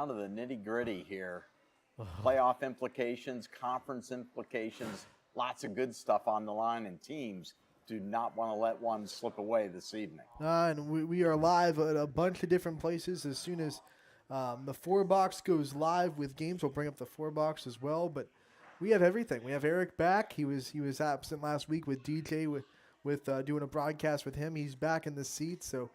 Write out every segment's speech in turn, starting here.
down to the nitty-gritty here. Playoff implications, conference implications, lots of good stuff on the line, and teams do not want to let one slip away this evening. And we are live at a bunch of different places. As soon as the 4-box goes live with games, we'll bring up the 4-box as well. But we have everything. We have Eric back. He was absent last week with DJ with doing a broadcast with him. He's back in the seat. So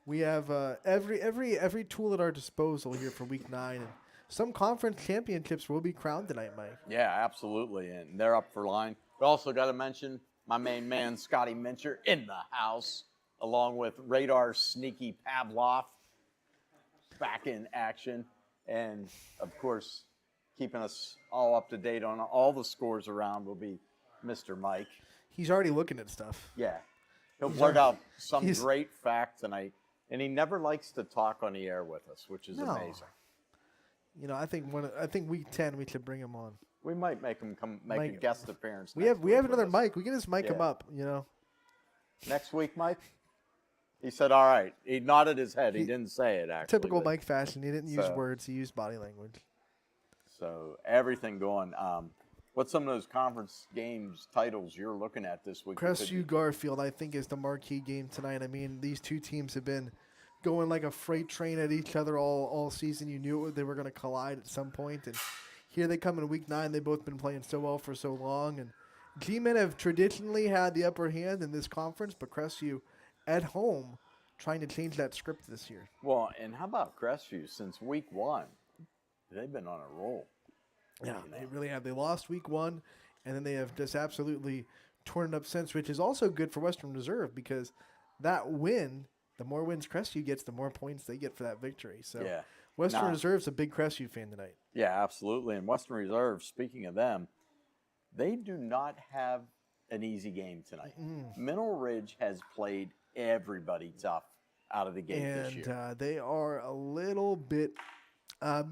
we have every tool at our disposal here for Week 9. And some conference championships will be crowned tonight, Mike. Yeah, absolutely, and they're up for line. We also got to mention my main man, Scotty Mincher, in the house, along with Radar Sneaky Pavlov, back in action. And, of course, keeping us all up to date on all the scores around will be Mr. Mike. He's already looking at stuff. Yeah. He'll blurt out some great fact tonight, and he never likes to talk on the air with us, which is amazing. You know, I think Week 10 we should bring him on. We might make him make a guest appearance. We have another Mike. We can just mic him up, you know. Next week, Mike? He said, all right. He nodded his head. He didn't say it, actually. Typical Mike fashion. He didn't use words. He used body language. So everything going. What's some of those conference games titles you're looking at this week? Crestview Garfield, I think, is the marquee game tonight. I mean, these two teams have been going like a freight train at each other all season. You knew they were going to collide at some point. And here they come in Week 9. They've both been playing so well for so long. And G-Men have traditionally had the upper hand in this conference, but Crestview at home trying to change that script this year. Well, and how about Crestview? Since Week 1, they've been on a roll. Yeah, they really have. They lost Week 1, and then they have just absolutely torn it up since, which is also good for Western Reserve because that win, the more wins Crestview gets, the more points they get for that victory. So Western Reserve's a big Crestview fan tonight. Yeah, absolutely. And Western Reserve, speaking of them, they do not have an easy game tonight. Mineral Ridge has played everybody tough out of the gate this year. And they are a little bit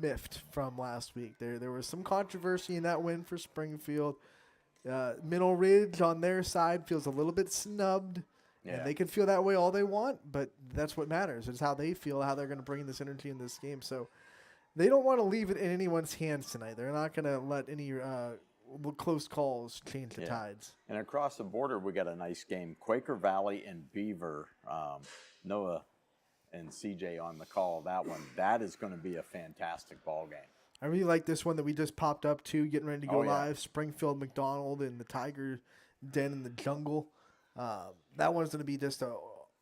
miffed from last week. There was some controversy in that win for Springfield. Mineral Ridge on their side feels a little bit snubbed. Yeah. And they can feel that way all they want, but that's what matters. It's how they feel, how they're going to bring this energy in this game. So they don't want to leave it in anyone's hands tonight. They're not going to let any close calls change the tides. And across the border, we got a nice game. Quaker Valley and Beaver. Noah and CJ on the call. That one, that is going to be a fantastic ball game. I really like this one that we just popped up to, getting ready to go live. Springfield McDonald and the Tiger Den in the Jungle. That one's going to be just a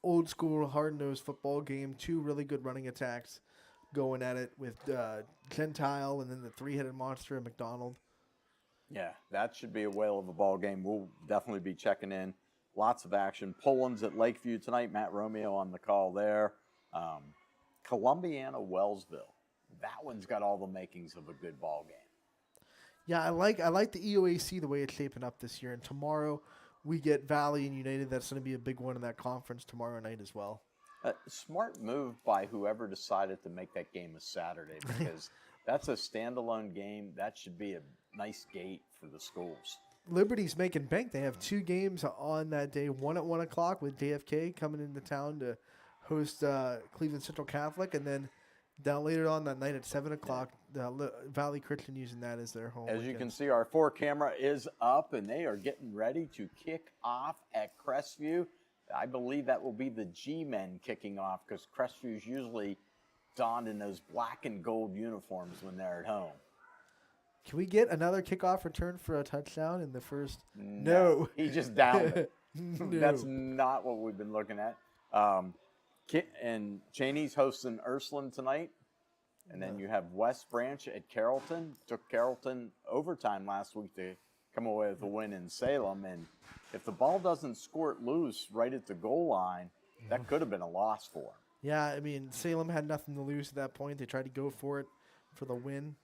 old school, hard-nosed football game. Two really good running attacks going at it with Gentile and then the three-headed monster of McDonald. Yeah, that should be a whale of a ball game. We'll definitely be checking in. Lots of action. Poland's at Lakeview tonight. Matt Romeo on the call there. Columbiana Wellsville. That one's got all the makings of a good ball game. Yeah, I like the EOAC the way it's shaping up this year. And tomorrow we get Valley and United. That's going to be a big one in that conference tomorrow night as well. Smart move by whoever decided to make that game a Saturday because that's a standalone game. That should be a nice gate for the schools. Liberty's making bank. They have two games on that day. One at 1 o'clock with JFK coming into town to host Cleveland Central Catholic, and then down later on that night at 7 o'clock, Valley Christian using that as their home. As you can see, our 4 camera is up, and they are getting ready to kick off at Crestview. I believe that will be the G-men kicking off because Crestview's usually donned in those black and gold uniforms when they're at home. Can we get another kickoff return for a touchdown in the first? No. He just downed it. No. That's not what we've been looking at. And Cheney's hosting Ursuline tonight. And then you have West Branch at Carrollton. Took Carrollton overtime last week to come away with a win in Salem. And if the ball doesn't squirt loose right at the goal line, that could have been a loss for them. Yeah, I mean, Salem had nothing to lose at that point. They tried to go for it for the win.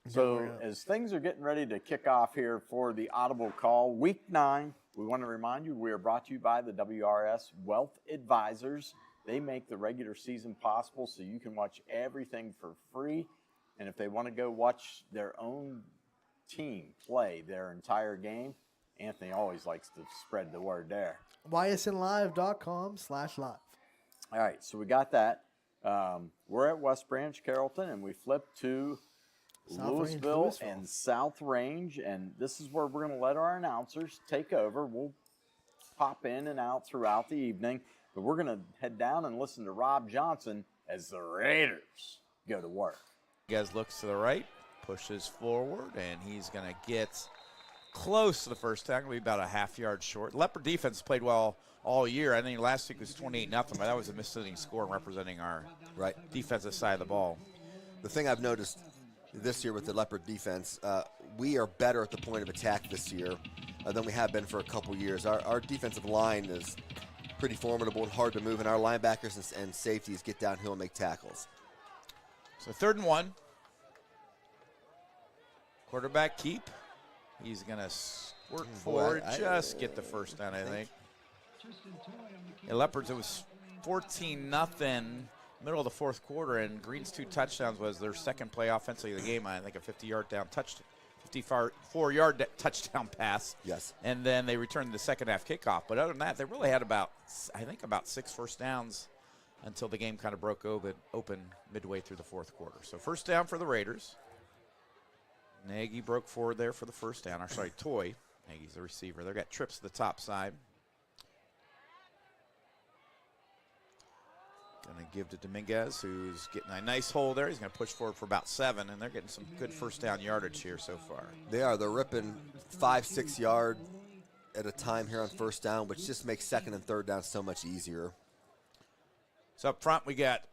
So as things are getting ready to kick off here for the Audible Call, Week 9, we want to remind you we are brought to you by the WRS Wealth Advisors. They make the regular season possible so you can watch everything for free. And if they want to go watch their own team play their entire game, Anthony always likes to spread the word there. YSNlive.com/live. All right, so we got that. We're at West Branch, Carrollton, and we flip to Louisville and South Range, and this is where we're going to let our announcers take over. We'll pop in and out throughout the evening, but we're going to head down and listen to Rob Johnson as the Raiders go to work. Guys looks to the right, pushes forward, and he's going to get close to the first tackle, be about a half-yard short. Leopard defense played well all year. I think last week was 28-0, but that was a misleading score representing our defensive side of the ball. The thing I've noticed this year with the Leopard defense, we are better at the point of attack this year than we have been for a couple years. Our defensive line is pretty formidable and hard to move, and our linebackers and safeties get downhill and make tackles. So 3rd and 1. Quarterback keep. He's going to squirt forward, just get the first down, I think. Yeah, Leopards, it was 14-0, middle of the 4th quarter, and Green's 2 touchdowns was their second play offensively of the game. I think a 54-yard touchdown pass. Yes. And then they returned the second half kickoff. But other than that, they really had about 6 first downs until the game kind of broke open midway through the 4th quarter. So first down for the Raiders. Nagy broke forward there for the first down. Or sorry, Toy. Nagy's the receiver. They've got trips to the top side. Going to give to Dominguez, who's getting a nice hole there. He's going to push forward for about 7, and they're getting some good first down yardage here so far. They are. They're ripping 5-6 yards at a time here on first down, which just makes 2nd and 3rd down so much easier. So up front, we got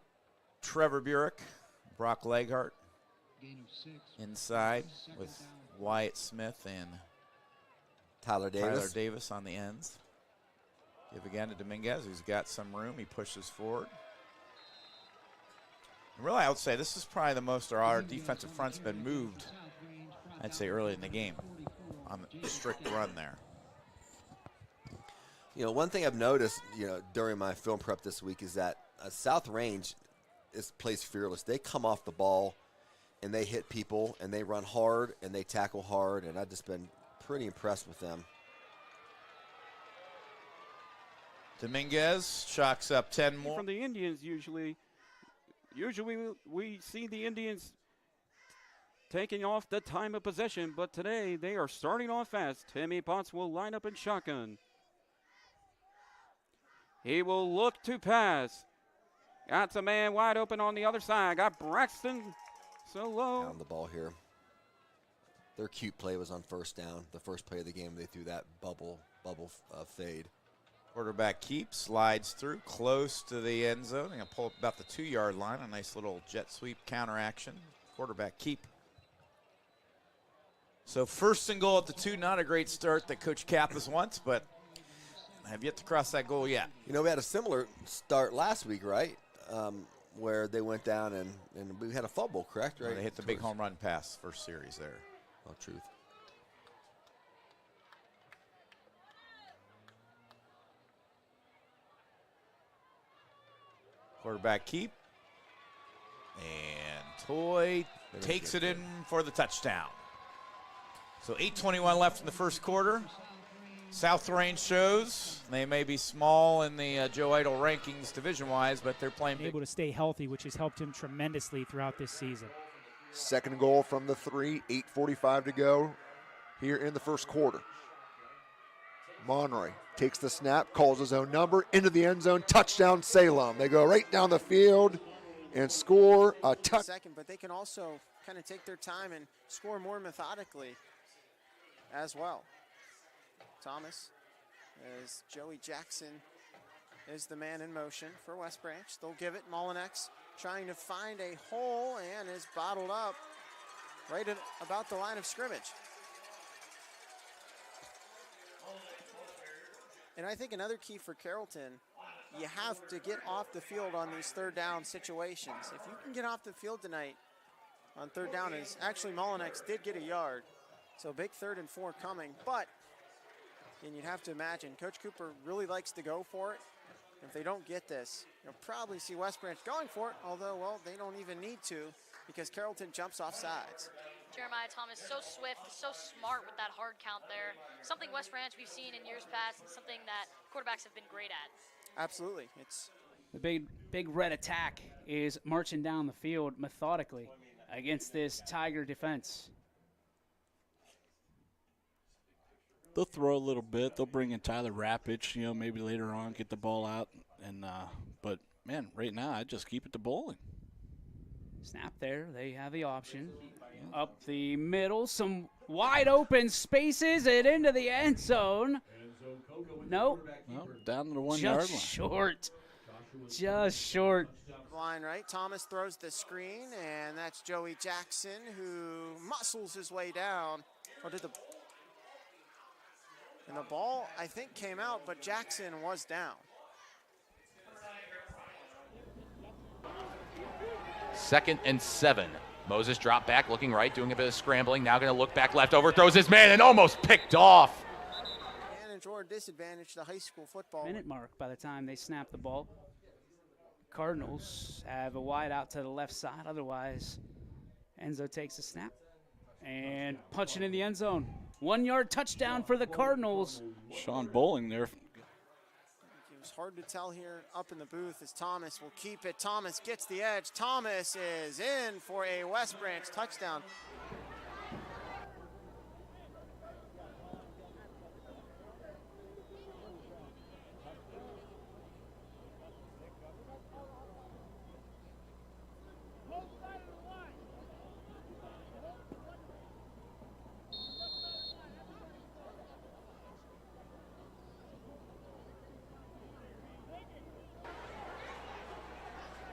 Trevor Burek, Brock Leghart inside with Wyatt Smith and Tyler Davis on the ends. Give again to Dominguez, who's got some room. He pushes forward. And really, I would say this is probably the most our defensive front's been moved, I'd say, early in the game on the strict run there. You know, one thing I've noticed, during my film prep this week is that South Range plays fearless. They come off the ball, and they hit people, and they run hard, and they tackle hard, and I've just been pretty impressed with them. Dominguez chalks up 10 more. From the Indians, usually we see the Indians taking off the time of possession, but today they are starting off fast. Timmy Potts will line up in shotgun. He will look to pass. Got a man wide open on the other side. Got Braxton Solo. Down the ball here. Their cute play was on first down. The first play of the game, they threw that bubble fade. Quarterback keeps, slides through, close to the end zone. They're going to pull up about the 2-yard line. A nice little jet sweep counter action. Quarterback keep. So 1st and goal at the 2. Not a great start that Coach Kappas wants, but have yet to cross that goal yet. We had a similar start last week, right? Where they went down and we had a fumble, correct? Right. They hit the big home run pass first series there. Oh, truth. Quarterback keep. And Toy takes it in for the touchdown. So 8:21 left in the 1st quarter. South Range shows they may be small in the Joe Idle rankings division-wise, but they're playing big. Able to stay healthy, which has helped him tremendously throughout this season. 2nd goal from the 3, 8:45 to go here in the 1st quarter. Monroy takes the snap, calls his own number, into the end zone, touchdown Salem. They go right down the field and score a touchdown. Second, but they can also kind of take their time and score more methodically as well. Thomas, as Joey Jackson is the man in motion for West Branch. They'll give it. Molinex trying to find a hole and is bottled up right at about the line of scrimmage. And I think another key for Carrollton, you have to get off the field on these 3rd down situations. If you can get off the field tonight on 3rd down, is actually Molinex did get a yard. So big 3rd and 4 coming, but and you'd have to imagine Coach Cooper really likes to go for it. If they don't get this, you'll probably see West Branch going for it, although, well, they don't even need to because Carrollton jumps off sides. Jeremiah Thomas, so swift, so smart with that hard count there. Something West Branch we've seen in years past and something that quarterbacks have been great at. Absolutely. It's The big red attack is marching down the field methodically against this Tiger defense. They'll throw a little bit. They'll bring in Tyler Rapich, maybe later on, get the ball out. But, man, right now, I just keep it to bowling. Snap there. They have the option. Up the middle. Some wide open spaces and into the end zone. Nope. Well, down to the 1 yard line. Just short. Line right. Thomas throws the screen, and that's Joey Jackson who muscles his way down. And the ball, I think, came out, but Jackson was down. 2nd and 7. Moses dropped back, looking right, doing a bit of scrambling. Now going to look back left, overthrows his man, and almost picked off. Advantage or disadvantage to high school football. Minute mark by the time they snap the ball. Cardinals have a wide out to the left side. Otherwise, Enzo takes a snap and punching in the end zone. 1 yard touchdown for the Cardinals. Sean Bowling there. It was hard to tell here up in the booth as Thomas will keep it. Thomas gets the edge. Thomas is in for a West Branch touchdown.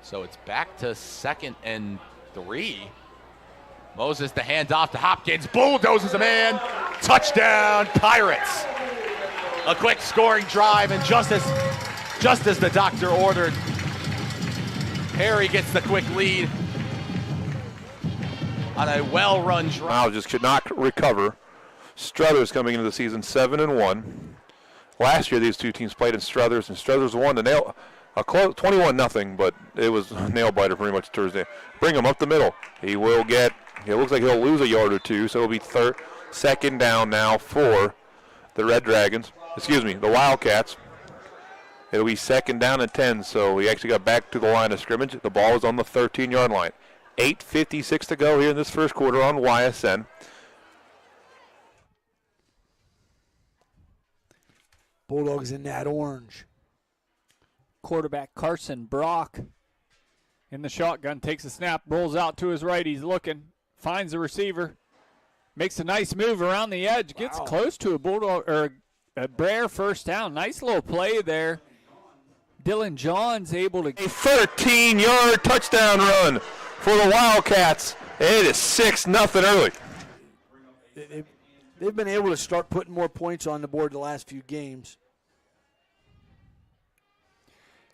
So it's back to 2nd and 3. Moses the handoff to Hopkins, bulldozes a man, touchdown Pirates. A quick scoring drive, and just as the doctor ordered, Harry gets the quick lead on a well-run drive. Miles just could not recover. Struthers coming into the season 7-1. Last year these two teams played in Struthers, and Struthers won the nail. A close 21-0, but it was a nail biter pretty much Thursday. Bring him up the middle. He will get. It looks like he'll lose a yard or two, so it'll be 2nd down now for the Red Dragons. The Wildcats. It'll be 2nd down and 10. So we actually got back to the line of scrimmage. The ball is on the 13-yard line. 8:56 to go here in this first quarter on YSN. Bulldogs in that orange. Quarterback Carson Brock in the shotgun, takes a snap, rolls out to his right. He's looking, finds the receiver, makes a nice move around the edge, gets close to a Bulldog or a Brer first down. Nice little play there. Dylan John's able to. A 13-yard touchdown run for the Wildcats. It is 6-0 early. They've been able to start putting more points on the board the last few games.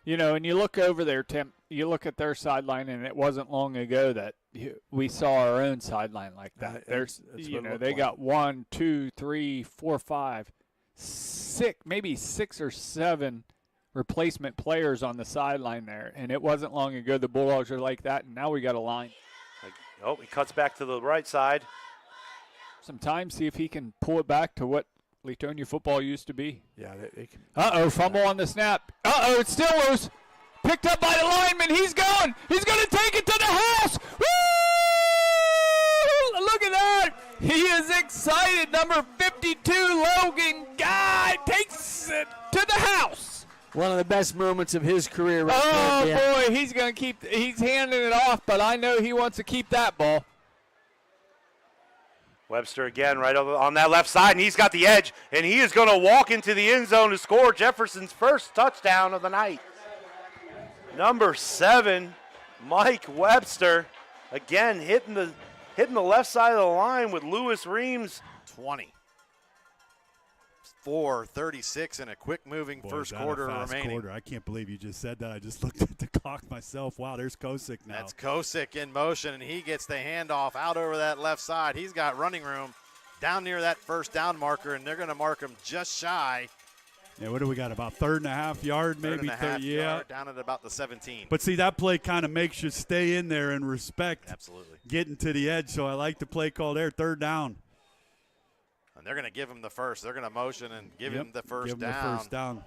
And you look over there, Tim, you look at their sideline, and it wasn't long ago that we saw our own sideline like that. There's, they got 1, 2, 3, 4, 5, 6, maybe 6 or 7 replacement players on the sideline there. And it wasn't long ago the Bulldogs were like that, and now we got a line. Oh, he cuts back to the right side. Some time, see if he can pull it back to what Latonia football used to be. Yeah, they can. Fumble on the snap. It's still loose. Picked up by the lineman. He's going. He's going to take it to the house. Woo! Look at that. He is excited. Number 52, Logan Guy, takes it to the house. One of the best moments of his career right there. Boy, he's going to he's handing it off, but I know he wants to keep that ball. Webster again right on that left side, and he's got the edge, and he is going to walk into the end zone to score Jefferson's first touchdown of the night. Number 7, Mike Webster, again hitting the left side of the line with Lewis Reams. 20. 4:36 in a quick-moving first quarter remaining. Quarter. I can't believe you just said that. I just looked at the clock myself. Wow, there's Kosick now. That's Kosick in motion, and he gets the handoff out over that left side. He's got running room down near that first down marker, and they're going to mark him just shy. Yeah, what do we got? About 3.5 yard, maybe? Yard, down at about the 17. But see, that play kind of makes you stay in there and respect getting to the edge. So I like the play call there, 3rd down. And they're going to give him the first. They're going to motion and give him the first give him down. The first down.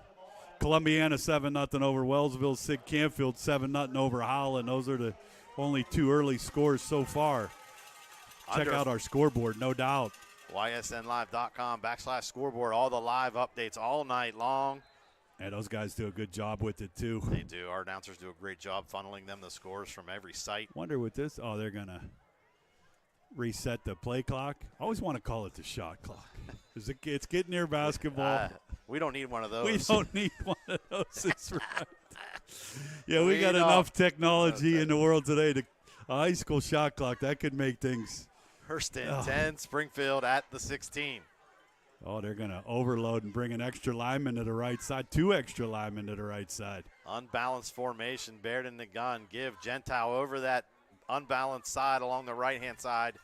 Columbiana 7-0 over Wellsville. Sid Canfield 7-0 over Holland. Those are the only 2 early scores so far. Check out our scoreboard, no doubt. ysnlive.com/scoreboard. All the live updates all night long. And those guys do a good job with it, too. They do. Our announcers do a great job funneling them the scores from every site. Wonder with this, oh, they're going to reset the play clock. I always want to call it the shot clock. It's getting near basketball. We don't need one of those. We don't need one of those. That's right. Yeah, we got enough technology in the world today. A high school shot clock, that could make things. Hurston 10, Springfield at the 16. Oh, they're going to overload and bring an extra lineman to the right side. 2 extra linemen to the right side. Unbalanced formation, Baird in the gun. Give Gentile over that unbalanced side along the right-hand side.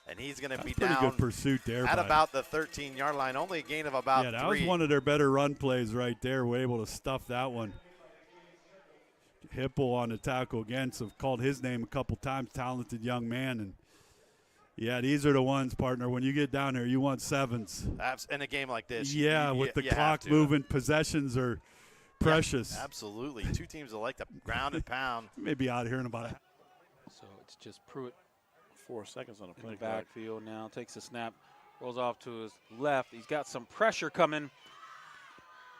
And he's going to be down pretty good pursuit there, at about the 13-yard line. Only a gain of about 3. Yeah, that was one of their better run plays right there. We're able to stuff that one. Hipple on the tackle again, so called his name a couple times, talented young man. And, yeah, these are the ones, partner. When you get down there, you want 7s. In a game like this. Yeah, with the clock moving, possessions are precious. Yeah, absolutely. 2 teams that like to ground and pound. Maybe out here in about a So it's just Pruitt 4 seconds on the play in the backfield now. Takes a snap, rolls off to his left. He's got some pressure coming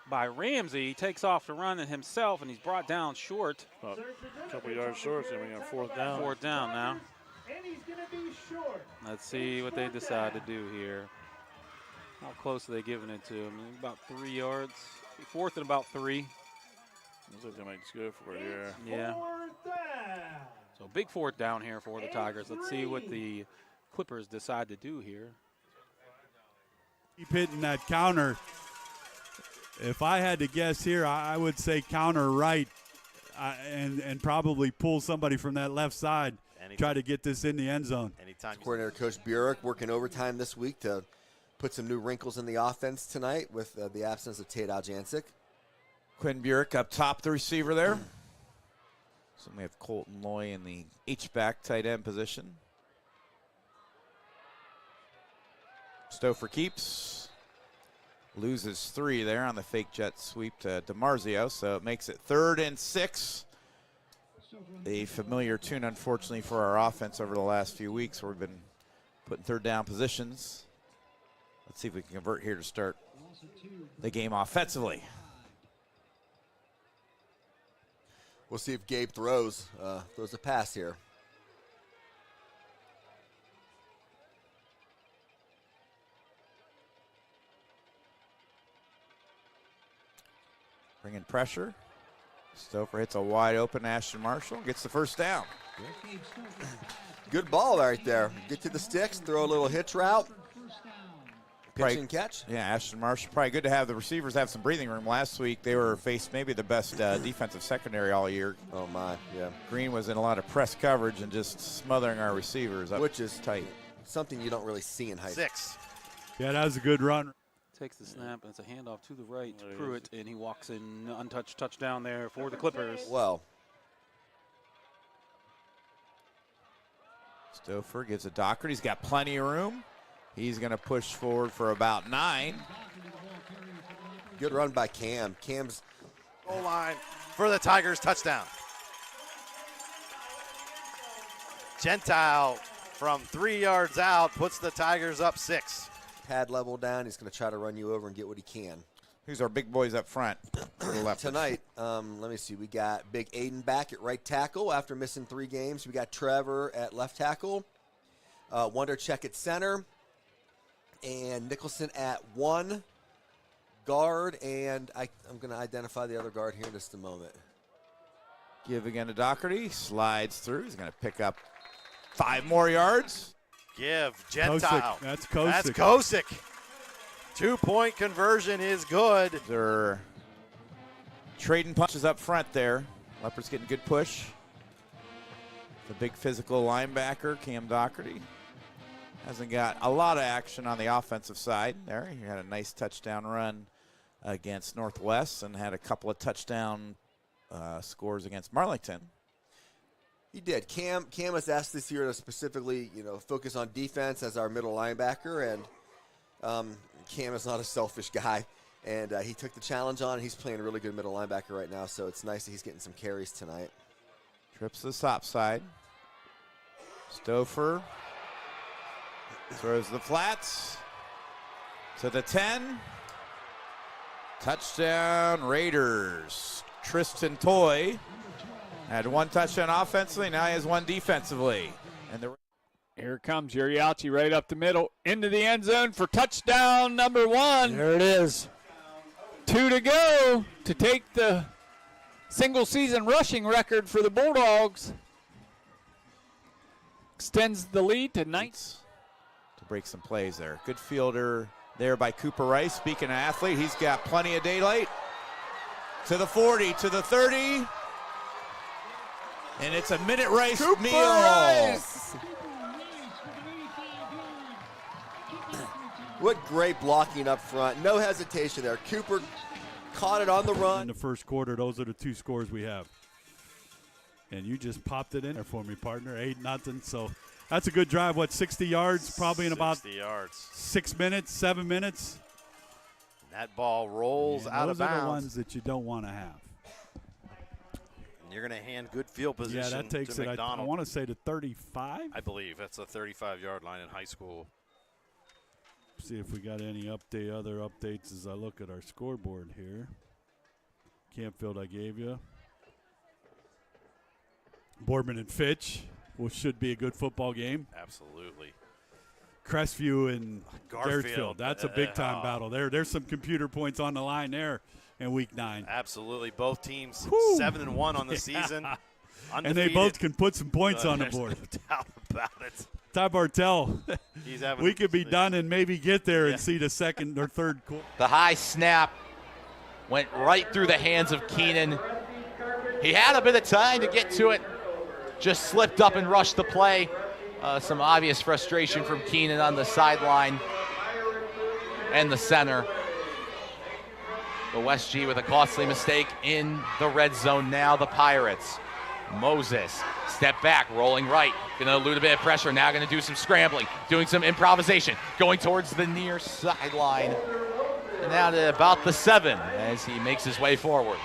by Ramsey. He takes off to run it himself, and he's brought down short. About a couple yards short, so we got 4th down. 4th down now. And he's going to be short. Let's see what they decide to do here. How close are they giving it to him? About 3 yards. 4th and about 3. Looks like they might just go for it here. Yeah. So big 4th down here for the Tigers. Let's see what the Clippers decide to do here. Keep hitting that counter. If I had to guess here, I would say counter right and probably pull somebody from that left side. Try to get this in the end zone. Anytime. Coordinator Coach Burek working overtime this week to put some new wrinkles in the offense tonight with the absence of Tate Aljancic. Quinn Burek up top, the receiver there. So we have Colton Loy in the H-back tight end position. Stouffer keeps. Loses 3 there on the fake jet sweep to DiMarzio, so it makes it 3rd and 6. A familiar tune, unfortunately, for our offense over the last few weeks where we've been putting 3rd down positions. Let's see if we can convert here to start the game offensively. We'll see if Gabe throws a pass here. Bringing pressure. Stouffer hits a wide open Ashton Marshall, gets the 1st down. Good ball right there. Get to the sticks, throw a little hitch route. Pitch and catch. Yeah, Ashton Marshall. Probably good to have the receivers have some breathing room. Last week they were faced maybe the best defensive secondary all year. Oh my, yeah. Green was in a lot of press coverage and just smothering our receivers up, which is tight. Something you don't really see in high school. 6. Yeah, that was a good run. Takes the snap, and it's a handoff to the right to Pruitt, and he walks in untouched touchdown there for the Clippers. Well. Stouffer gives a Dockert. He's got plenty of room. He's going to push forward for about 9. Good run by Cam. Cam's goal line for the Tigers, touchdown. Gentile from 3 yards out puts the Tigers up 6. Pad level down. He's going to try to run you over and get what he can. Who's our big boys up front? Tonight, let me see. We got Big Aiden back at right tackle after missing 3 games. We got Trevor at left tackle. Wondercheck at center. And Nicholson at 1 guard. And I'm going to identify the other guard here in just a moment. Give again to Doherty. Slides through. He's going to pick up 5 more yards. Give Gentile. Kosick. That's Kosick. That's Kosick. 2-point conversion is good. They're trading punches up front there. Leopards getting good push. The big physical linebacker, Cam Doherty. Hasn't got a lot of action on the offensive side there. He had a nice touchdown run against Northwest and had a couple of touchdown scores against Marlington. He did. Cam was asked this year to specifically, focus on defense as our middle linebacker, and Cam is not a selfish guy. And he took the challenge on. He's playing a really good middle linebacker right now, so it's nice that he's getting some carries tonight. Trips the top side. Stouffer throws the flats to the 10. Touchdown Raiders. Tristan Toy had one touchdown offensively. Now he has one defensively. And here comes Uriachi right up the middle into the end zone for touchdown number 1. There it is. 2 to go to take the single season rushing record for the Bulldogs. Extends the lead to 9. To break some plays there. Good fielder there by Cooper Rice. Speaking of athlete, he's got plenty of daylight. To the 40, to the 30. And it's a minute race Cooper meal. Rice! What great blocking up front. No hesitation there. Cooper caught it on the run. In the first quarter, those are the 2 scores we have. And you just popped it in there for me, partner. 8-0. So that's a good drive. What, 60 yards? Probably in about 60 yards. 6 minutes, 7 minutes. That ball rolls out of Those are bounds. the ones that you don't want to have. And you're going to hand good field position Yeah, that takes to it. I McDonald. want to say to 35. I believe that's a 35-yard line in high school. See if we got any other updates as I look at our scoreboard here. Campfield I gave you. Boardman and Fitch, which should be a good football game. Absolutely. Crestview and Garfield. Garfield. That's a big-time battle. There's some computer points on the line there in Week 9. Absolutely. Both teams 7-1 on the season. And they both can put some points on the There's board. No doubt about it. Ty Bartell, He's having we could be done and maybe get there and see the second or third quarter. The high snap went right through the hands of Keenan. He had a bit of time to get to it, just slipped up and rushed the play. Some obvious frustration from Keenan on the sideline and the center. The West G with a costly mistake in the red zone now, the Pirates. Moses, step back, rolling right, gonna elude a bit of pressure, now gonna do some scrambling, doing some improvisation, going towards the near sideline. And now to about the 7 as he makes his way forward.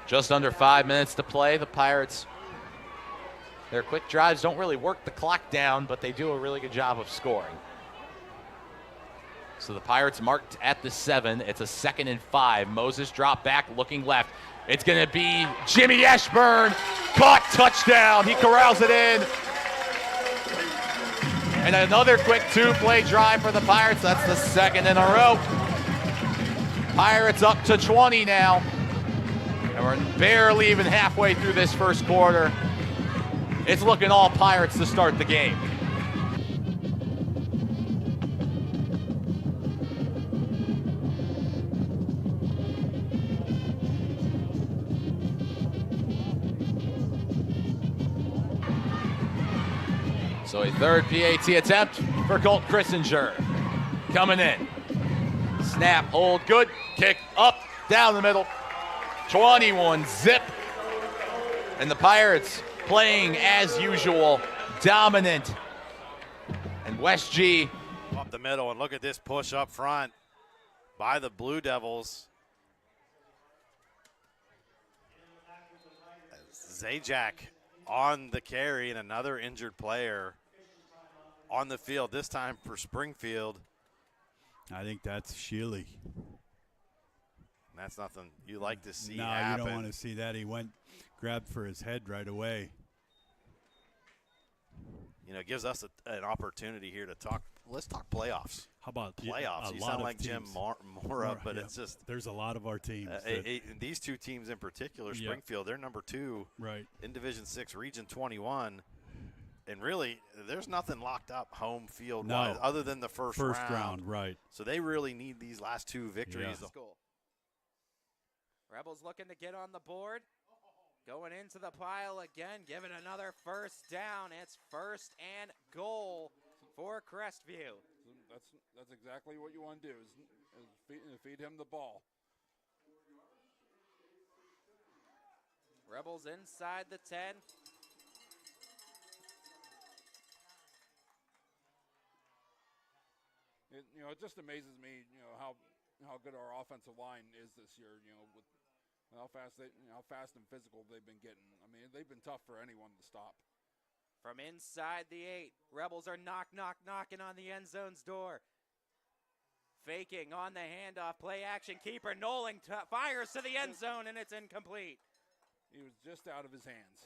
Just under 5 minutes to play. The Pirates, their quick drives don't really work the clock down, but they do a really good job of scoring. So the Pirates marked at the 7. It's a 2nd and 5. Moses drop back, looking left. It's going to be Jimmy Ashburn. Caught, touchdown. He corrals it in. And another quick 2-play drive for the Pirates. That's the 2nd in a row. Pirates up to 20 now. And we're barely even halfway through this first quarter. It's looking all Pirates to start the game. So a 3rd PAT attempt for Colt Christinger. Coming in. Snap, hold, good. Kick up, down the middle. 21 zip. And the Pirates playing as usual, dominant. And West G up the middle, and look at this push up front by the Blue Devils. Zajac on the carry, and another injured player on the field, this time for Springfield. I think that's Shealy. That's nothing you like to see No, happen. you don't want to see that. He grabbed for his head right away. You know, it gives us an opportunity here to talk. Let's talk playoffs. How about playoffs? A You lot sound of like Jim teams. Mora, but Yeah, it's just there's a lot of our teams. These two teams in particular, Yeah. Springfield, they're number 2 right in Division 6, Region 21. And really, there's nothing locked up home field wise other than the first round. Right. So they really need these last 2 victories. Yeah. Rebels looking to get on the board. Going into the pile again, giving another first down. It's 1st and goal for Crestview. That's exactly what you want to do is feed him the ball. Rebels inside the 10. It just amazes me, how good our offensive line is this year. With how fast and physical they've been getting. I mean, they've been tough for anyone to stop. From inside the 8, Rebels are knocking on the end zone's door. Faking on the handoff, play action keeper Nolan fires to the end zone, and it's incomplete. He was just out of his hands.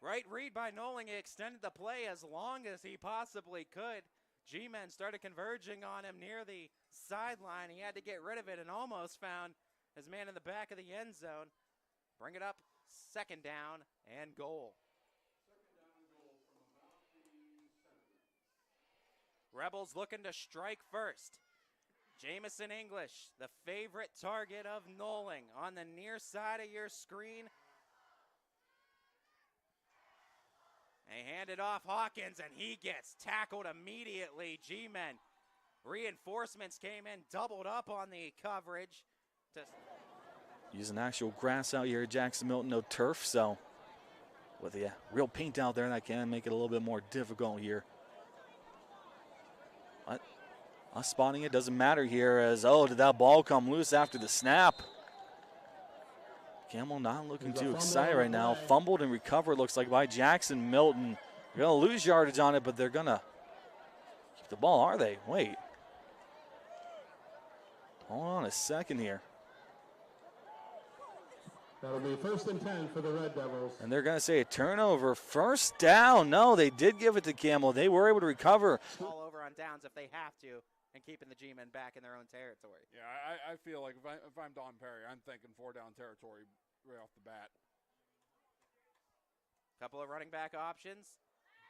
Right read by Nolan. He extended the play as long as he possibly could. G-men started converging on him near the sideline. He had to get rid of it and almost found his man in the back of the end zone. Bring it up, 2nd down and goal. Rebels looking to strike first. Jamison English, the favorite target of Nolan, on the near side of your screen. They hand it off Hawkins, and he gets tackled immediately. G-men, reinforcements came in, doubled up on the coverage. Using actual grass out here at Jackson Milton, no turf, so with the real paint out there, that can make it a little bit more difficult here. But us spotting it doesn't matter here as, did that ball come loose after the snap? Camel not looking too excited right now. Fumbled and recovered, looks like, by Jackson Milton. They're going to lose yardage on it, but they're going to keep the ball, are they? Wait. Hold on a second here. That'll be 1st and 10 for the Red Devils. And they're going to say a turnover. 1st down. No, they did give it to Camel. They were able to recover. All over on downs if they have to, and keeping the G-men back in their own territory. Yeah, I feel like if I'm Don Perry, I'm thinking 4-down territory right off the bat. Couple of running back options.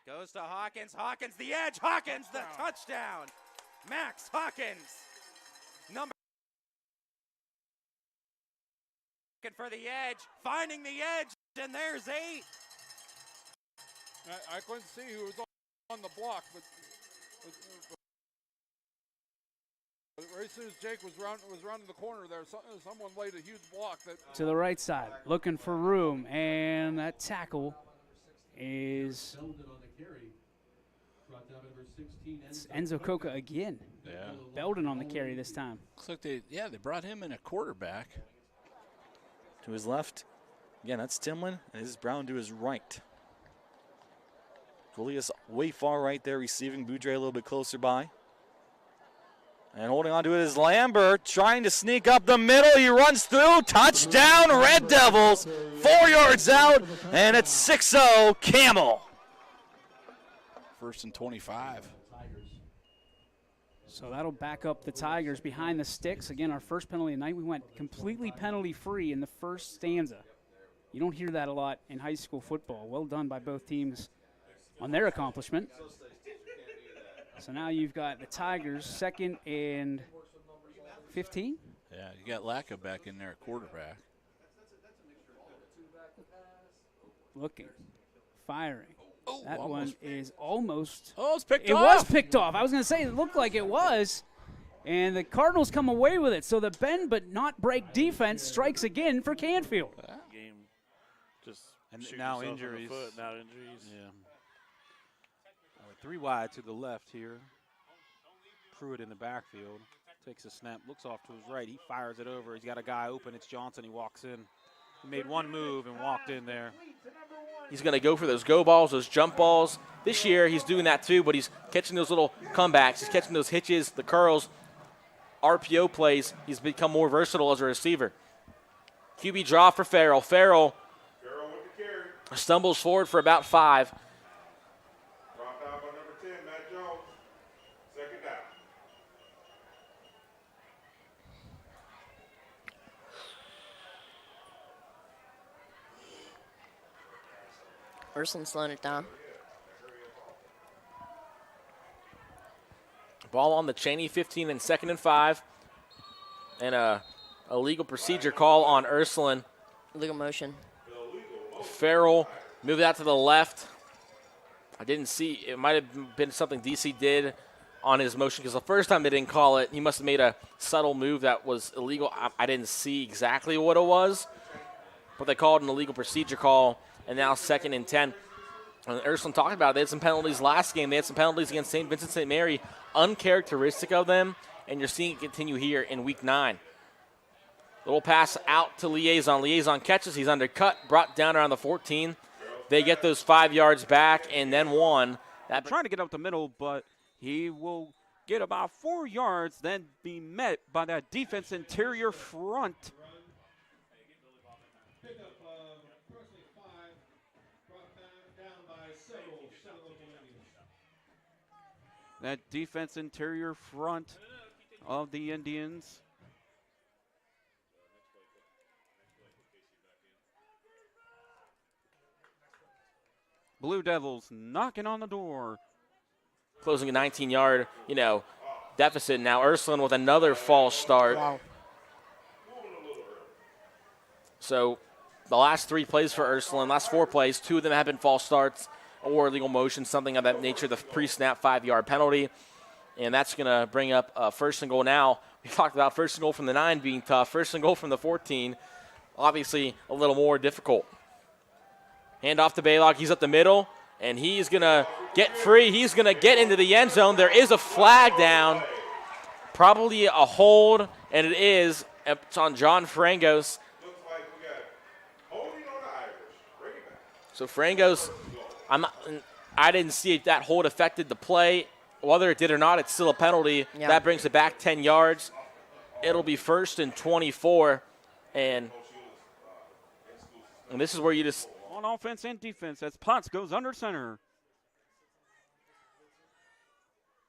Goes to Hawkins. Hawkins the edge. Hawkins the touchdown. Max Hawkins. Number for the edge. Finding the edge. And there's 8. I couldn't see who was on the block, but right as soon as Jake was rounding the corner there, someone laid a huge block. To the right side, looking for room, and that tackle is it's Enzo Coca again. Yeah. Belden on the carry this time. Looks like they brought him in a quarterback. To his left, again, that's Timlin, and this is Brown to his right. Julius way far right there, receiving. Boudre a little bit closer by. And holding on to it is Lambert, trying to sneak up the middle. He runs through. Touchdown, Red Devils. 4 yards out, and it's 6-0, Camel. 1st and 25. So that'll back up the Tigers behind the sticks. Again, our first penalty of the night, we went completely penalty-free in the first stanza. You don't hear that a lot in high school football. Well done by both teams on their accomplishment. So now you've got the Tigers 2nd and 15. Yeah, you got Lacka back in there at quarterback. Looking, firing. Oh, that almost. one is almost. Oh, it's picked off. It off. was picked off. I was going to say it looked like it was. And the Cardinals come away with it. So the bend but not break defense strikes again for Canfield. Game just and shoot now yourself in the injuries. foot, now injuries. Yeah. 3 wide to the left here. Pruitt in the backfield. Takes a snap, looks off to his right. He fires it over. He's got a guy open. It's Johnson. He walks in. He made one move and walked in there. He's going to go for those go balls, those jump balls. This year he's doing that too, but he's catching those little comebacks. He's catching those hitches, the curls, RPO plays. He's become more versatile as a receiver. QB draw for Farrell. Farrell stumbles forward for about 5. Ursulin's slowing it down. Ball on the Cheney 15 and 2nd and 5. And a legal procedure call on Ursulin. Legal motion. Farrell moved out to the left. I didn't see. It might have been something DC did on his motion, because the first time they didn't call it, he must have made a subtle move that was illegal. I didn't see exactly what it was, but they called an illegal procedure call, and now 2nd and 10. And Ursuline talked about it. They had some penalties last game. They had some penalties against St. Vincent St. Mary, uncharacteristic of them, and you're seeing it continue here in Week 9. Little pass out to Liaison. Liaison catches. He's undercut, brought down around the 14. They get those 5 yards back and then 1. Trying to get up the middle, but he will get about 4 yards, then be met by that defense interior front. That defense interior front of the Indians. Blue Devils knocking on the door. Closing a 19-yard, deficit now. Ursuline with another false start. Wow. So the last 3 plays for Ursuline, last 4 plays, 2 of them have been false starts or illegal motion, something of that nature, the pre-snap 5-yard penalty. And that's going to bring up 1st and goal now. We talked about 1st and goal from the 9 being tough. 1st and goal from the 14, obviously a little more difficult. Hand off to Baylock. He's up the middle, and he's going to get free. He's going to get into the end zone. There is a flag down, probably a hold, and it is. It's on John Frangos. So Frangos, I didn't see if that hold affected the play. Whether it did or not, it's still a penalty. Yeah. That brings it back 10 yards. It'll be 1st and 24, and this is where you just – on offense and defense as Potts goes under center.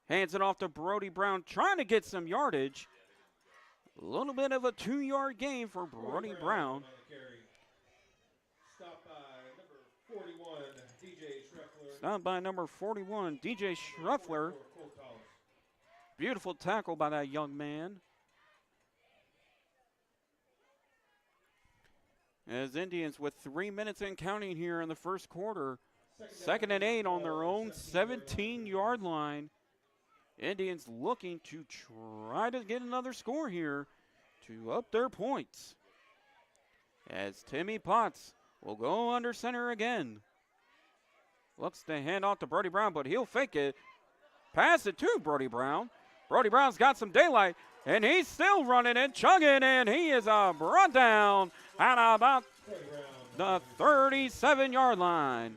Hands it off to Brody Brown, trying to get some yardage. A little bit of a 2-yard gain for Brody Brown. Stopped by number 41, DJ Schruffler. Beautiful tackle by that young man. As Indians with 3 minutes and counting here in the first quarter. 2nd and 8 on their own 17-yard line. Indians looking to try to get another score here to up their points. As Timmy Potts will go under center again. Looks to hand off to Brody Brown, but he'll fake it. Pass it to Brody Brown. Brody Brown's got some daylight, and he's still running and chugging, and he is brought down at about the 37-yard line.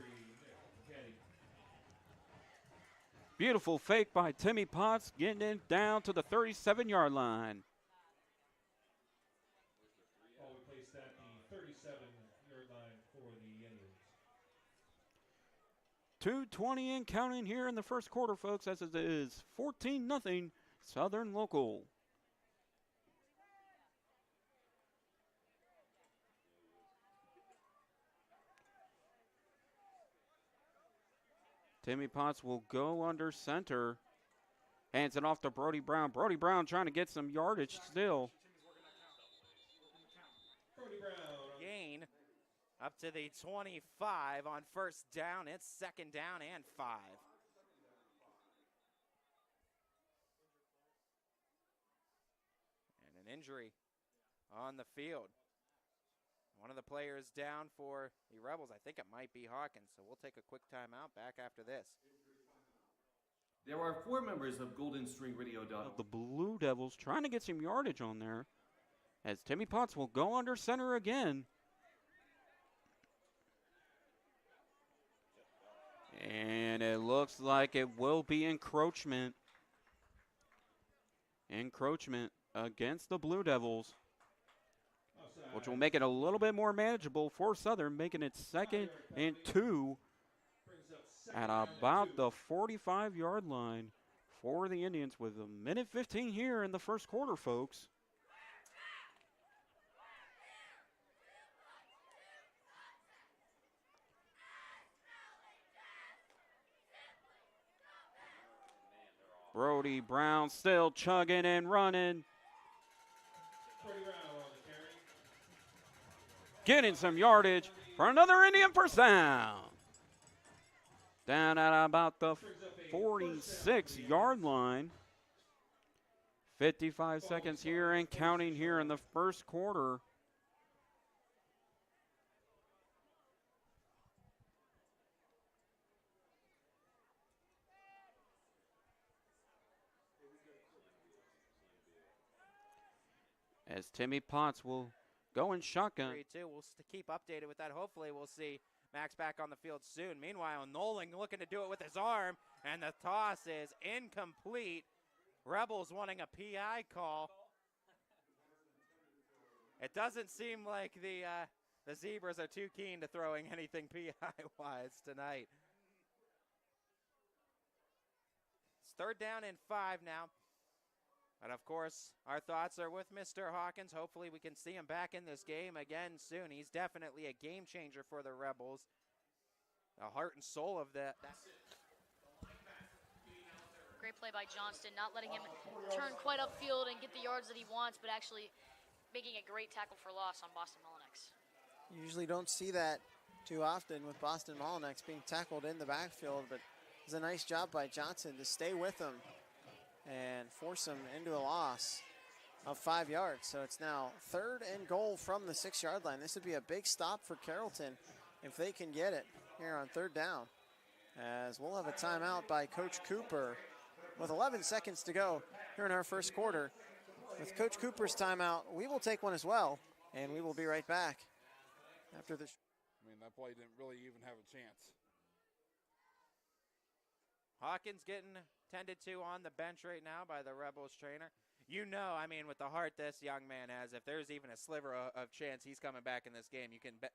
Beautiful fake by Timmy Potts, getting it down to the 37-yard line. 2:20 and counting here in the first quarter, folks, as it is 14-0 Southern Local. Timmy Potts will go under center. Hands it off to Brody Brown. Brody Brown trying to get some yardage still. Gain up to the 25 on 1st down. It's 2nd down and 5. And an injury on the field. One of the players down for the Rebels. I think it might be Hawkins, so we'll take a quick timeout. Back after this. There are 4 members of Golden String Radio. The Blue Devils trying to get some yardage on there. As Timmy Potts will go under center again. And it looks like it will be encroachment. Encroachment against the Blue Devils, which will make it a little bit more manageable for Southern, making it 2nd and 2 at about the 45-yard line for the Indians with 1:15 here in the first quarter, folks. Brody Brown still chugging and running. Getting some yardage for another Indian first down. Down at about the 46-yard line. 55 seconds here and counting here in the first quarter. As Timmy Potts will go in shotgun. 3-2. We'll keep updated with that. Hopefully we'll see Max back on the field soon. Meanwhile, Nolan looking to do it with his arm, and the toss is incomplete. Rebels wanting a PI call. It doesn't seem like the Zebras are too keen to throwing anything PI-wise tonight. It's 3rd down and 5 now. And, of course, our thoughts are with Mr. Hawkins. Hopefully we can see him back in this game again soon. He's definitely a game changer for the Rebels. The heart and soul of that. Great play by Johnston, not letting him turn quite upfield and get the yards that he wants, but actually making a great tackle for loss on Boston Molyneux. You usually don't see that too often with Boston Molyneux being tackled in the backfield, but it was a nice job by Johnson to stay with him and force him into a loss of 5 yards. So it's now 3rd and goal from the 6-yard line. This would be a big stop for Carrollton if they can get it here on 3rd down, as we'll have a timeout by Coach Cooper with 11 seconds to go here in our first quarter. With Coach Cooper's timeout, we will take one as well, and we will be right back after this. I mean, that play didn't really even have a chance. Hawkins getting tended to on the bench right now by the Rebels trainer. You know, I mean, with the heart this young man has, if there's even a sliver of chance he's coming back in this game, you can bet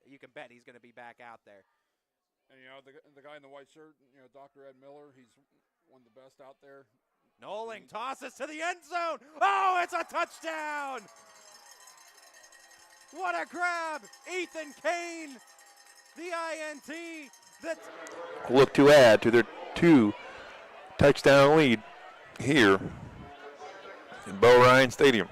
he's going to be back out there. And, you know, the guy in the white shirt, you know, Dr. Ed Miller, he's one of the best out there. Nolan tosses to the end zone. Oh, it's a touchdown! What a grab! Ethan Kane, the INT. Look to add to their 2-touchdown lead here in Bo Ryan Stadium.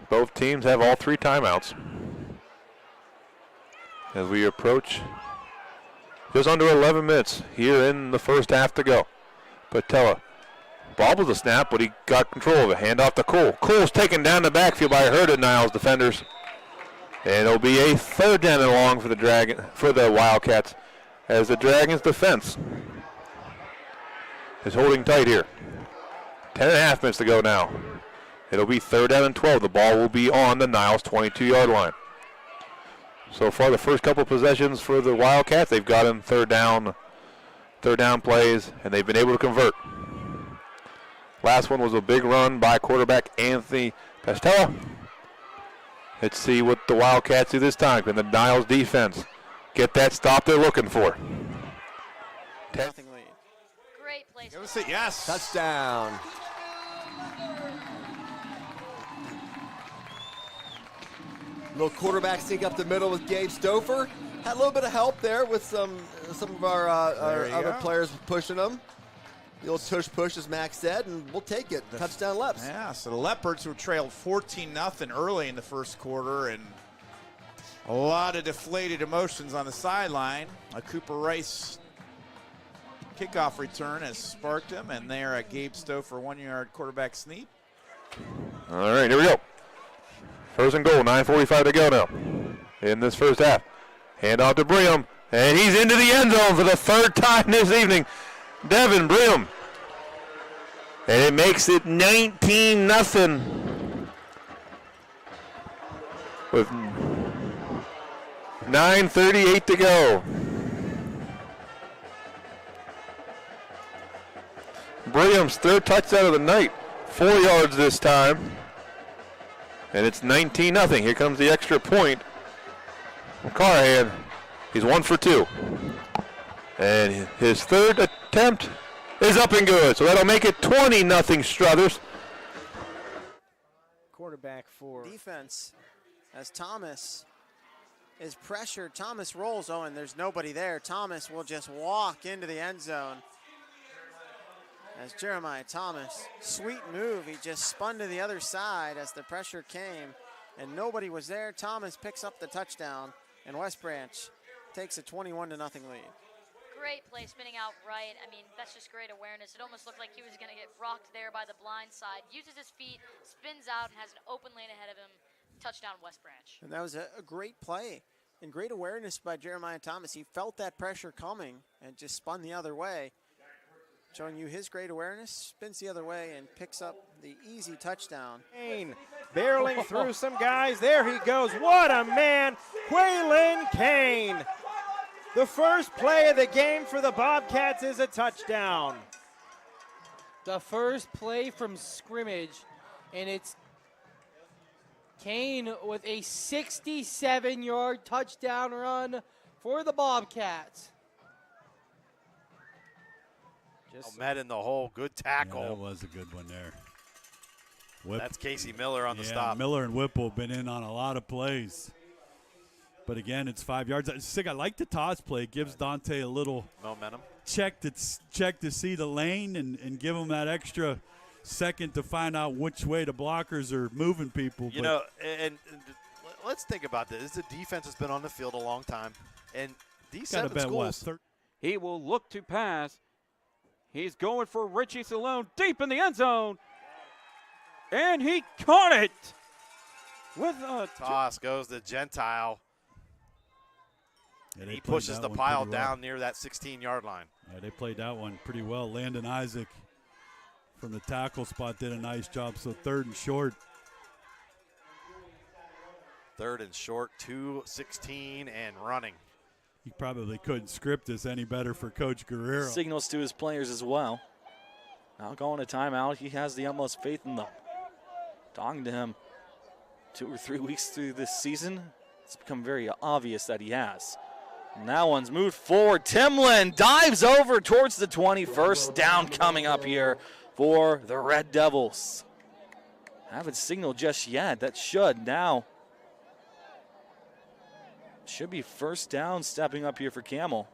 Both teams have all 3 timeouts as we approach just under 11 minutes here in the first half to go. Patella bobbles the snap, but he got control of it. Hand off to Cole. Cole's taken down the backfield by Herda Niles defenders. And it'll be a 3rd down and long for the Wildcats, as the Dragons defense is holding tight here. 10.5 minutes to go now. It'll be 3rd down and 12. The ball will be on the Niles 22-yard line. So far, the first couple possessions for the Wildcats, they've gotten third down plays, and they've been able to convert. Last one was a big run by quarterback Anthony Pastella. Let's see what the Wildcats do this time. Can the Niles defense get that stop they're looking for? Nothing lead. Great play. Give us it, yes. Touchdown. Little quarterback sneak up the middle with Gabe Stouffer. Had a little bit of help there with some of our other players pushing them. The old tush push, as Max said, and we'll take it. Touchdown Leps. Yeah, so the Leopards were trailed 14-0 early in the first quarter, and a lot of deflated emotions on the sideline. A Cooper Rice kickoff return has sparked him, and there a Gabe Stouffer 1-yard quarterback sneak. All right, here we go. 1st and goal, 9:45 to go now in this first half. Hand off to Brigham, and he's into the end zone for the 3rd time this evening. Devin Brigham. And it makes it 19-0 with 9:38 to go. Briham's 3rd touchdown of the night, 4 yards this time. And it's 19-0. Here comes the extra point. Carnahan, he's 1 for 2. And his 3rd attempt is up and good. So that'll make it 20-0 Struthers. Quarterback for defense as Thomas is pressured. Thomas rolls. Oh, and there's nobody there. Thomas will just walk into the end zone. As Jeremiah Thomas, sweet move. He just spun to the other side as the pressure came, and nobody was there. Thomas picks up the touchdown, and West Branch takes a 21-0 lead. Great play, spinning out right. I mean, that's just great awareness. It almost looked like he was going to get rocked there by the blind side. Uses his feet, spins out, and has an open lane ahead of him. Touchdown, West Branch. And that was a great play and great awareness by Jeremiah Thomas. He felt that pressure coming and just spun the other way. Showing you his great awareness, spins the other way and picks up the easy touchdown. Kane barreling through some guys. There he goes. What a man, Quaylen Kane. The first play of the game for the Bobcats is a touchdown. The first play from scrimmage, and it's Kane with a 67-yard touchdown run for the Bobcats. Met in the hole, good tackle. Yeah, that was a good one there. That's Casey Miller on the yeah, stop. Miller and Whipple have been in on a lot of plays. But again, it's 5 yards. I like the toss play. It gives Dante a little momentum. Check to see the lane and give him that extra second to find out which way the blockers are moving people. You know, and let's think about this. The defense has been on the field a long time. And these seven schools. He will look to pass. He's going for Richie Salone deep in the end zone. And he caught it. With a toss goes the Gentile. Yeah, he pushes the pile down near that 16-yard line. Yeah, they played that one pretty well. Landon Isaac from the tackle spot did a nice job. So 3rd and short. 3rd and short, 2:16 and running. He probably couldn't script this any better for Coach Guerrero. Signals to his players as well. Now going a timeout. He has the utmost faith in them. Talking to him 2 or 3 weeks through this season, it's become very obvious that he has. And that one's moved forward. Timlin dives over towards the 21st down coming up here for the Red Devils. Haven't signaled just yet. That should now. Should be 1st down stepping up here for Camel.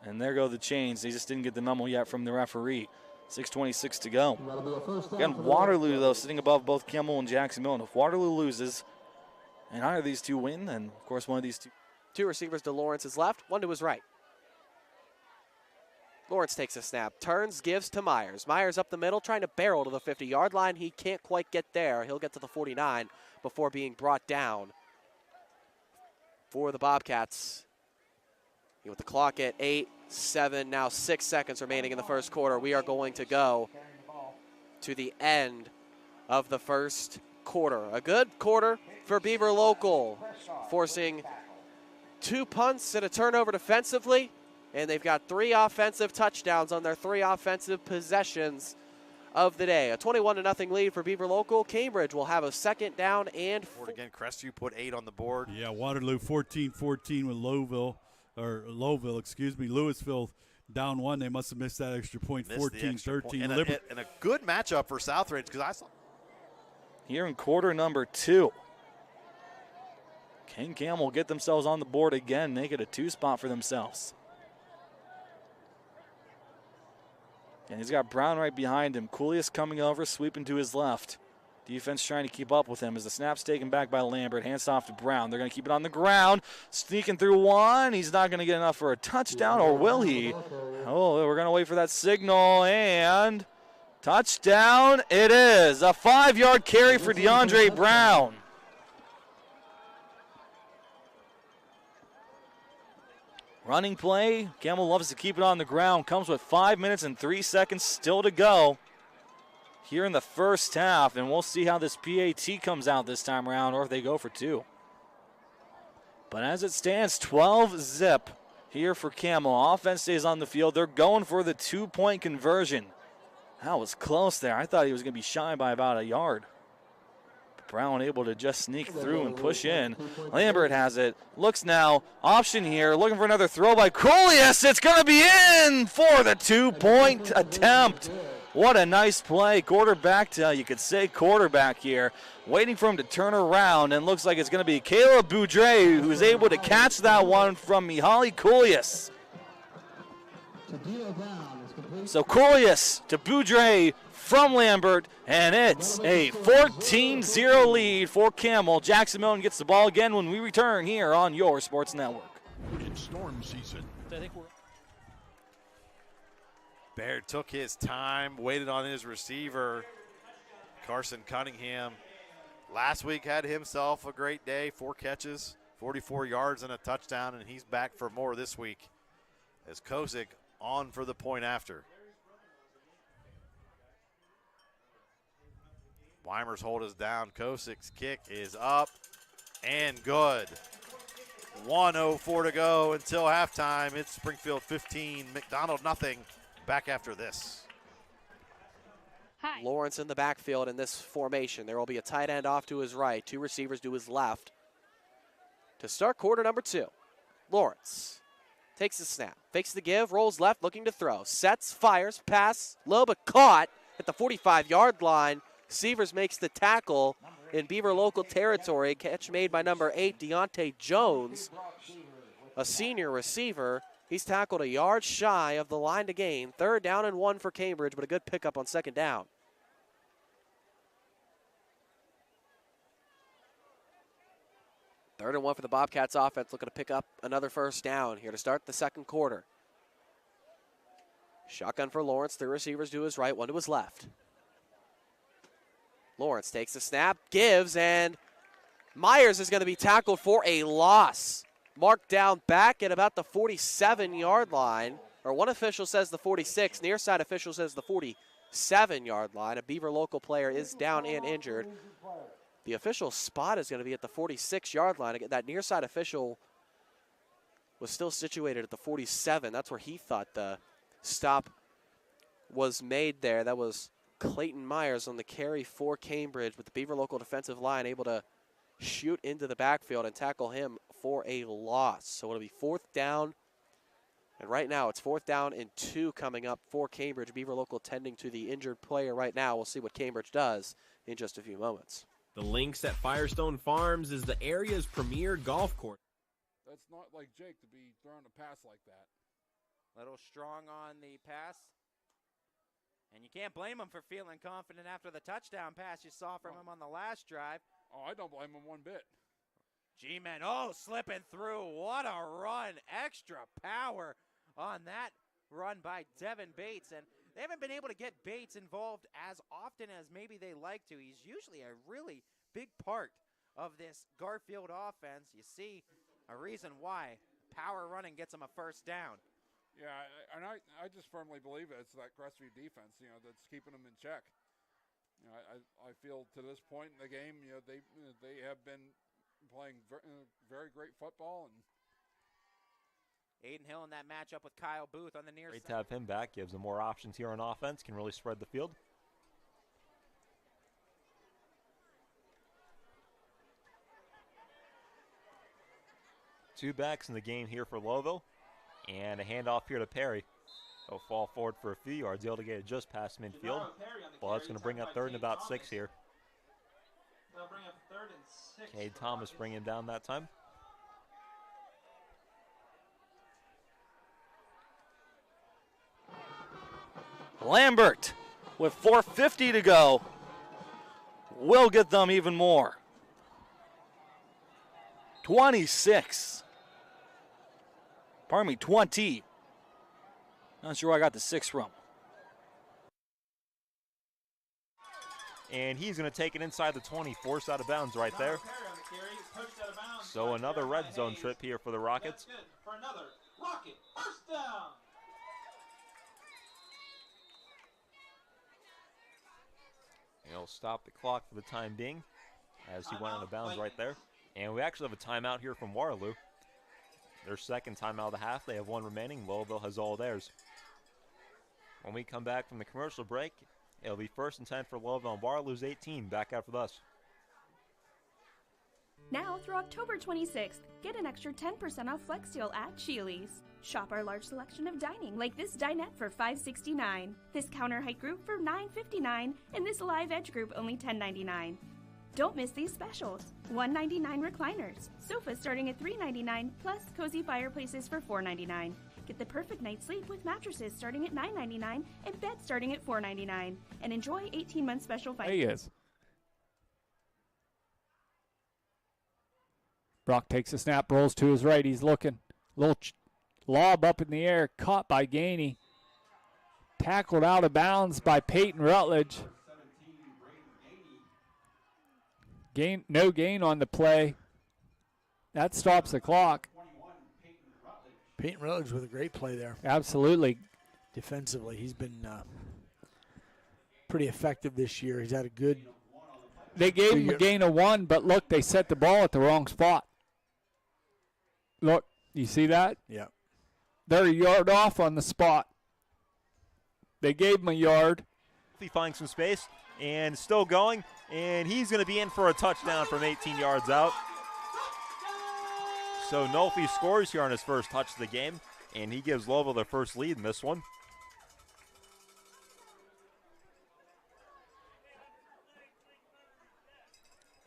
And there go the chains. They just didn't get the memo yet from the referee. 6:26 to go. Again, Waterloo, though, sitting above both Camel and Jacksonville. And if Waterloo loses and either of these two win, then, of course, one of these two. 2 receivers to Lawrence's left, 1 to his right. Lawrence takes a snap, turns, gives to Myers. Myers up the middle, trying to barrel to the 50-yard line. He can't quite get there. He'll get to the 49 before being brought down for the Bobcats. With the clock at 8-7, now 6 seconds remaining in the first quarter. We are going to go to the end of the first quarter. A good quarter for Beaver Local, forcing 2 punts and a turnover defensively, and they've got 3 offensive touchdowns on their 3 offensive possessions of the day. A 21-0 lead for Beaver Local. Cambridge will have a 2nd down and 4. Again, Crestview put 8 on the board. Yeah, Waterloo 14-14 with Louisville, excuse me. Louisville down 1. They must have missed that extra point. 14-13. And a good matchup for Southridge because I saw. Here in quarter number 2. King Cam will get themselves on the board again, make it a 2 spot for themselves. And he's got Brown right behind him. Coolius coming over, sweeping to his left. Defense trying to keep up with him as the snap's taken back by Lambert. Hands off to Brown. They're going to keep it on the ground. Sneaking through one. He's not going to get enough for a touchdown, or will he? Oh, we're going to wait for that signal, and touchdown it is. A 5-yard carry for DeAndre Brown. Running play. Campbell loves to keep it on the ground. Comes with 5 minutes and 3 seconds still to go here in the first half. And we'll see how this PAT comes out this time around, or if they go for 2. But as it stands, 12-zip here for Camel. Offense stays on the field. They're going for the 2-point conversion. That was close there. I thought he was going to be shy by about a yard. Brown able to just sneak through and push in. Lambert has it. Looks now. Option here. Looking for another throw by Coolius. It's going to be in for the 2-point attempt. What a nice play. Quarterback, you could say quarterback here. Waiting for him to turn around, and looks like it's going to be Caleb Boudre who's able to catch that one from Mihaly Coolius. So Coolius to Boudre from Lambert, and it's a 14-0 lead for Camel. Jackson Milton gets the ball again when we return here on your Sports Network. In storm season. I think we're Baird took his time, waited on his receiver. Carson Cunningham last week had himself a great day, 4 catches, 44 yards and a touchdown, and he's back for more this week as Kosick on for the point after. Weimer's hold is down. Kosick's kick is up and good. 1:04 to go until halftime. It's Springfield 15, McDonald nothing. Back after this. Lawrence in the backfield in this formation. There will be a tight end off to his right, 2 receivers to his left. To start quarter number 2, Lawrence takes the snap, fakes the give, rolls left, looking to throw. Sets, fires, pass, low but caught at the 45-yard line. Sievers makes the tackle in Beaver local territory. Catch made by number 8, Deontay Jones, a senior receiver. He's tackled a yard shy of the line to gain. 3rd down and 1 for Cambridge, but a good pickup on 2nd down. Third and 1 for the Bobcats offense, looking to pick up another 1st down here to start the 2nd quarter. Shotgun for Lawrence, 3 receivers to his right, 1 to his left. Lawrence takes the snap, gives, and Myers is going to be tackled for a loss. Marked down back at about the 47-yard line, or one official says the 46, near side official says the 47-yard line. A Beaver local player is down and injured. The official spot is going to be at the 46-yard line. That near side official was still situated at the 47. That's where he thought the stop was made there. That was Clayton Myers on the carry for Cambridge, but the Beaver local defensive line able to shoot into the backfield and tackle him for a loss. So it'll be 4th down, and right now it's 4th down and 2 coming up for Cambridge. Beaver local tending to the injured player right now. We'll see what Cambridge does in just a few moments. The Links at Firestone Farms is the area's premier golf course. That's not like Jake to be throwing a pass like that. Little strong on the pass. And you can't blame him for feeling confident after the touchdown pass you saw from him on the last drive. Oh, I don't blame him one bit. G-Men, slipping through. What a run. Extra power on that run by Devin Bates. And they haven't been able to get Bates involved as often as maybe they like to. He's usually a really big part of this Garfield offense. You see a reason why. Power running gets him a 1st down. Yeah, and I just firmly believe it's that Crestview defense, that's keeping them in check. I feel to this point in the game, they have been playing very great football. And Aiden Hill in that matchup with Kyle Booth on the near Great side. to have him back. Gives them more options here on offense. Can really spread the field. Two backs in the game here for Lowville. And a handoff here to Perry. He'll fall forward for a few yards, able to get it just past midfield. Well, that's going to bring up 3rd and about 6 here. They'll bring up 3rd and 6. Cade Thomas bringing him down that time. Lambert with 4:50 to go will get them even more. 26. Pardon me, 20. Not sure where I got the 6 from. And he's going to take it inside the 20, forced out of bounds right there. So another red zone trip here for the Rockets. That's good for another Rocket 1st down. He'll stop the clock for the time being as he went out of bounds right there. And we actually have a timeout here from Waterloo. Their 2nd timeout of the half. They have 1 remaining. Lowville has all theirs. When we come back from the commercial break, it'll be 1st and 10 for Lowville and Waterloo's 18. Back after this. Now through October 26th, get an extra 10% off Flex Deal at Sheely's. Shop our large selection of dining, like this dinette for $5.69, this counter height group for $9.59, and this live edge group only $10.99. Don't miss these specials. $1.99 recliners, sofas starting at $3.99, plus cozy fireplaces for $4.99. Get the perfect night's sleep with mattresses starting at $9.99 and beds starting at $4.99. And enjoy 18-month special There he finance. is. Brock takes a snap, rolls to his right. He's looking. Little lob up in the air, caught by Gainey. Tackled out of bounds by Peyton Rutledge. No gain on the play. That stops the clock. Peyton Rutledge with a great play there. Absolutely. Defensively, he's been pretty effective this year. He's had a good. They gave him a gain of 1, but look, they set the ball at the wrong spot. Look, you see that? Yeah. They're a yard off on the spot. They gave him a yard. He finds some space and still going, and he's going to be in for a touchdown from 18 yards out. So Nolfi scores here on his first touch of the game, and he gives Louisville their first lead in this one.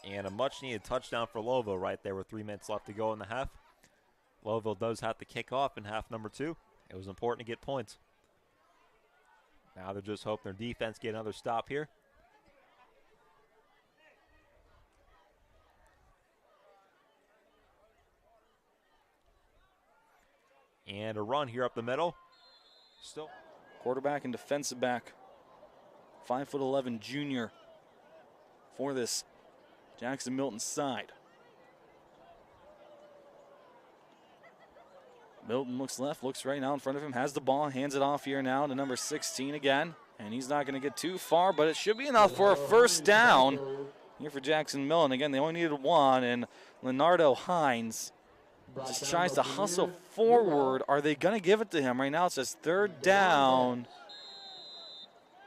And a much-needed touchdown for Louisville right there with 3 minutes left to go in the half. Louisville does have to kick off in half number 2. It was important to get points. Now they're just hoping their defense get another stop here. And a run here up the middle. Still. Quarterback and defensive back. 5'11" junior for this Jackson Milton side. Milton looks left, looks right now in front of him, has the ball, hands it off here now to number 16 again. And he's not going to get too far, but it should be enough for a first down here for Jackson Milton. Again, they only needed 1, and Leonardo Hines just tries to hustle forward. Are they going to give it to him? Right now it says 3rd down.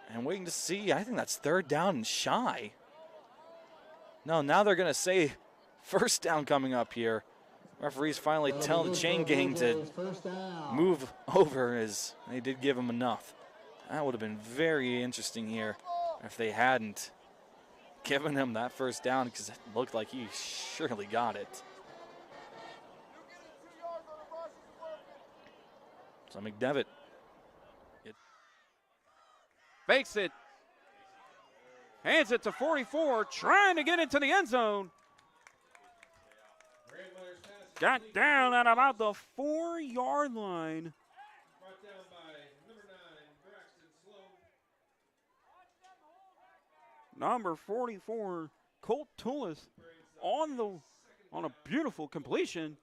And waiting to see. I think that's 3rd down and shy. No, now they're going to say 1st down coming up here. Referees finally tell the chain gang to move over as they did give him enough. That would have been very interesting here if they hadn't given him that 1st down, because it looked like he surely got it. So McDevitt. Fakes it. Hands it to 44, trying to get into the end zone. Got down at about the 4-yard line. Number 44, Colt Tullis, on a beautiful completion,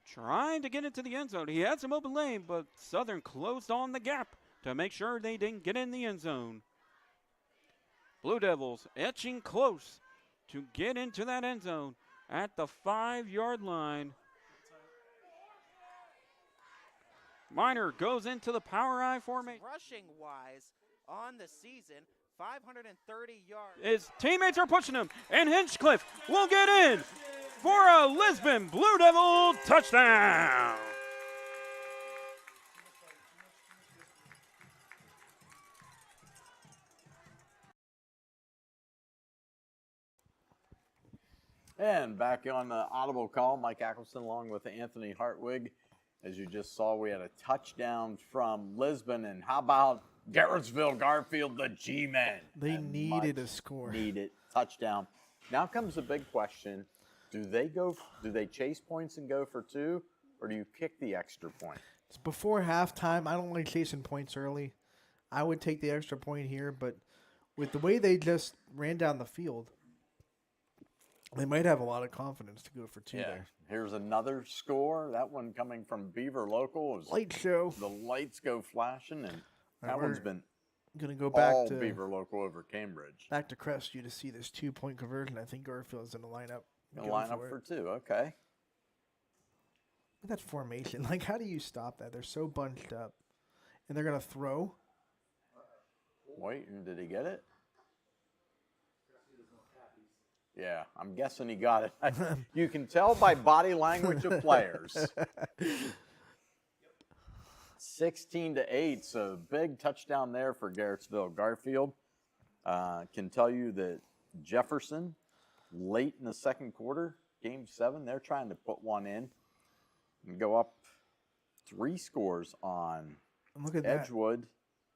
trying to get into the end zone. He had some open lane, but Southern closed on the gap to make sure they didn't get in the end zone. Blue Devils etching close to get into that end zone at the 5-yard line. Miner goes into the power I formation. Rushing wise on the season, 530 yards. His teammates are pushing him, and Hinchcliffe will get in for a Lisbon Blue Devil touchdown. And back on the Audible Call, Mike Ackelson along with Anthony Hartwig. As you just saw, we had a touchdown from Lisbon. And how about Garrettsville Garfield, the G-Men? They needed a score. Needed touchdown. Now comes the big question. Do they chase points and go for 2, or do you kick the extra point? It's before halftime. I don't like chasing points early. I would take the extra point here, but with the way they just ran down the field, they might have a lot of confidence to go for 2 there. Here's another score. That one coming from Beaver Local. Light show. The lights go flashing, and that one's been going to go back all to Beaver Local over Cambridge. Back to Crestview to see this 2-point conversion. I think Garfield's in the lineup. Going to line up for 2, okay. That formation, like, how do you stop that? They're so bunched up. And they're going to throw. Wait, and did he get it? Yeah, I'm guessing he got it. You can tell by body language of players. 16-8, so big touchdown there for Garrettsville Garfield. Can tell you that Jefferson, late in the second quarter, game 7, they're trying to put one in and go up 3 scores on And look at Edgewood. that.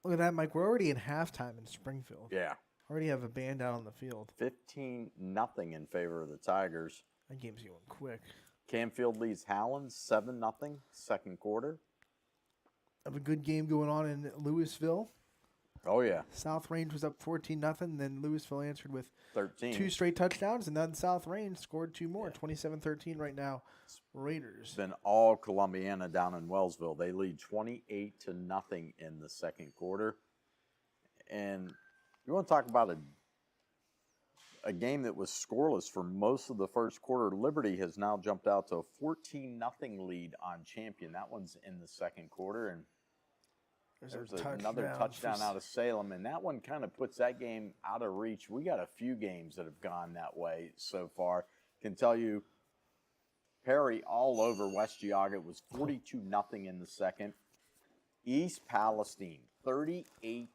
Look at that, Mike. We're already in halftime in Springfield. Yeah. Already have a band out on the field. 15-0 in favor of the Tigers. That game's going quick. Canfield leads Howland 7-0, second quarter. Have a good game going on in Louisville. Oh, yeah. South Range was up 14-0. Then Louisville answered with 13. 2 straight touchdowns, and then South Range scored 2 more. 27-13 right now. Raiders. It's been all Columbiana down in Wellsville. They lead 28-0 in the second quarter. And you want to talk about a game that was scoreless for most of the first quarter. Liberty has now jumped out to a 14-0 lead on Champion. That one's in the second quarter. And there's another touchdown out of Salem, and that one kind of puts that game out of reach. We got a few games that have gone that way so far. Can tell you, Perry all over West Geauga. It was 42-0 in the second. East Palestine 38-7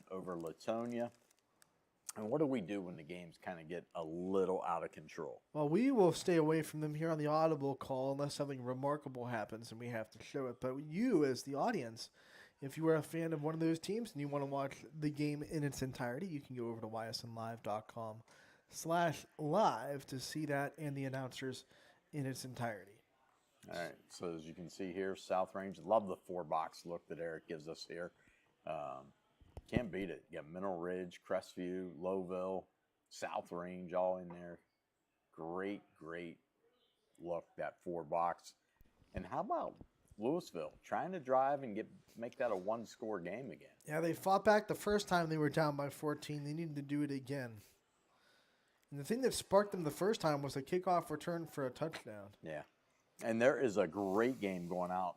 over Latonia. And what do we do when the games kind of get a little out of control? Well, we will stay away from them here on the Audible Call unless something remarkable happens and we have to show it. But you, as the audience, if you are a fan of one of those teams and you want to watch the game in its entirety, you can go over to ysnlive.com/live to see that and the announcers in its entirety. All right, so as you can see here, South Range, love the 4-box look that Eric gives us here. Can't beat it. You got Mineral Ridge, Crestview, Lowville, South Range all in there. Great, great look, that 4-box. And how about Louisville trying to drive and make that a 1-score game again? Yeah, they fought back the first time they were down by 14. They needed to do it again. And the thing that sparked them the first time was a kickoff return for a touchdown. Yeah. And there is a great game going out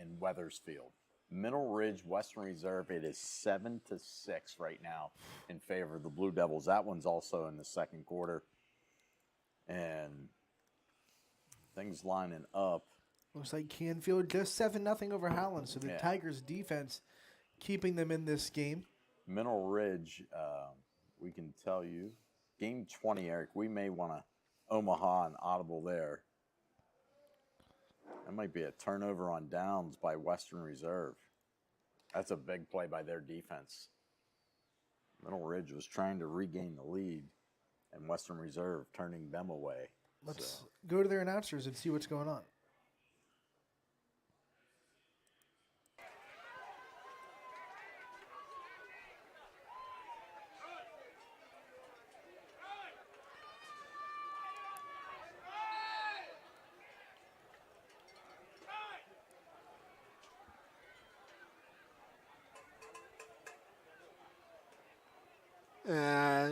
in Weathersfield. Mineral Ridge, Western Reserve, it is 7-6 right now in favor of the Blue Devils. That one's also in the second quarter. And things lining up. Looks like Canfield just 7-0 over Howland. So the Tigers' defense keeping them in this game. Mineral Ridge, we can tell you, game 20, Eric, we may want to Omaha and Audible there. That might be a turnover on downs by Western Reserve. That's a big play by their defense. Mineral Ridge was trying to regain the lead, and Western Reserve turning them away. Let's go to their announcers and see what's going on.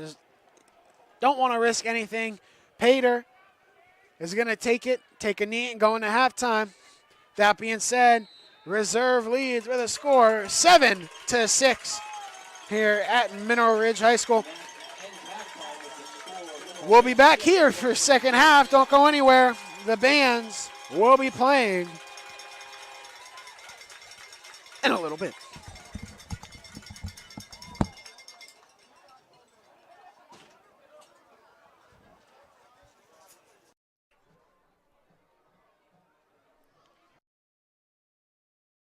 Just don't want to risk anything. Pater is going to take a knee, and go into halftime. That being said, Reserve leads with a score 7-6 here at Mineral Ridge High School. We'll be back here for second half. Don't go anywhere. The bands will be playing in a little bit.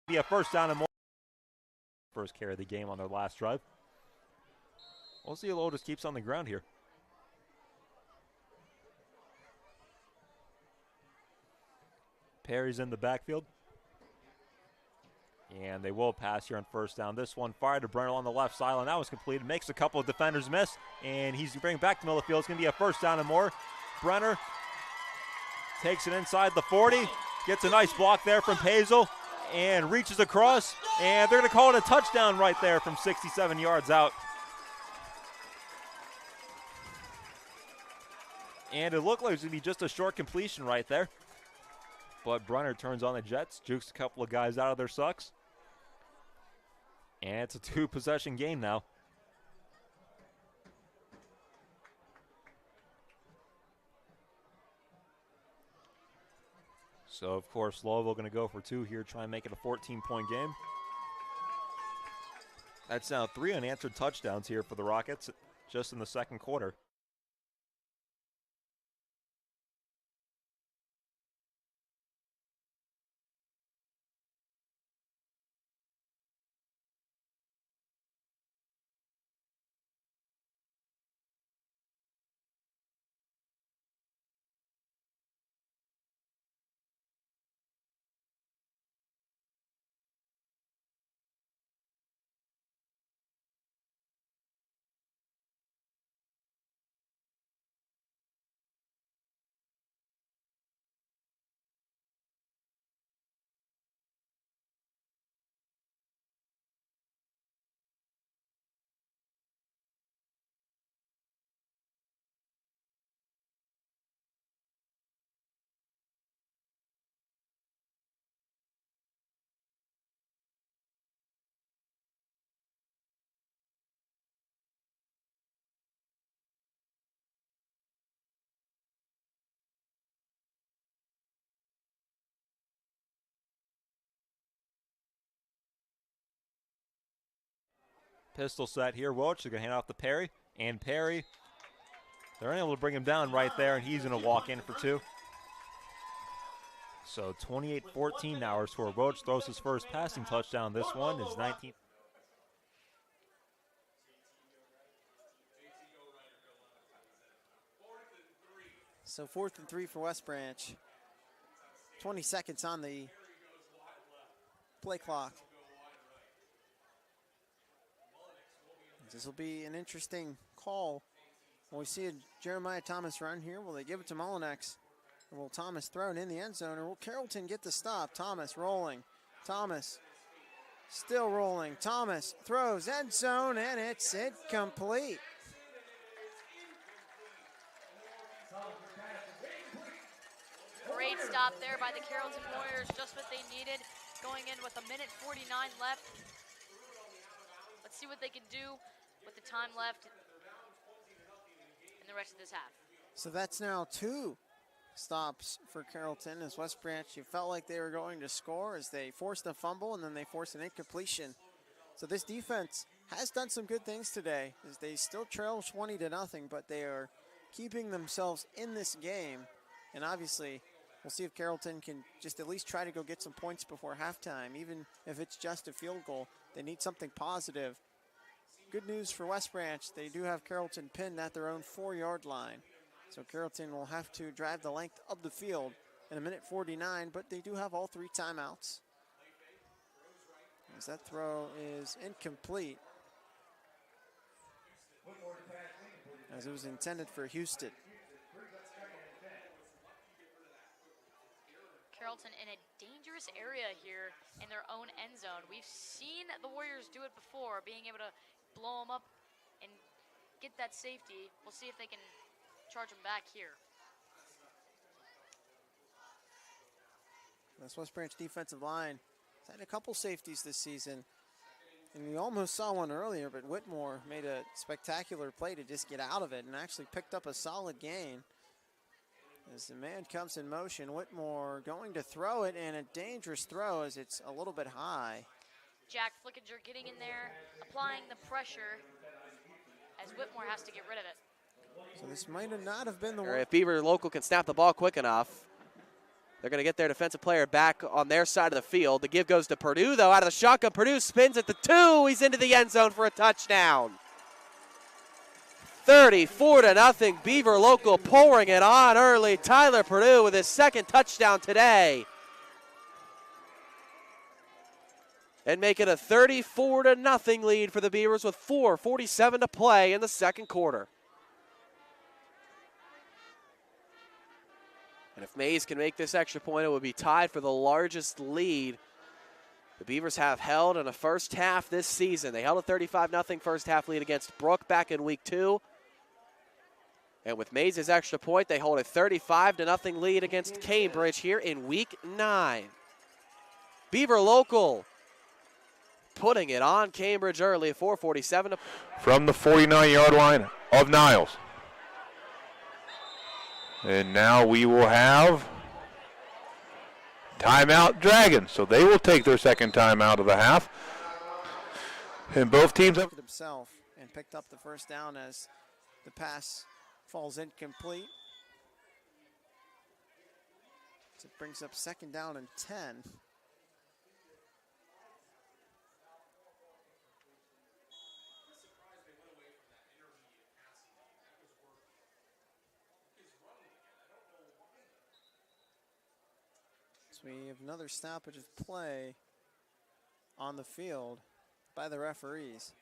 Be a first down and more. First carry of the game on their last drive. We'll see if Lotus keeps on the ground here. Perry's in the backfield. And they will pass here on first down. This one fired to Brenner on the left sideline. That was completed. Makes a couple of defenders miss. And he's bringing back to middle of the field. It's going to be a first down and more. Brenner takes it inside the 40. Gets a nice block there from Hazel. And reaches across, and they're going to call it a touchdown right there from 67 yards out. And it looked like it was going to be just a short completion right there. But Brunner turns on the Jets, jukes a couple of guys out of their sucks. And it's a 2-possession game now. So, of course, Louisville going to go for 2 here, try and make it a 14-point game. That's now 3 unanswered touchdowns here for the Rockets just in the second quarter. pistol set here. Welch is going to hand off to Perry. And Perry, they're unable to bring him down right there, and he's going to walk in for 2. So 28-14 now our score. Welch throws his first passing touchdown. This one is 19. So 4th and 3 for West Branch. 20 seconds on the play clock. This will be an interesting call. Will we see a Jeremiah Thomas run here? Will they give it to Mullinex? Or will Thomas throw it in the end zone? Or will Carrollton get the stop? Thomas rolling. Thomas still rolling. Thomas throws end zone, and it's incomplete. Great stop there by the Carrollton Warriors, just what they needed. Going in with 1:49 left. Let's see what they can do with the time left in the rest of this half. So that's now 2 stops for Carrollton as West Branch. You felt like they were going to score as they forced a fumble and then they forced an incompletion. So this defense has done some good things today as they still trail 20-0, but they are keeping themselves in this game. And obviously, we'll see if Carrollton can just at least try to go get some points before halftime. Even if it's just a field goal, they need something positive. Good news for West Branch, they do have Carrollton pinned at their own 4-yard line. So Carrollton will have to drive the length of the field in 1:49, but they do have all 3 timeouts. As that throw is incomplete, as it was intended for Houston. Carrollton in a dangerous area here in their own end zone. We've seen the Warriors do it before, being able to blow them up and get that safety. We'll see if they can charge them back here. This West Branch defensive line has had a couple safeties this season. And we almost saw one earlier, but Whitmore made a spectacular play to just get out of it and actually picked up a solid gain. As the man comes in motion, Whitmore going to throw it, and a dangerous throw as it's a little bit high. Jack Flickinger getting in there, applying the pressure as Whitmore has to get rid of it. So this might not have been the Or one. if Beaver Local can snap the ball quick enough, they're going to get their defensive player back on their side of the field. The give goes to Purdue, though, out of the shotgun. Purdue spins at the 2. He's into the end zone for a touchdown. 34-0, Beaver Local pouring it on early. Tyler Purdue with his 2nd touchdown today. And make it a 34-0 lead for the Beavers with 4:47 to play in the 2nd quarter. And if Mays can make this extra point, it would be tied for the largest lead the Beavers have held in a first half this season. They held a 35-0 first half lead against Brook back in week 2. And with Mays' extra point, they hold a 35-0 lead against Cambridge here in week 9. Beaver Local putting it on Cambridge early, 4:47 to from the 49-yard line of Niles. And now we will have timeout Dragons. So they will take their 2nd timeout of the half. And both teams have himself and picked up the first down as the pass falls incomplete. So it brings up 2nd down and 10. So we have another stoppage of play on the field by the referees.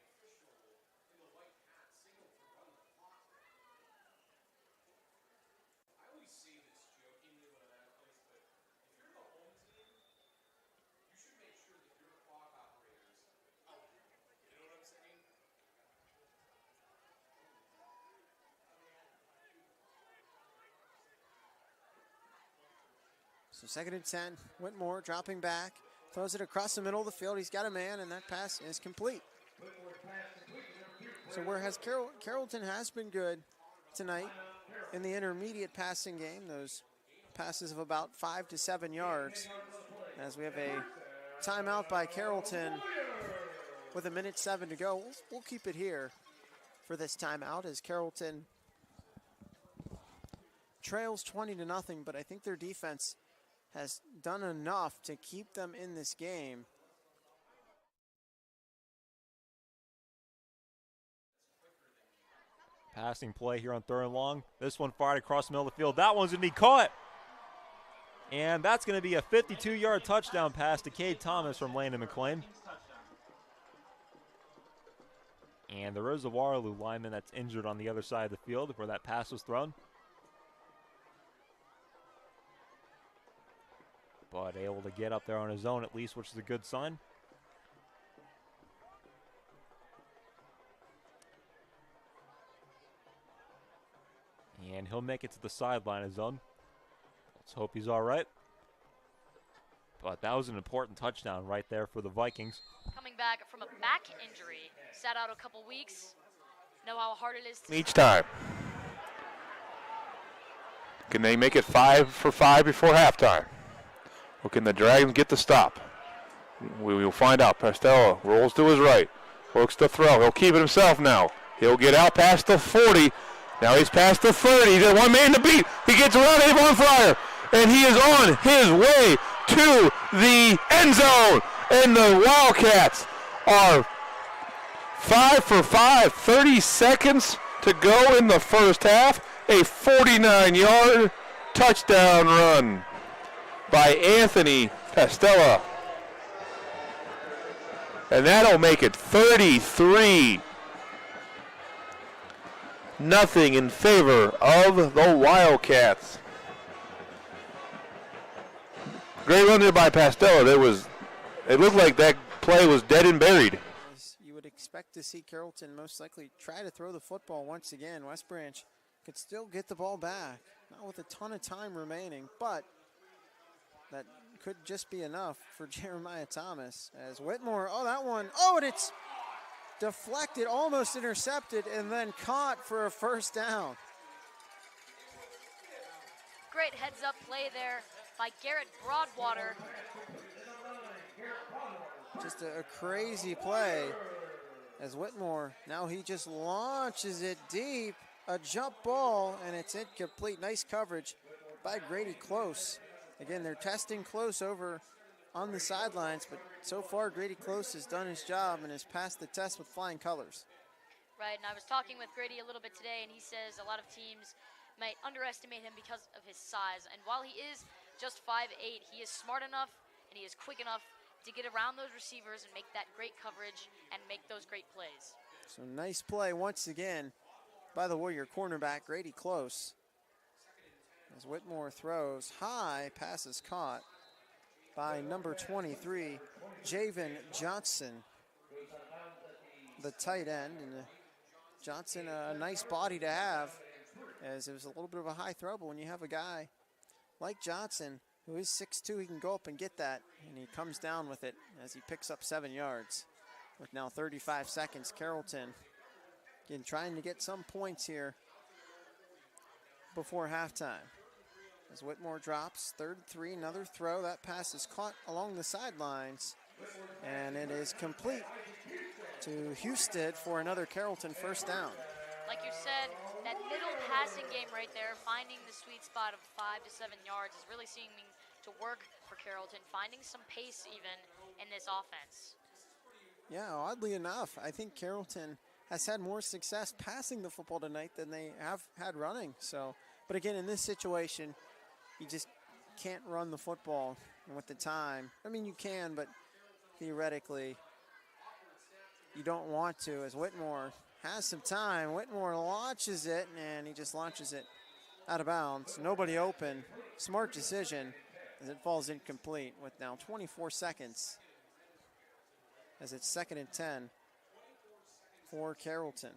So 2nd and 10, Whitmore dropping back, throws it across the middle of the field. He's got a man, and that pass is complete. So whereas Carrollton has been good tonight in the intermediate passing game, those passes of about 5 to 7 yards, as we have a timeout by Carrollton with 1:07 to go. We'll keep it here for this timeout as Carrollton trails 20-0, but I think their defense has done enough to keep them in this game. Passing play here on 3rd and long. This one fired across the middle of the field. That one's going to be caught. And that's going to be a 52-yard touchdown pass to Cade Thomas from Landon McClain. And there is a Waterloo lineman that's injured on the other side of the field where that pass was thrown. But able to get up there on his own at least, which is a good sign. And he'll make it to the sideline of his own. Let's hope he's all right. But that was an important touchdown right there for the Vikings. Coming back from a back injury, sat out a couple weeks. Know how hard it is to Each time. Can they make it 5 for 5 before halftime? Or can the Dragons get the stop? We will find out. Pastello rolls to his right. Looks to throw. He'll keep it himself now. He'll get out past the 40. Now he's past the 30. He's got one man to beat. He gets around Avon Fryer. And he is on his way to the end zone. And the Wildcats are 5 for 5. 30 seconds to go in the first half. A 49-yard touchdown run by Anthony Pastella. And that'll make it 33-0 in favor of the Wildcats. Great run there by Pastella. It looked like that play was dead and buried. You would expect to see Carrollton most likely try to throw the football once again. West Branch could still get the ball back, not with a ton of time remaining, but that could just be enough for Jeremiah Thomas as Whitmore, and it's deflected, almost intercepted, and then caught for a first down. great heads-up play there by Garrett Broadwater. Just a crazy play as Whitmore, now he just launches it deep, a jump ball, and it's incomplete. Nice coverage by Grady Close. Again, they're testing Close over on the sidelines, but so far Grady Close has done his job and has passed the test with flying colors. Right, and I was talking with Grady a little bit today, and he says a lot of teams might underestimate him because of his size. And while he is just 5'8", he is smart enough and he is quick enough to get around those receivers and make that great coverage and make those great plays. So nice play once again by the Warrior cornerback, Grady Close. As Whitmore throws high, pass is caught by number 23, Javen Johnson, the tight end. And Johnson, a nice body to have, as it was a little bit of a high throw, but when you have a guy like Johnson, who is 6'2", he can go up and get that, and he comes down with it as he picks up 7 yards. With now 35 seconds, Carrollton, again, trying to get some points here before halftime. As Whitmore drops, 3rd and 3, another throw. That pass is caught along the sidelines, and it is complete to Husted for another Carrollton first down. Like you said, that middle passing game right there, finding the sweet spot of 5 to 7 yards is really seeming to work for Carrollton, finding some pace even in this offense. Yeah, oddly enough, I think Carrollton has had more success passing the football tonight than they have had running. So, but again, in this situation, you just can't run the football with the time. I mean, you can, but theoretically, you don't want to, as Whitmore has some time. Whitmore launches it, and he just launches it out of bounds. Nobody open. Smart decision as it falls incomplete with now 24 seconds as it's 2nd and 10 for Carrollton.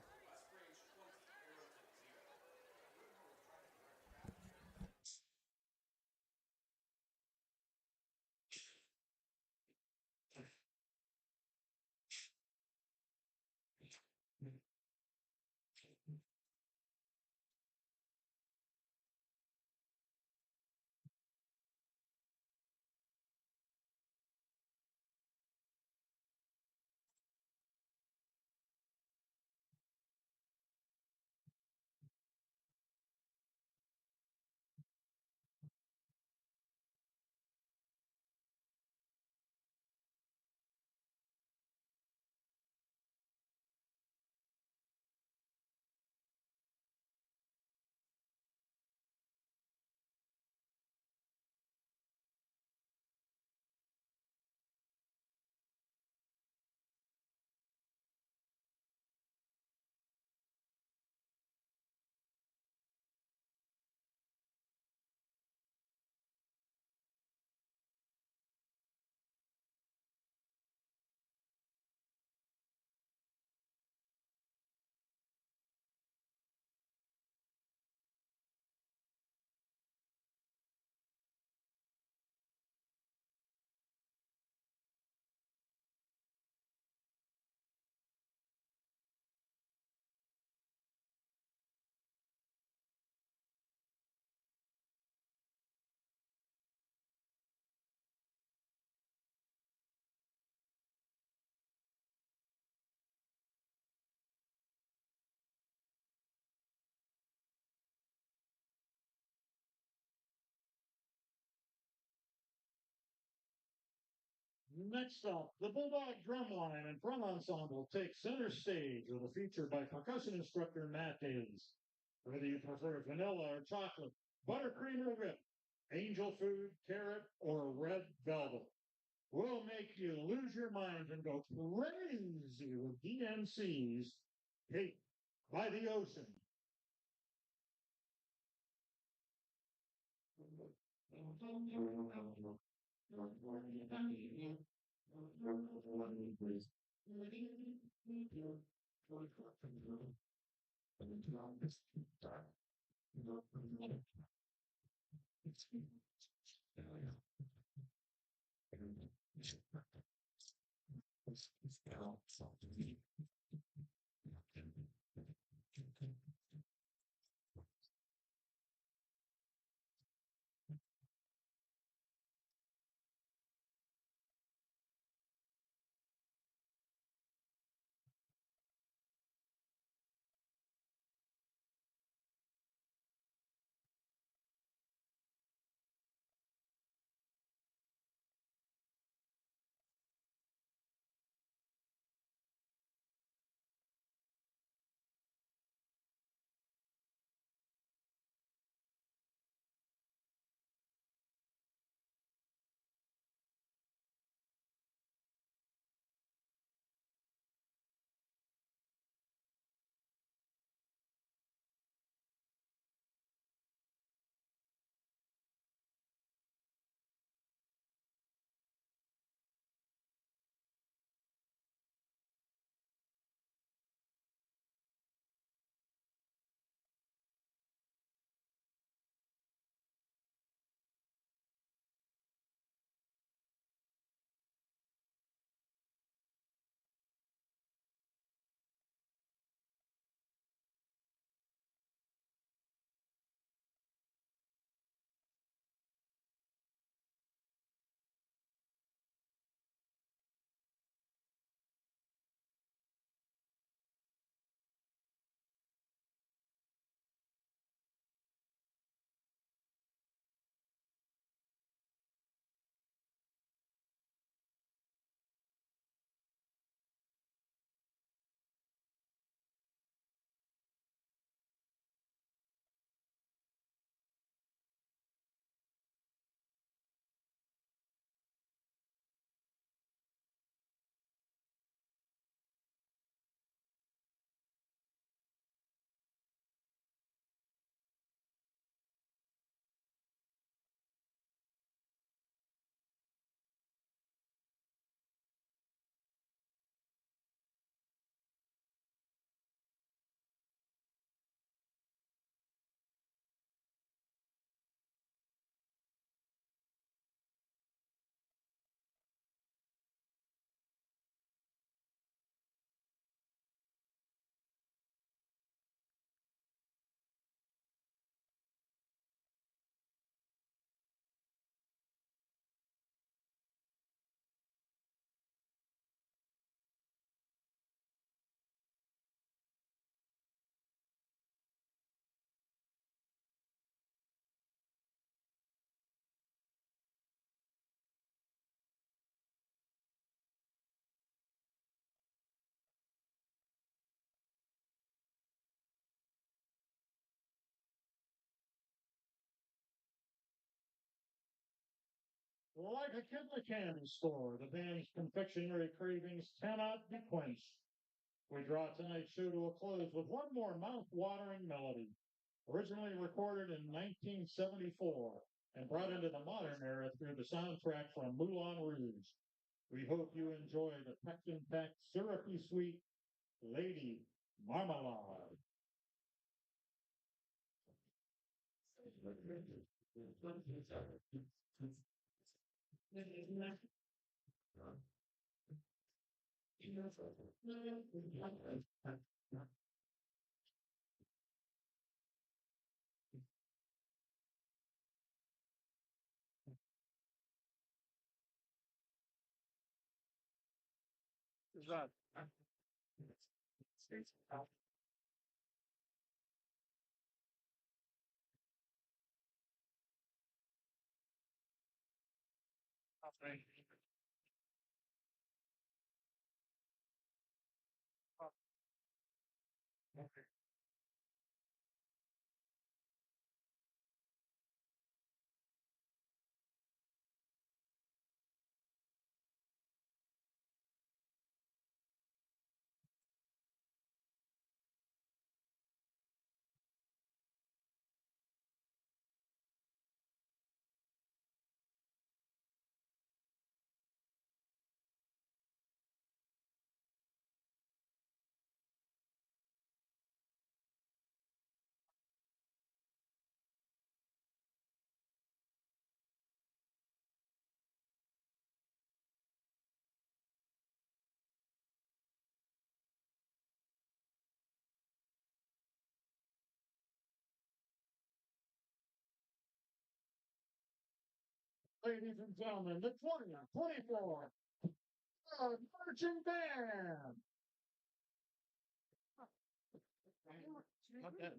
Next up, the Bulldog Drumline and Drum Ensemble takes center stage with a feature by percussion instructor Matt Davies. Whether you prefer vanilla or chocolate, buttercream or whip, angel food, carrot, or red velvet, we'll make you lose your mind and go crazy with DMC's Hate by the Ocean. Like a kid in a candy store, the band's confectionery cravings cannot be quenched. We draw tonight's show to a close with one more mouth-watering melody. Originally recorded in 1974 and brought into the modern era through the soundtrack from Moulin Rouge. We hope you enjoy the Pectin-packed syrupy sweet Lady Marmalade. Is that? Ladies and gentlemen, the 2024 Marching Band. Not that.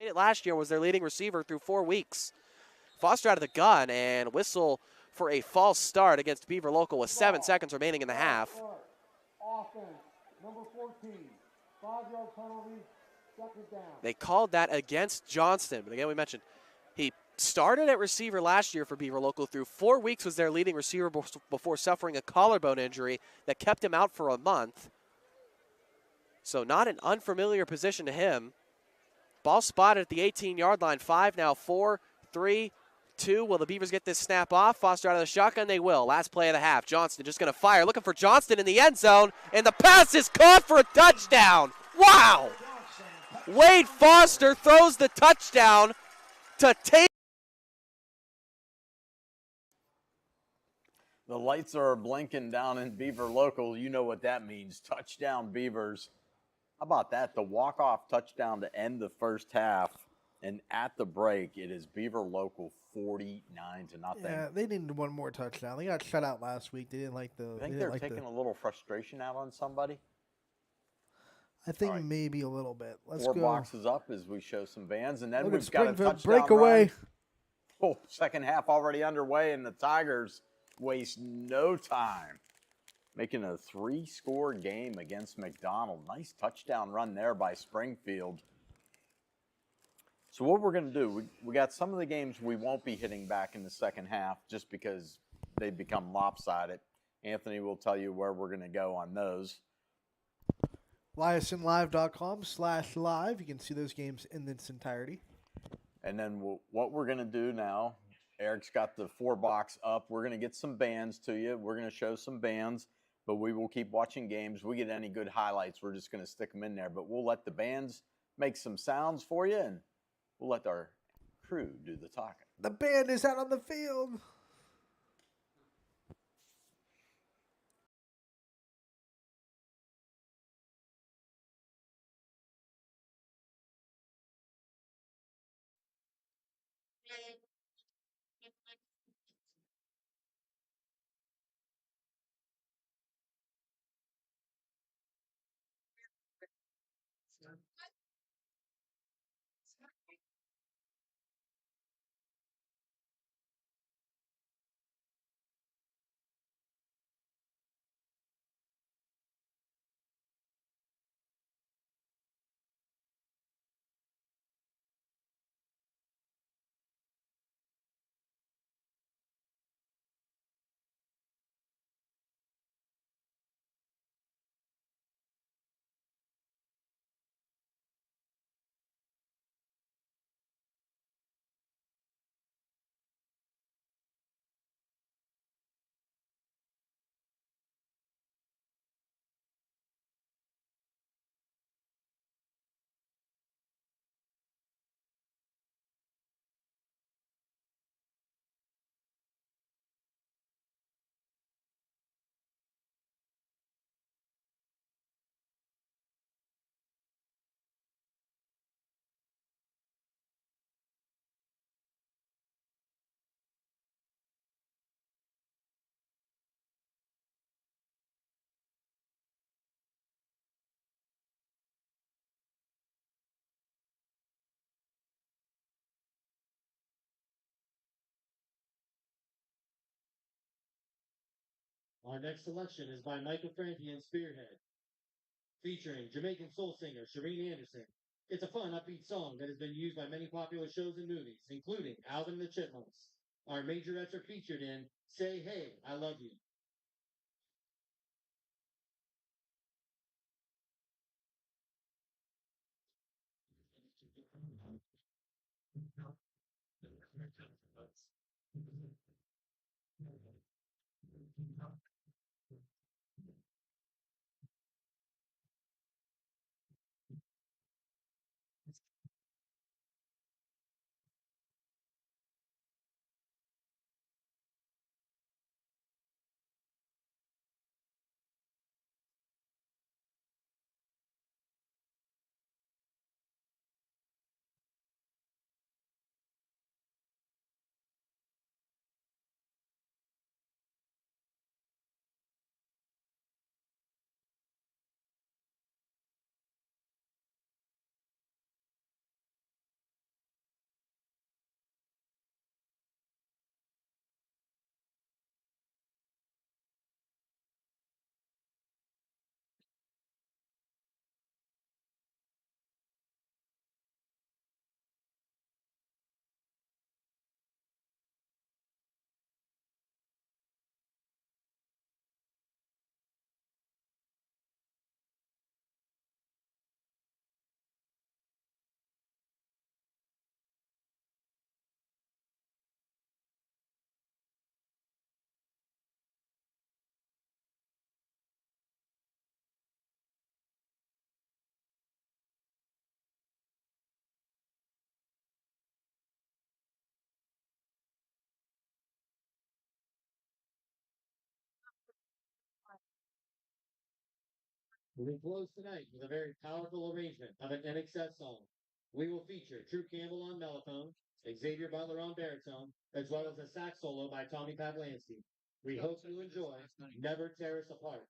It last year was their leading receiver through 4 weeks. Foster out of the gun and whistle for a false start against Beaver Local with 7 seconds remaining in the half. Offense, number 14, 5-yard penalty, second down. They called that against Johnston. But again, we mentioned he started at receiver last year for Beaver Local. Through 4 weeks was their leading receiver before suffering a collarbone injury that kept him out for a month. So not an unfamiliar position to him. Ball spotted at the 18-yard line. 5 now, 4, 3, 2. Will the Beavers get this snap off? Foster out of the shotgun. They will. Last play of the half. Johnston just going to fire. Looking for Johnston in the end zone. And the pass is caught for a touchdown. Wow! Wade Foster throws the touchdown to take. The lights are blinking down in Beaver Local. You know what that means. Touchdown Beavers. How about that? The walk-off touchdown to end the first half. And at the break, it is Beaver Local 49-0. Yeah, they needed one more touchdown. They got shut out last week. They didn't like the. I think they're taking a little frustration out on somebody. I think maybe a little bit. Let's 4 go. boxes up as we show some bands. And then Look at we've got a Springfield touchdown breakaway. run. Oh, second half already underway, and the Tigers waste no time. Making a 3-score game against McDonald. Nice touchdown run there by Springfield. So what we're going to do, we got some of the games we won't be hitting back in the second half just because they become lopsided. Anthony will tell you where we're going to go on those. LiasonLive.com/live. You can see those games in its entirety. And then what we're going to do now, Eric's got the 4-box up. We're going to get some bands to you. We're going to show some bands, but we will keep watching games. We get any good highlights, we're just going to stick them in there. But we'll let the bands make some sounds for you, and we'll let our crew do the talking. The band is out on the field. Our next selection is by Michael Franti and Spearhead, featuring Jamaican soul singer Shireen Anderson. It's a fun, upbeat song that has been used by many popular shows and movies, including Alvin and the Chipmunks. Our majorettes are featured in Say Hey, I Love You. We close tonight with a very powerful arrangement of an NXS song. We will feature Drew Campbell on mellophone, Xavier Butler on baritone, as well as a sax solo by Tommy Pavlansky. We hope you enjoy Never Tear Us Apart.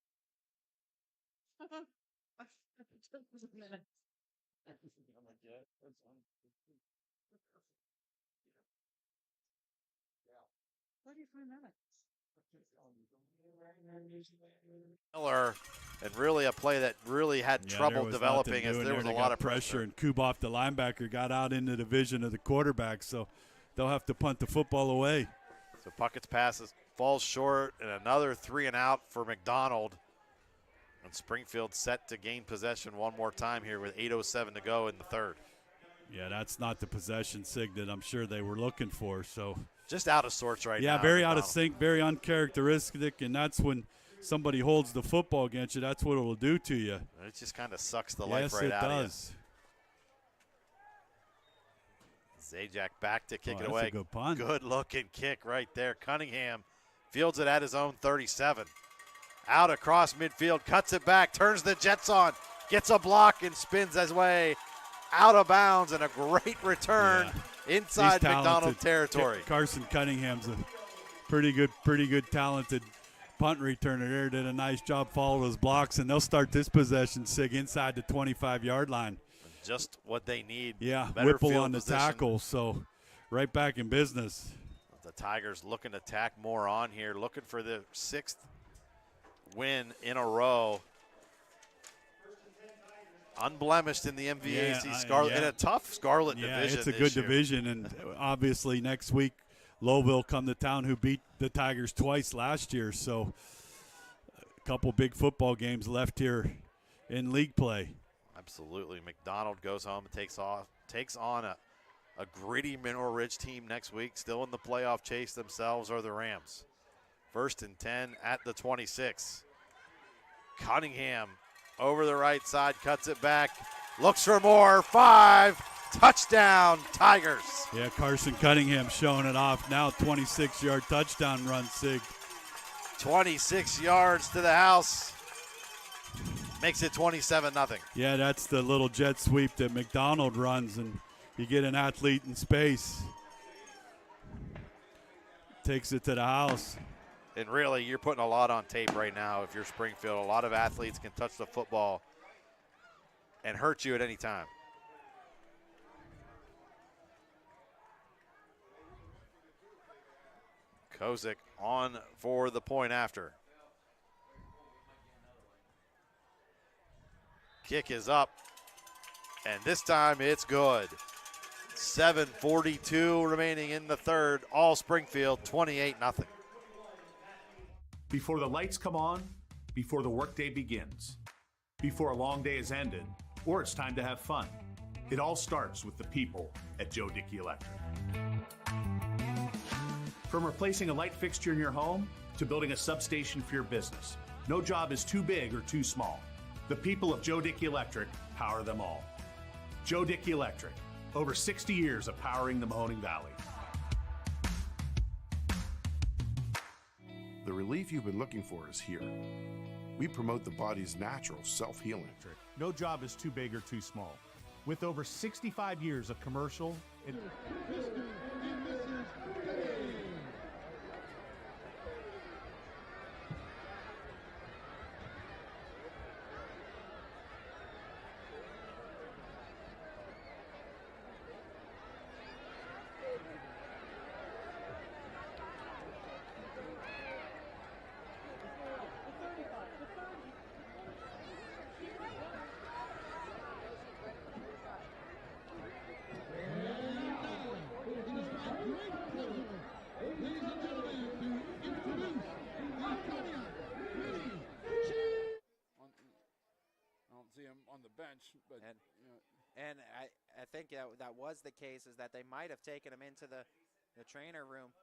Where do you find that? Miller, and really a play that really had trouble developing as there was a lot of pressure. And Kuboff, the linebacker, got out into the vision of the quarterback, so they'll have to punt the football away. So Puckett's passes falls short, and another 3 and out for McDonald. And Springfield set to gain possession one more time here with 8:07 to go in the third. Yeah, that's not the possession sig that I'm sure they were looking for. So just out of sorts right now. Yeah, very out of sync, very uncharacteristic, and that's when somebody holds the football against you. That's what it'll do to you. It just kind of sucks the life right out of you. Zajac back to kick it away. That's a good punt. Good looking kick right there. Cunningham fields it at his own 37. Out across midfield, cuts it back, turns the Jets on, gets a block and spins his way out of bounds, and a great return inside McDonald territory. Carson Cunningham's a pretty good talented punt returner there. Did a nice job, followed his blocks, and they'll start this possession, Sig, inside the 25-yard line. Just what they need. Yeah, better Whipple field on the position. tackle, so right back in business. The Tigers looking to tack more on here, looking for the 6th win in a row. Unblemished in the MVAC Scarlet, in a tough Scarlet division. It's a good division, and obviously next week Lowville come to town, who beat the Tigers twice last year. So a couple big football games left here in league play. Absolutely. McDonald goes home and takes on a gritty Mineral Ridge team next week. Still in the playoff chase themselves are the Rams. 1st and 10 at the 26. Cunningham over the right side, cuts it back, looks for more. 5, touchdown Tigers. Yeah, Carson Cunningham showing it off now. 26-yard touchdown run, Sig. 26 yards to the house. Makes it 27-0. Yeah, that's the little jet sweep that McDonald runs, and you get an athlete in space. Takes it to the house. And really, you're putting a lot on tape right now if you're Springfield. A lot of athletes can touch the football and hurt you at any time. Kozik on for the point after. Kick is up, and this time it's good. 7:42 remaining in the third. All Springfield, 28-0. Before the lights come on, before the workday begins, before a long day is ended, or it's time to have fun. It all starts with the people at Joe Dickey Electric. From replacing a light fixture in your home to building a substation for your business, no job is too big or too small. The people of Joe Dickey Electric power them all. Joe Dickey Electric, over 60 years of powering the Mahoning Valley. The relief you've been looking for is here. We promote the body's natural self-healing. No job is too big or too small. With over 65 years of commercial and on the bench, but and I think that was the case, is that they might have taken him into the trainer room,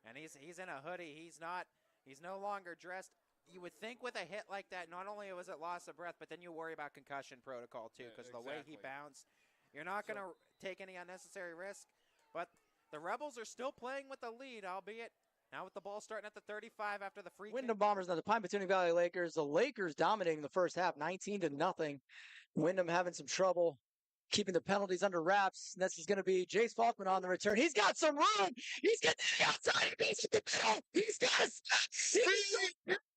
and he's in a hoodie. He's no longer dressed. You would think with a hit like that, not only was it loss of breath, but then you worry about concussion protocol too, because the way he bounced, you're not going to take any unnecessary risk. But the Rebels are still playing with the lead, albeit Now with the ball starting at the 35 after the free kick. Wyndham Bombers, now the Pine-Batuning Valley Lakers. The Lakers dominating the first half, 19-0. Wyndham having some trouble keeping the penalties under wraps. And this is going to be Jace Faulkman on the return. He's got some room. He's getting to the outside. He goes to the middle. He's got a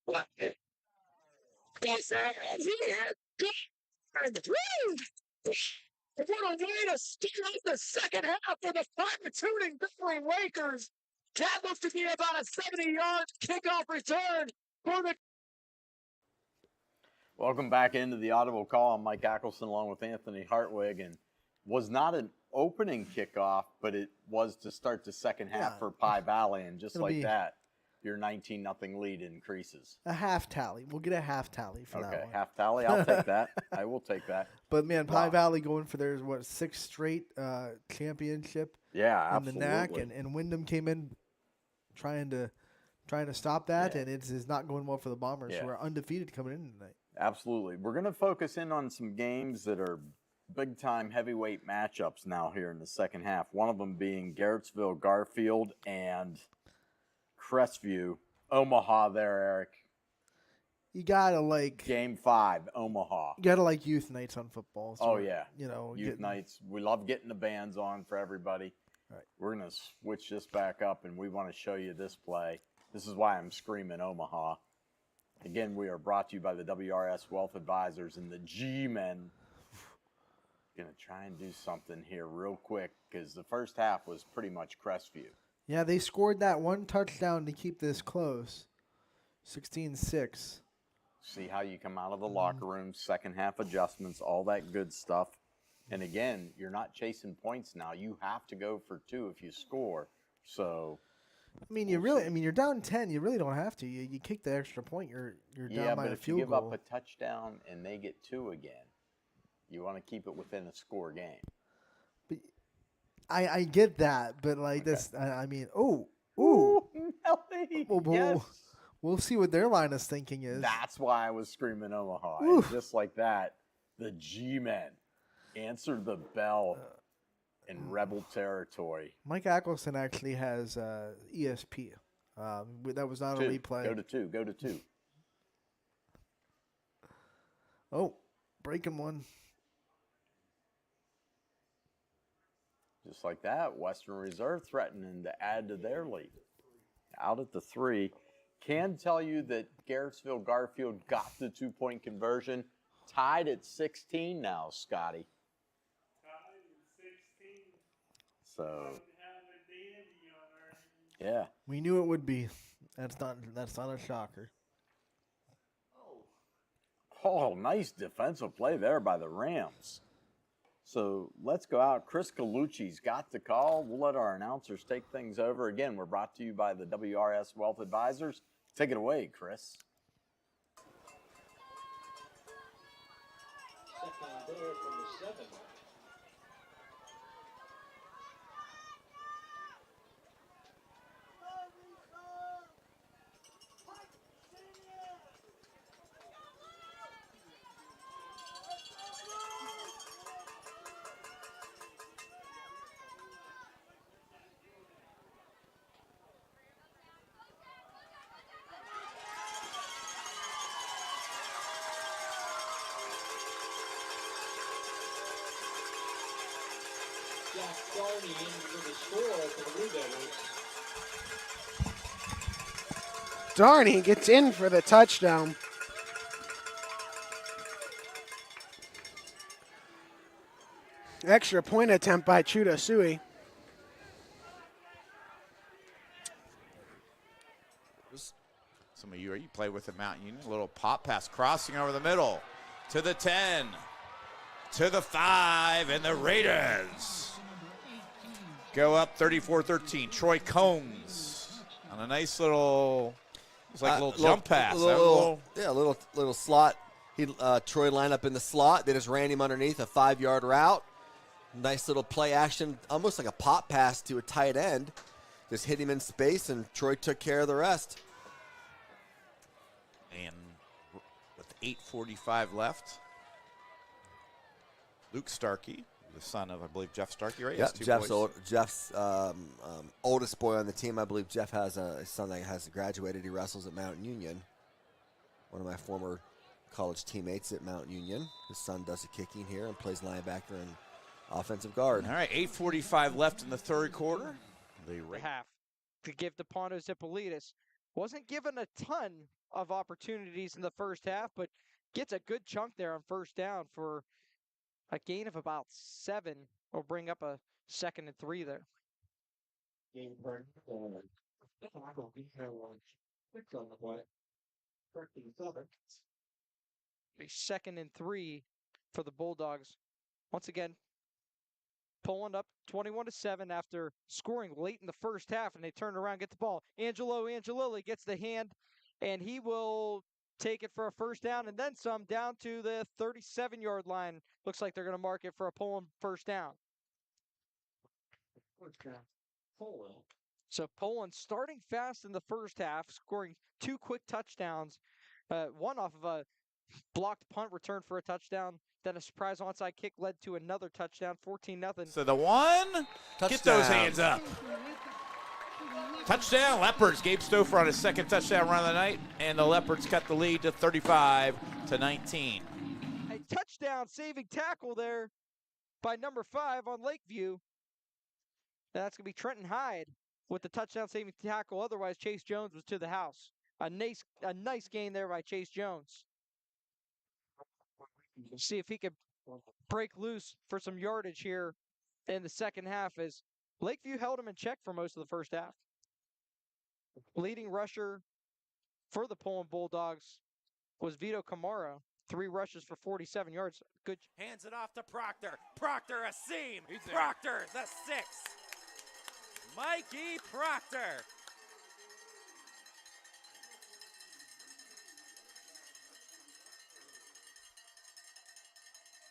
what a way to start off the second half for the Pine-Batuning Valley Lakers. That looks to be about a 70-yard kickoff return for the. Welcome back into the Audible Call. I'm Mike Ackelson along with Anthony Hartwig, and was not an opening kickoff, but it was to start the second half for Pie Valley, and just like that, your 19-0 lead increases. A half tally. We'll get a half tally for that one. Okay, half tally. I'll take that. I will take that. But man, Pie Valley going for their sixth straight championship. Yeah, in the NAC, and Wyndham came in trying to stop that, and it's not going well for the Bombers, who are undefeated coming in tonight. Absolutely. We're going to focus in on some games that are big-time heavyweight matchups now here in the second half. One of them being Garrettsville, Garfield, and Crestview. Omaha there, Eric. You got to like... Game 5, Omaha. You got to like youth nights on football. So yeah. Youth nights. We love getting the bands on for everybody. Right. We're going to switch this back up, and we want to show you this play. This is why I'm screaming Omaha. Again, we are brought to you by the WRS Wealth Advisors and the G-Men. Going to try and do something here real quick because the first half was pretty much Crestview. Yeah, they scored that one touchdown to keep this close. 16-6. See how you come out of the locker room, second half adjustments, all that good stuff. And again, you're not chasing points now. You have to go for 2 if you score. So... you're down 10. You really don't have to. You kick the extra point. You're down by a field goal. Yeah, but if you give up a touchdown and they get 2 again, you want to keep it within a score game. But I get that, but this, Melly, yes. We'll see what their line of thinking is. That's why I was screaming Omaha. And just like that, the G-Men answered the bell. In Rebel territory. Mike Ackelson actually has ESP. That was not a replay. Go to 2. Oh, breaking one. Just like that, Western Reserve threatening to add to their lead. Out at the 3. Can tell you that Garrettsville Garfield got the 2-point conversion. Tied at 16 now, Scotty. So, yeah. We knew it would be. That's not a shocker. Oh, nice defensive play there by the Rams. So let's go out. Chris Colucci's got the call. We'll let our announcers take things over. Again, we're brought to you by the WRS Wealth Advisors. Take it away, Chris. Second there from the 7. Darney gets in for the touchdown. Extra point attempt by Chuda Sui. Some of you play with the Mountain Union. A little pop pass crossing over the middle to the 10, to the 5, and the Raiders go up 34-13. Troy Combs on a nice little, it's like a little jump pass. A little slot. Troy lined up in the slot. They just ran him underneath a 5-yard route. Nice little play action, almost like a pop pass to a tight end. Just hit him in space, and Troy took care of the rest. And with 8:45 left, Luke Starkey The son of, I believe, Jeff Starkey, right? He Yep, has two boys. Jeff's oldest boy on the team. I believe Jeff has a son that has graduated. He wrestles at Mount Union. One of my former college teammates at Mount Union. His son does the kicking here and plays linebacker and offensive guard. All right, 8:45 left in the third quarter. The half to give to Pondo Zipolidis. Wasn't given a ton of opportunities in the first half, but gets a good chunk there on first down for a gain of about 7. Will bring up a 2nd and 3 there. A 2nd and 3 for the Bulldogs. Once again, pulling up 21-7 after scoring late in the first half, and they turn around, get the ball. Angelo Angelilli gets the hand, and he will take it for a first down and then some down to the 37-yard line. Looks like they're going to mark it for a pulling first down. So Poland starting fast in the first half, scoring 2 quick touchdowns, one off of a blocked punt return for a touchdown. Then a surprise onside kick led to another touchdown, 14-0. So the one, get those hands up. Touchdown, Leopards. Gabe Stouffer on his 2nd touchdown run of the night, and the Leopards cut the lead to 35-19. A touchdown saving tackle there by number 5 on Lakeview. That's going to be Trenton Hyde with the touchdown saving tackle. Otherwise, Chase Jones was to the house. A nice gain there by Chase Jones. See if he could break loose for some yardage here in the second half, as Lakeview held him in check for most of the first half. Leading rusher for the Poland Bulldogs was Vito Camara. 3 rushes for 47 yards. Good. Hands it off to Proctor. Proctor a seam. Proctor the 6. Mikey Proctor.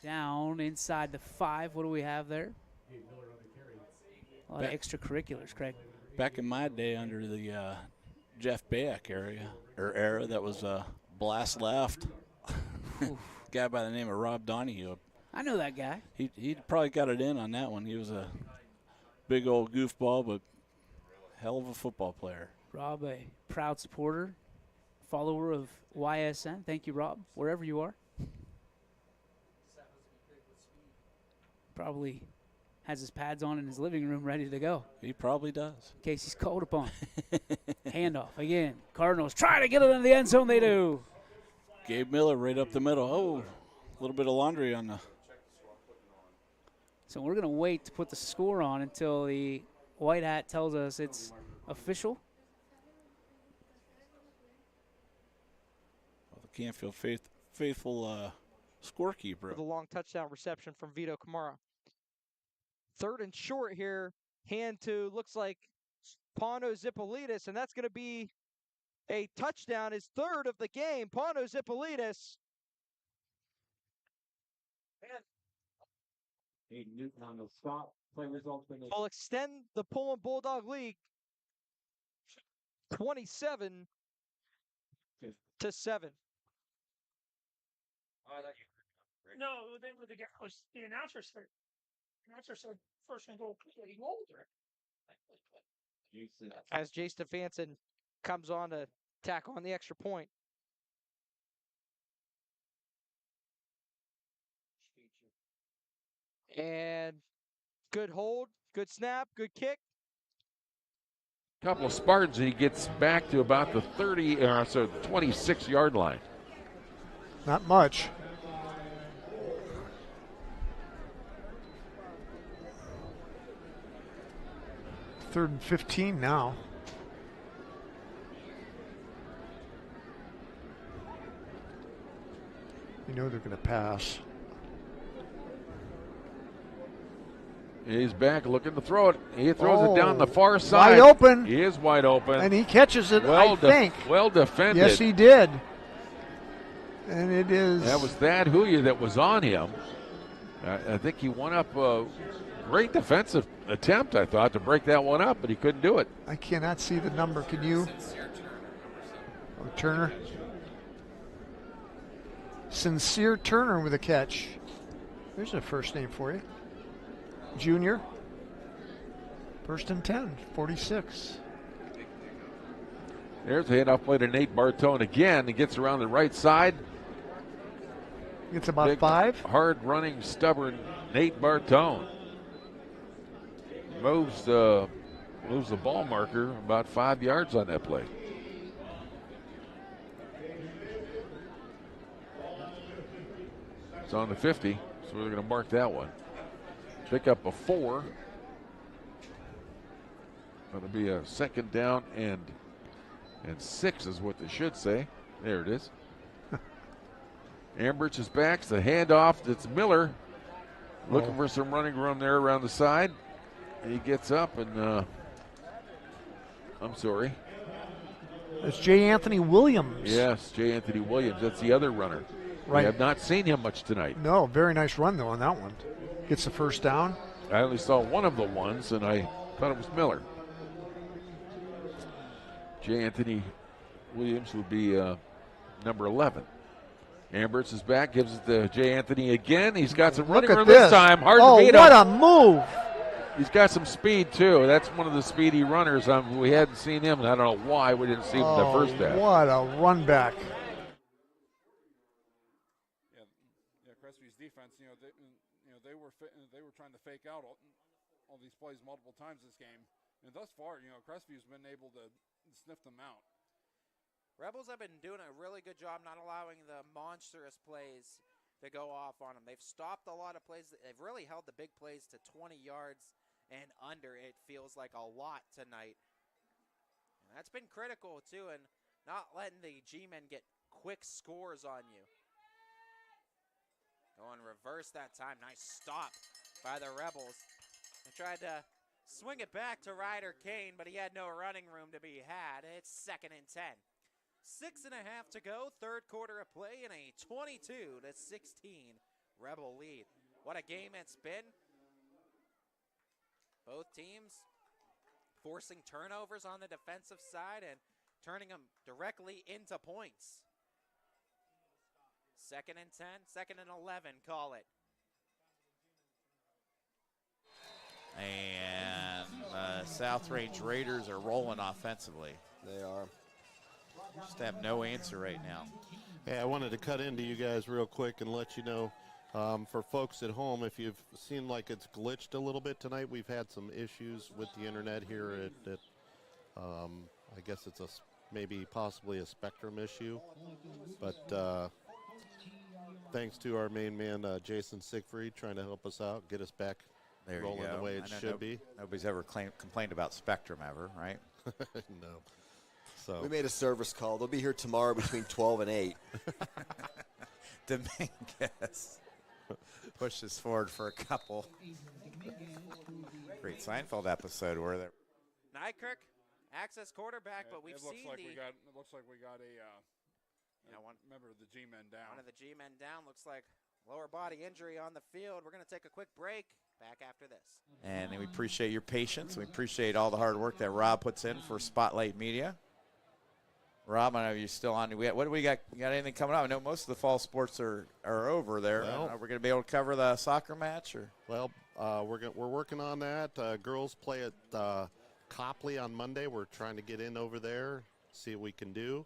Down inside the 5. What do we have there? A lot of extracurriculars, Craig. Back in my day, under the Jeff Bayak era, that was blast left. Guy by the name of Rob Donahue. I know that guy. He probably got it in on that one. He was a big old goofball, but hell of a football player. Rob, a proud supporter, follower of YSN. Thank you, Rob, wherever you are. Probably has his pads on in his living room ready to go. He probably does. In case he's called upon. Handoff again. Cardinals try to get it in the end zone. They do. Gabe Miller right up the middle. Oh, a little bit of laundry on the. So we're going to wait to put the score on until the white hat tells us it's official. Well, the Canfield faithful scorekeeper. The long touchdown reception from Vito Camara. 3rd and short here. Hand to, looks like, Pondo Zipolidis, and that's going to be a touchdown, his 3rd of the game. Pondo Zipolidis. Newton on the stop. Play results. Will extend the Poland Bulldog League 27-7. No, then with the announcer said, first and goal, he older. As Jay Stefanson comes on to tack on the extra point. And good hold, good snap, good kick. Couple of Spartans, and he gets back to about the 26-yard line. Not much. Third and 15 now. You know they're going to pass. He's back looking to throw it. He throws it down the far side. Wide open. He is wide open. And he catches it, I think. Well defended. Yes, he did. And it is. That was Thad Huya that was on him. I think he won up a great defensive attempt, I thought, to break that one up, but he couldn't do it. I cannot see the number. Can you? Oh, Turner. Sincere Turner with a catch. There's a first name for you. junior. First and 10, 46. There's a handoff play to Nate Bartone again. He gets around the right side. It's about Big, 5. Hard-running, stubborn Nate Bartone. Moves the ball marker about 5 yards on that play. It's on the 50, so we're going to mark that one. Pick up a 4. That'll be a second down and 6 is what they should say. There it is. Ambridge is back. It's a handoff. It's Miller looking for some running room there around the side. He gets up and I'm sorry. It's J. Anthony Williams. Yes, J. Anthony Williams. That's the other runner. Right. We have not seen him much tonight. No, very nice run, though, on that one. Gets the first down. I only saw one of the ones, and I thought it was Miller. J. Anthony Williams would be number 11. Ambrose is back, gives it to J. Anthony again. He's got some running room this time. Hard to beat him. What a move. He's got some speed, too. That's one of the speedy runners. We hadn't seen him, and I don't know why we didn't see him in the first half. What a run back. Yeah, Crestviews defense, they were trying to fake out all these plays multiple times this game. And thus far, Crestview's been able to sniff them out. Rebels have been doing a really good job not allowing the monstrous plays to go off on them. They've stopped a lot of plays. They've really held the big plays to 20 yards and under. It feels like a lot tonight. And that's been critical, too, and not letting the G-men get quick scores on you. Going reverse that time. Nice stop by the Rebels. They tried to swing it back to Ryder Kane, but he had no running room to be had. It's 2nd and 10. 6.5 to go, third quarter of play, in a 22-16 Rebel lead. What a game it's been. Both teams forcing turnovers on the defensive side and turning them directly into points. 2nd and 10, 2nd and 11, call it. And South Range Raiders are rolling offensively. They are. Just have no answer right now. Hey, I wanted to cut into you guys real quick and let you know, for folks at home, if you've seen like it's glitched a little bit tonight, we've had some issues with the internet here at I guess it's maybe possibly a Spectrum issue, but thanks to our main man, Jason Siegfried, trying to help us out, get us back There rolling you go. the way it should be. Nobody's ever complained about Spectrum ever, right? No. So we made a service call. They'll be here tomorrow between 12 and 8. Dominguez pushes forward for a couple. Great Seinfeld episode where they're Nykirk, access quarterback, but we've it looks seen like the... it looks like we got one member of the G-men down. One of the G-men down. Looks like lower body injury on the field. We're going to take a quick break. Back after this. And we appreciate your patience. We appreciate all the hard work that Rob puts in for Spotlight Media. Rob, I know you're still on. What do we got? You got anything coming up? I know most of the fall sports are over there. Well, are we going to be able to cover the soccer match? Or well, we're working on that. Girls play at Copley on Monday. We're trying to get in over there, see what we can do.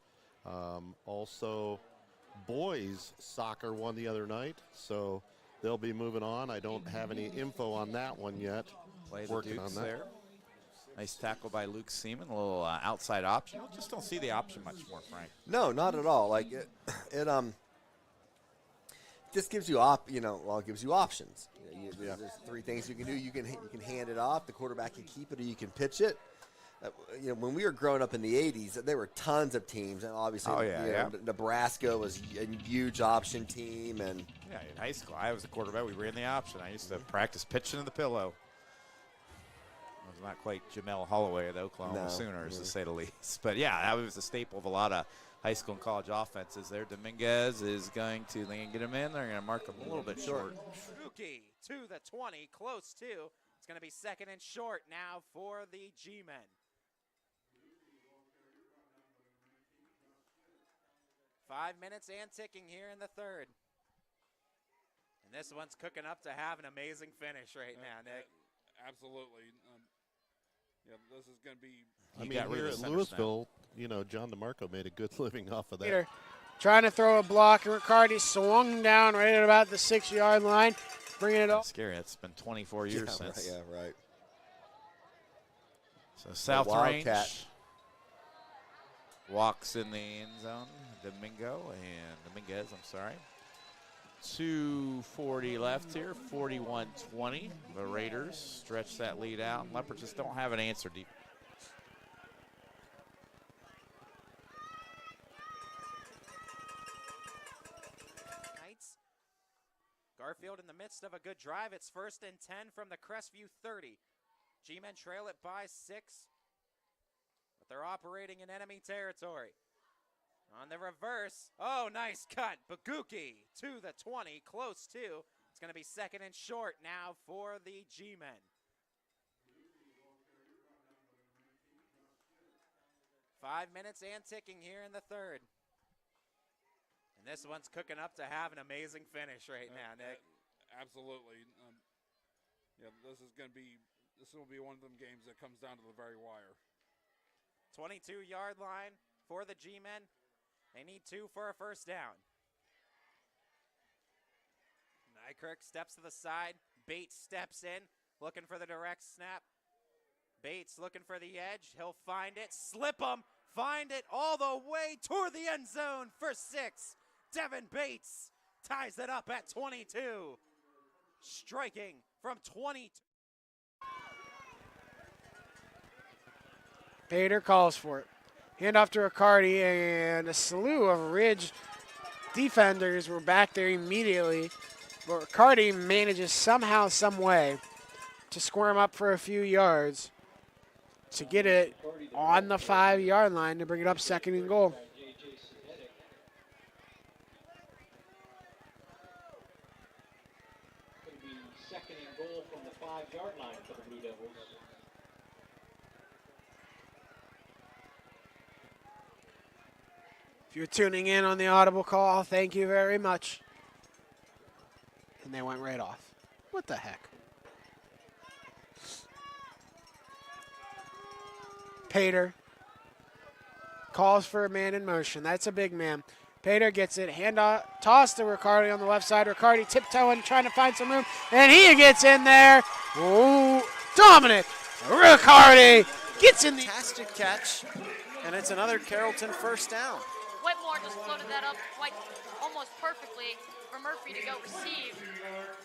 Also, boys soccer won the other night, so they'll be moving on. I don't have any info on that one yet. Play the Working Dukes on that. there. Nice tackle by Luke Seaman, a little outside option. Just don't see the option much more, Frank. No, not at all. Like it just gives you it gives you options. There's 3 things you can do. You can hand it off. The quarterback can keep it, or you can pitch it. When we were growing up in the 80s, there were tons of teams, and obviously, Nebraska was a huge option team, and in high school, I was a quarterback. We ran the option. I used to practice pitching in the pillow. I was not quite Jamel Holloway of the Oklahoma Sooners, to say the least. But yeah, that was a staple of a lot of high school and college offenses. There, Dominguez is going to get him in. They're going to mark him a little bit short. Rookie to the 20, close to. It's going to be 2nd and short now for the G-men. 5 minutes and ticking here in the third. And this one's cooking up to have an amazing finish right now, Nick. Absolutely. Yeah, this is going to be. I mean, here at Louisville, you know, John DeMarco made a good living off of that. Peter trying to throw a block, and Riccardi swung down right at about the 6-yard line, bringing it up. Scary. It's been 24 years since. Right, yeah, right. So South Range Wildcat. walks in the end zone. Dominguez, I'm sorry. 2:40 left here, 41-20. The Raiders stretch that lead out. Leopards just don't have an answer deep. Knights. Garfield in the midst of a good drive. It's 1st and 10 from the Crestview 30. G-men trail it by 6, but they're operating in enemy territory. On the reverse, oh, nice cut. Baguki to the 20, close to. It's going to be 2nd and short now for the G-men. Five minutes and ticking here in the third. And this one's cooking up to have an amazing finish right now, Nick. Absolutely. Yeah, this will be one of them games that comes down to the very wire. 22-yard line for the G-men. They need 2 for a first down. Nykirk steps to the side. Bates steps in, looking for the direct snap. Bates looking for the edge. He'll find it, slip him, find it all the way toward the end zone for 6. Devin Bates ties it up at 22. Striking from 22. Bader calls for it. Handoff to Riccardi, and a slew of Ridge defenders were back there immediately. But Riccardi manages somehow, some way to squirm up for a few yards to get it on the 5-yard line to bring it up 2nd and goal. Going to be 2nd and goal from the 5-yard line for the Blue Devils. If you're tuning in on the Audible Call, thank you very much. And they went right off. What the heck? Pater calls for a man in motion. That's a big man. Pater gets it. Handoff, toss to Riccardi on the left side. Riccardi tiptoeing, trying to find some room. And he gets in there. Ooh, Dominic Riccardi gets in the... Fantastic catch. And it's another Carrollton first down. Whitmore just floated that up quite almost perfectly for Murphy to go receive.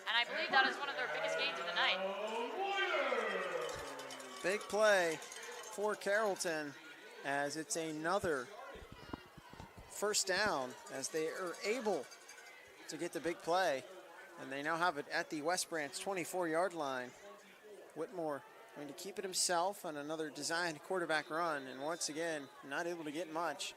And I believe that is one of their biggest gains of the night. Big play for Carrollton as it's another first down as they are able to get the big play. And they now have it at the West Branch 24-yard line. Whitmore going to keep it himself on another designed quarterback run. And once again, not able to get much.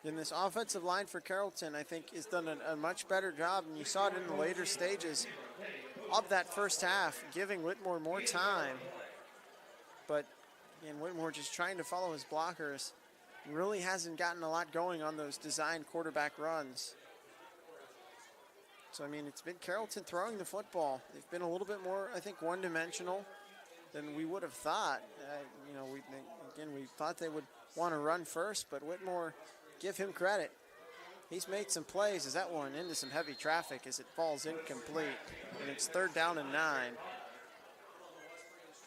And this offensive line for Carrollton, I think, has done a much better job, and you saw it in the later stages of that first half, giving Whitmore more time. But, again, Whitmore just trying to follow his blockers. Really hasn't gotten a lot going on those designed quarterback runs. So, I mean, it's been Carrollton throwing the football. They've been a little bit more, I think, one-dimensional than we would have thought. You know, we thought they would want to run first, but Whitmore, give him credit. He's made some plays as that one into some heavy traffic as it falls incomplete. And it's 3rd down and 9.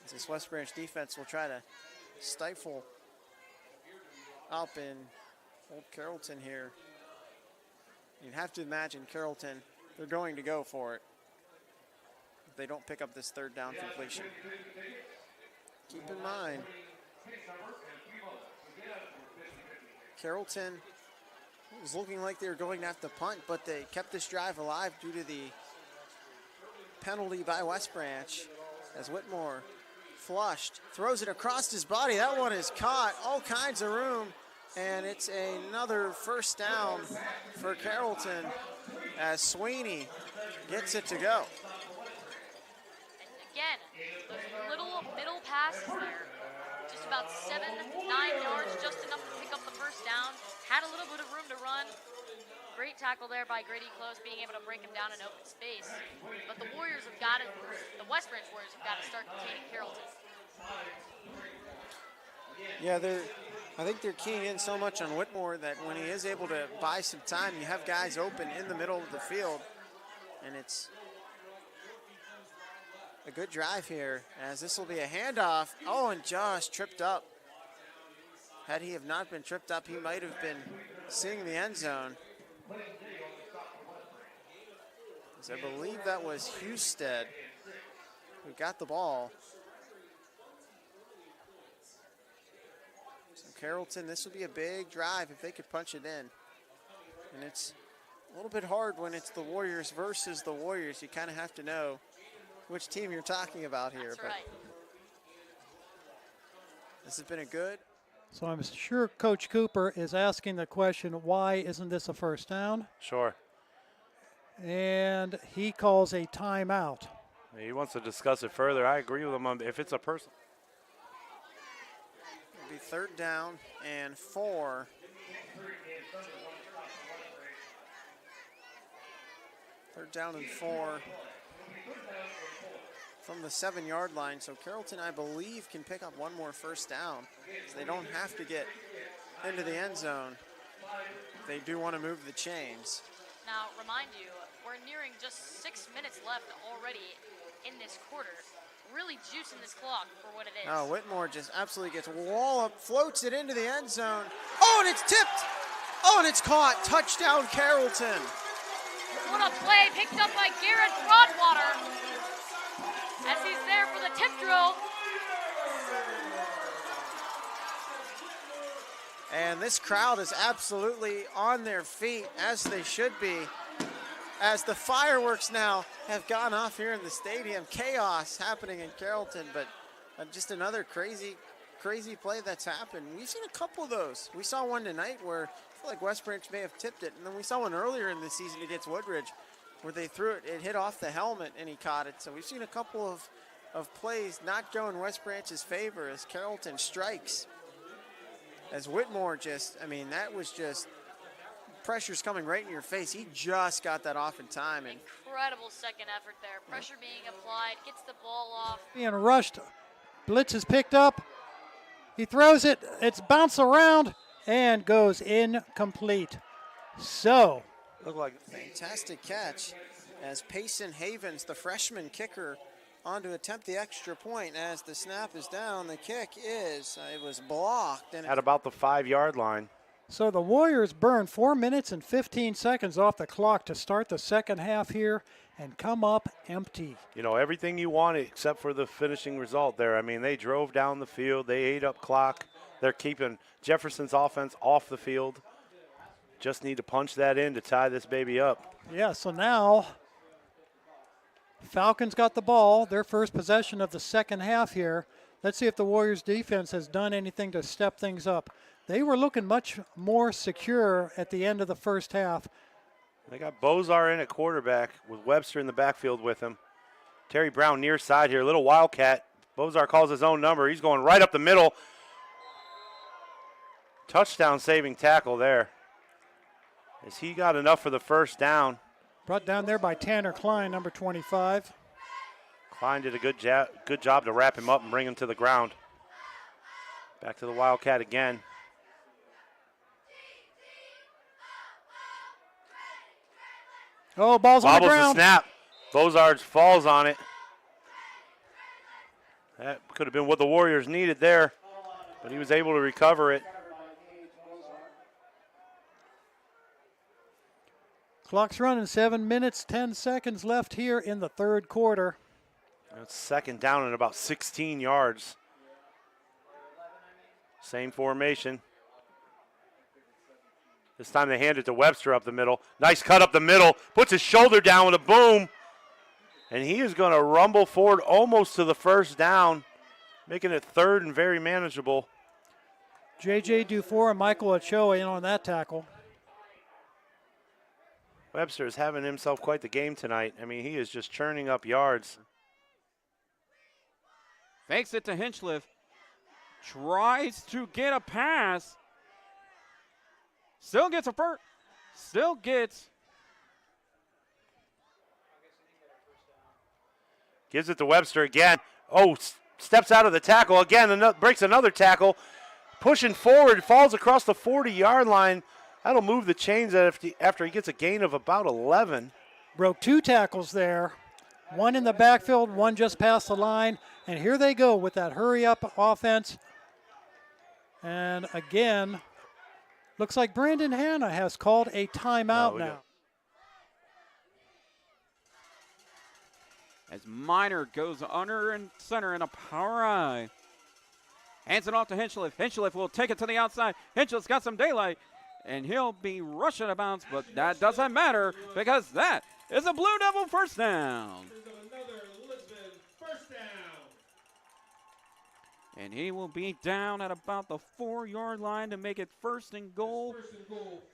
As this West Branch defense will try to stifle up in old Carrollton here. You'd have to imagine Carrollton, they're going to go for it if they don't pick up this 3rd down completion. Keep in mind, Carrollton was looking like they were going to have to punt, but they kept this drive alive due to the penalty by West Branch as Whitmore flushed, throws it across his body. That one is caught, all kinds of room, and it's another first down for Carrollton as Sweeney gets it to go. Again, those little middle passes there, just about 7-9 yards, just enough to pick up the first down. Had a little bit of room to run. Great tackle there by Grady Close, being able to break him down in open space. But the Warriors have got to, the West Branch Warriors have got to start containing Carrollton. Yeah, I think they're keying in so much on Whitmore that when he is able to buy some time, you have guys open in the middle of the field, and it's a good drive here, as this will be a handoff. Oh, and Josh tripped up. Had he have not been tripped up, he might have been seeing the end zone. As I believe that was Husted who got the ball. So Carrollton, this will be a big drive if they could punch it in. And it's a little bit hard when it's the Warriors versus the Warriors. You kind of have to know which team you're talking about here. That's but right. This has been a good. So I'm sure Coach Cooper is asking the question, why isn't this a first down? Sure. And he calls a timeout. He wants to discuss it further. I agree with him on if it's a person. It'll be 3rd down and 4. Third down and 4 from the 7-yard line. So Carrollton, I believe, can pick up one more first down. So they don't have to get into the end zone. They do want to move the chains. Now, remind you, we're nearing just 6 minutes left already in this quarter. Really juicing this clock for what it is. Oh, Whitmore just absolutely gets walloped, floats it into the end zone. Oh, and it's tipped. Oh, and it's caught. Touchdown, Carrollton. What a play picked up by Garrett Broadwater as he's there for the tip drill. And this crowd is absolutely on their feet, as they should be, as the fireworks now have gone off here in the stadium. Chaos happening in Carrollton, but just another crazy play that's happened. We've seen a couple of those. We saw one tonight where I feel like West Branch may have tipped it, and then we saw one earlier in the season against Woodridge where they threw it, it hit off the helmet, and he caught it. So we've seen a couple of plays not go in West Branch's favor as Carrollton strikes. As Whitmore just, I mean, that was just pressure's coming right in your face. He just got that off in time. And Incredible second effort there. Pressure being applied, gets the ball off. Being rushed. Blitz is picked up. He throws it. It's bounced around and goes incomplete. So. Looked like a fantastic catch as Payson Havens, the freshman kicker, on to attempt the extra point. As the snap is down, the kick is, it was blocked. And At about the 5-yard line. So the Warriors burn 4 minutes and 15 seconds off the clock to start the second half here and come up empty. You know, everything you want except for the finishing result there. I mean, they drove down the field. They ate up clock. They're keeping Jefferson's offense off the field. Just need to punch that in to tie this baby up. Yeah, so now Falcons got the ball, their first possession of the second half here. Let's see if the Warriors defense has done anything to step things up. They were looking much more secure at the end of the first half. They got Bozar in at quarterback with Webster in the backfield with him. Terry Brown near side here, little wildcat. Bozar calls his own number. He's going right up the middle. Touchdown saving tackle there. As he got enough for the first down. Brought down there by Tanner Klein, number 25. Klein did a good job to wrap him up and bring him to the ground. Back to the Wildcat again. Oh, ball's on the ground. The snap. Bozard falls on it. That could have been what the Warriors needed there, but he was able to recover it. Clock's running, 7 minutes, 10 seconds left here in the third quarter. It's second down at about 16 yards. Same formation. This time they hand it to Webster up the middle. Nice cut up the middle. Puts his shoulder down with a boom. And he is going to rumble forward almost to the first down, making it third and very manageable. J.J. Dufour and Michael Ochoa in on that tackle. Webster is having himself quite the game tonight. I mean, he is just churning up yards. Fakes it to Hinchliff. Tries to get a pass. Still gets a first. still gets. Gives it to Webster again. Oh, steps out of the tackle again, breaks another tackle. Pushing forward, falls across the 40-yard line. That'll move the chains after he gets a gain of about 11. Broke 2 tackles there. One in the backfield, one just past the line. And here they go with that hurry-up offense. And again, looks like Brandon Hanna has called a timeout now. As Minor goes under and center in a power eye. Hands it off to Hinchliff. Hinchliff will take it to the outside. Hinchliff's got some daylight, and he'll be rushing a bounce, but that doesn't matter because that is a Blue Devil first down. And he will be down at about the 4-yard line to make it first and goal.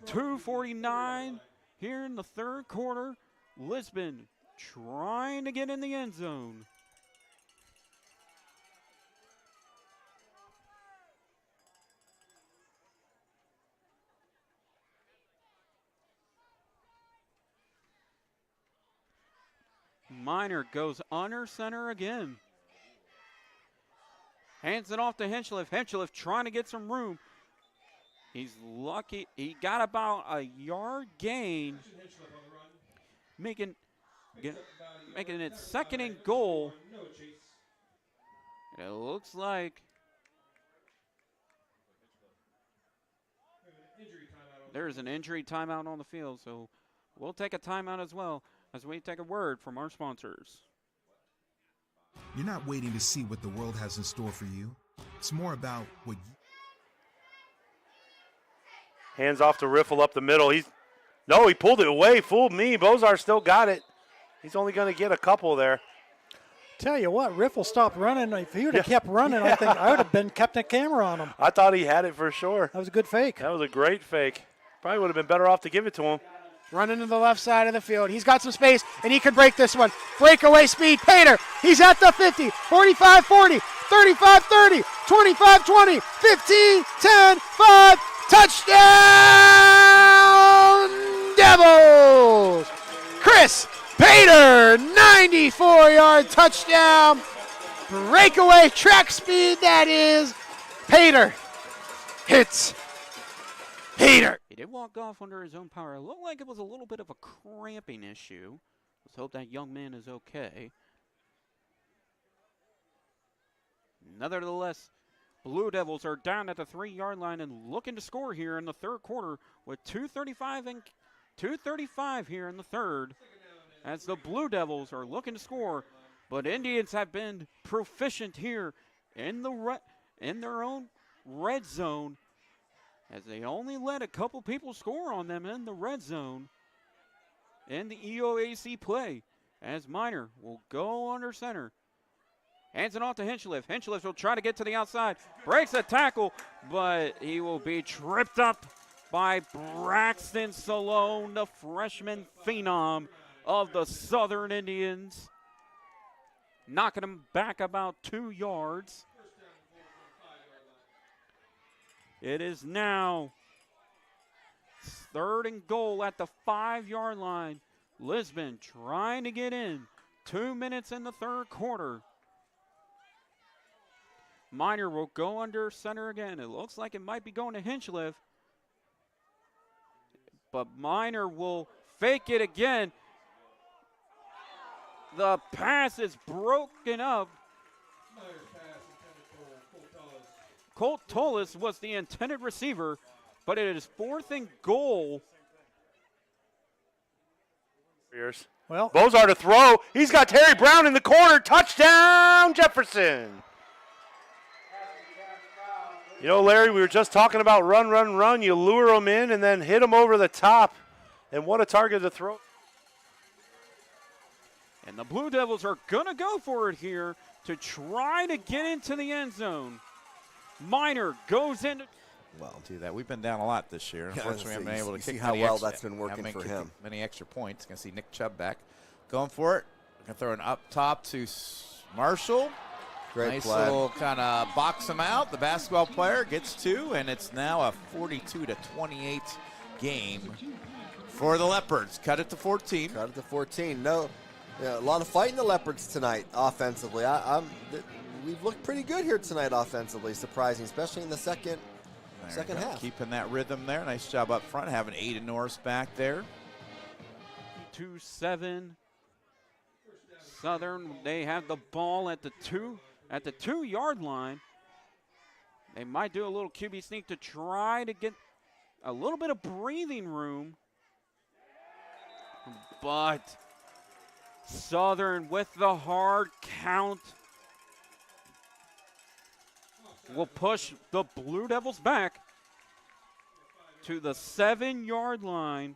2:49 here in the third quarter. Lisbon trying to get in the end zone. Minor goes under center again. Hands it off to Hinchliff. Hinchliff trying to get some room. He's lucky. He got about a yard gain, making it second and goal. It looks like there's an injury timeout on the field, so we'll take a timeout as well as we take a word from our sponsors. You're not waiting to see what the world has in store for you. It's more about what you... Hands off to Riffle up the middle. He pulled it away. Fooled me. Bozar still got it. He's only going to get a couple there. Tell you what, Riffle stopped running. If he would have kept running, I think I would have kept a camera on him. I thought he had it for sure. That was a good fake. That was a great fake. Probably would have been better off to give it to him. Running to the left side of the field. He's got some space, and he can break this one. Breakaway speed. Painter. He's at the 50, 45-40, 35-30, 25-20, 15, 10, 5. Touchdown, Devils! Chris Painter, 94-yard touchdown. Breakaway track speed, that is. Painter hits Painter. He did walk off under his own power. It looked like it was a little bit of a cramping issue. Let's hope that young man is okay. Nevertheless, Blue Devils are down at the 3-yard line and looking to score here in the third quarter with 2:35 here in the third. As the Blue Devils are looking to score, but Indians have been proficient here in their own red zone, as they only let a couple people score on them in the red zone in the EOAC play. As Minor will go under center. Hands it off to Hinchliff. Hinchliff will try to get to the outside. Breaks a tackle, but he will be tripped up by Braxton Salone, the freshman phenom of the Southern Indians. Knocking him back about 2 yards. It is now third and goal at the 5-yard line. Lisbon trying to get in. 2 minutes in the third quarter. Minor will go under center again. It looks like it might be going to Hinchliff. But Minor will fake it again. The pass is broken up. Colt Tullis was the intended receiver, but it is 4th and goal. Well, Bozar to throw. He's got Terry Brown in the corner. Touchdown, Jefferson. You know, Larry, we were just talking about run, run, run. You lure them in and then hit them over the top. And what a target to throw. And the Blue Devils are going to go for it here to try to get into the end zone. Minor goes in. Well, do that. We've been down a lot this year. Unfortunately, we haven't been able to see kick how many well extra, that's been working for him. Many extra points. Going to see Nick Chubb back. Going for it. Going to throw an up top to Marshall. Great nice play. little kind of box him out. The basketball player gets 2, and it's now a 42-28 game for the Leopards. Cut it to 14. Cut it to 14. No, yeah, a lot of fighting the Leopards tonight offensively. We've looked pretty good here tonight offensively, surprising, especially in the second half. Keeping that rhythm there. Nice job up front, having Aiden Norris back there. 2-7. Southern, they have the ball at the 2-yard line. They might do a little QB sneak to try to get a little bit of breathing room. But Southern with the hard count will push the Blue Devils back to the 7-yard line.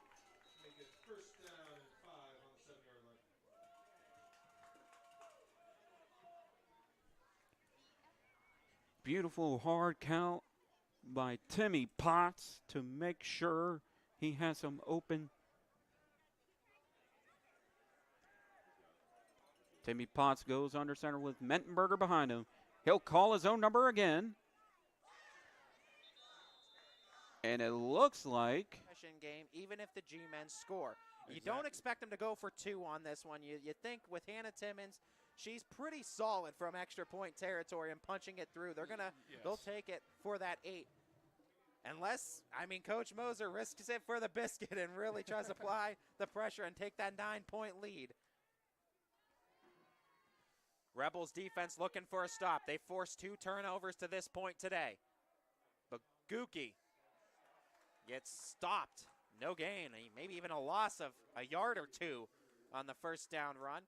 Beautiful hard count by Timmy Potts to make sure he has some open. Timmy Potts goes under center with Mentenberger behind him. He'll call his own number again. And it looks like game, even if the G-men score. You don't expect them to go for 2 on this one. You think with Hannah Timmons, she's pretty solid from extra point territory and punching it through. They'll take it for that 8. Unless, Coach Moser risks it for the biscuit and really tries to apply the pressure and take that 9-point lead. Rebels defense looking for a stop. They forced 2 turnovers to this point today. But Guki gets stopped. No gain, maybe even a loss of a yard or 2 on the first down run.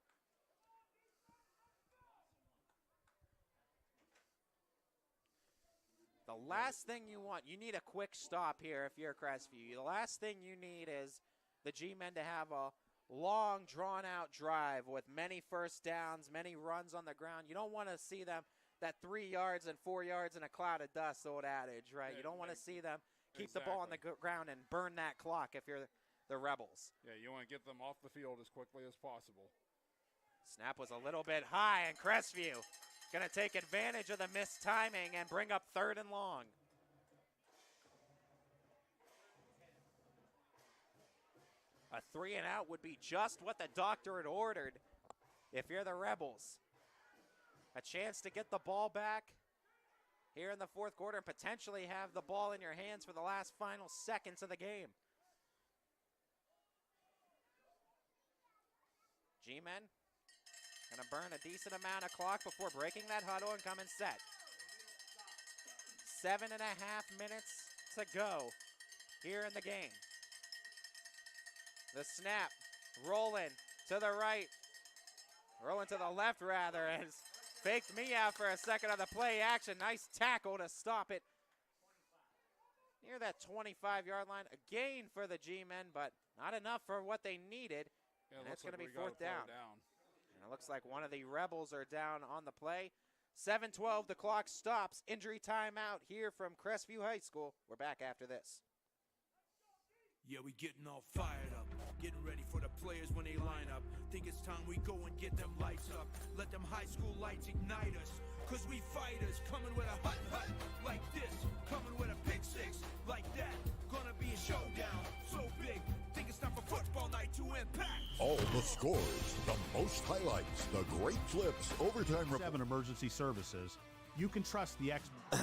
The last thing you want, you need a quick stop here if you're Crestview. The last thing you need is the G-men to have a long, drawn-out drive with many first downs, many runs on the ground. You don't want to see them, that 3 yards and 4 yards in a cloud of dust, old adage, right? You don't want to see them keep the ball on the ground and burn that clock if you're the Rebels. Yeah, you want to get them off the field as quickly as possible. Snap was a little bit high, and Crestview going to take advantage of the missed timing and bring up 3rd and long. A 3-and-out would be just what the doctor had ordered if you're the Rebels. A chance to get the ball back here in the 4th quarter and potentially have the ball in your hands for the last final seconds of the game. G-men going to burn a decent amount of clock before breaking that huddle and coming set. 7.5 minutes to go here in the game. The snap, rolling to the right, rolling to the left rather, as faked me out for a second on the play action. Nice tackle to stop it near that 25-yard line. A gain for the G-men, but not enough for what they needed. Yeah, and it's going to be 4th down. And it looks like one of the Rebels are down on the play. 7:12, the clock stops. Injury timeout here from Crestview High School. We're back after this. Yeah, we getting all fired up, getting ready for the players when they line up. Think it's time we go and get them lights up. Let them high school lights ignite us. Cause we fighters, coming with a hut like this, coming with a pick 6 like that. Gonna be a showdown, so big. Think it's time for football night to impact. All the scores, the most highlights, the great flips, overtime. 7 emergency services. You can trust the experts.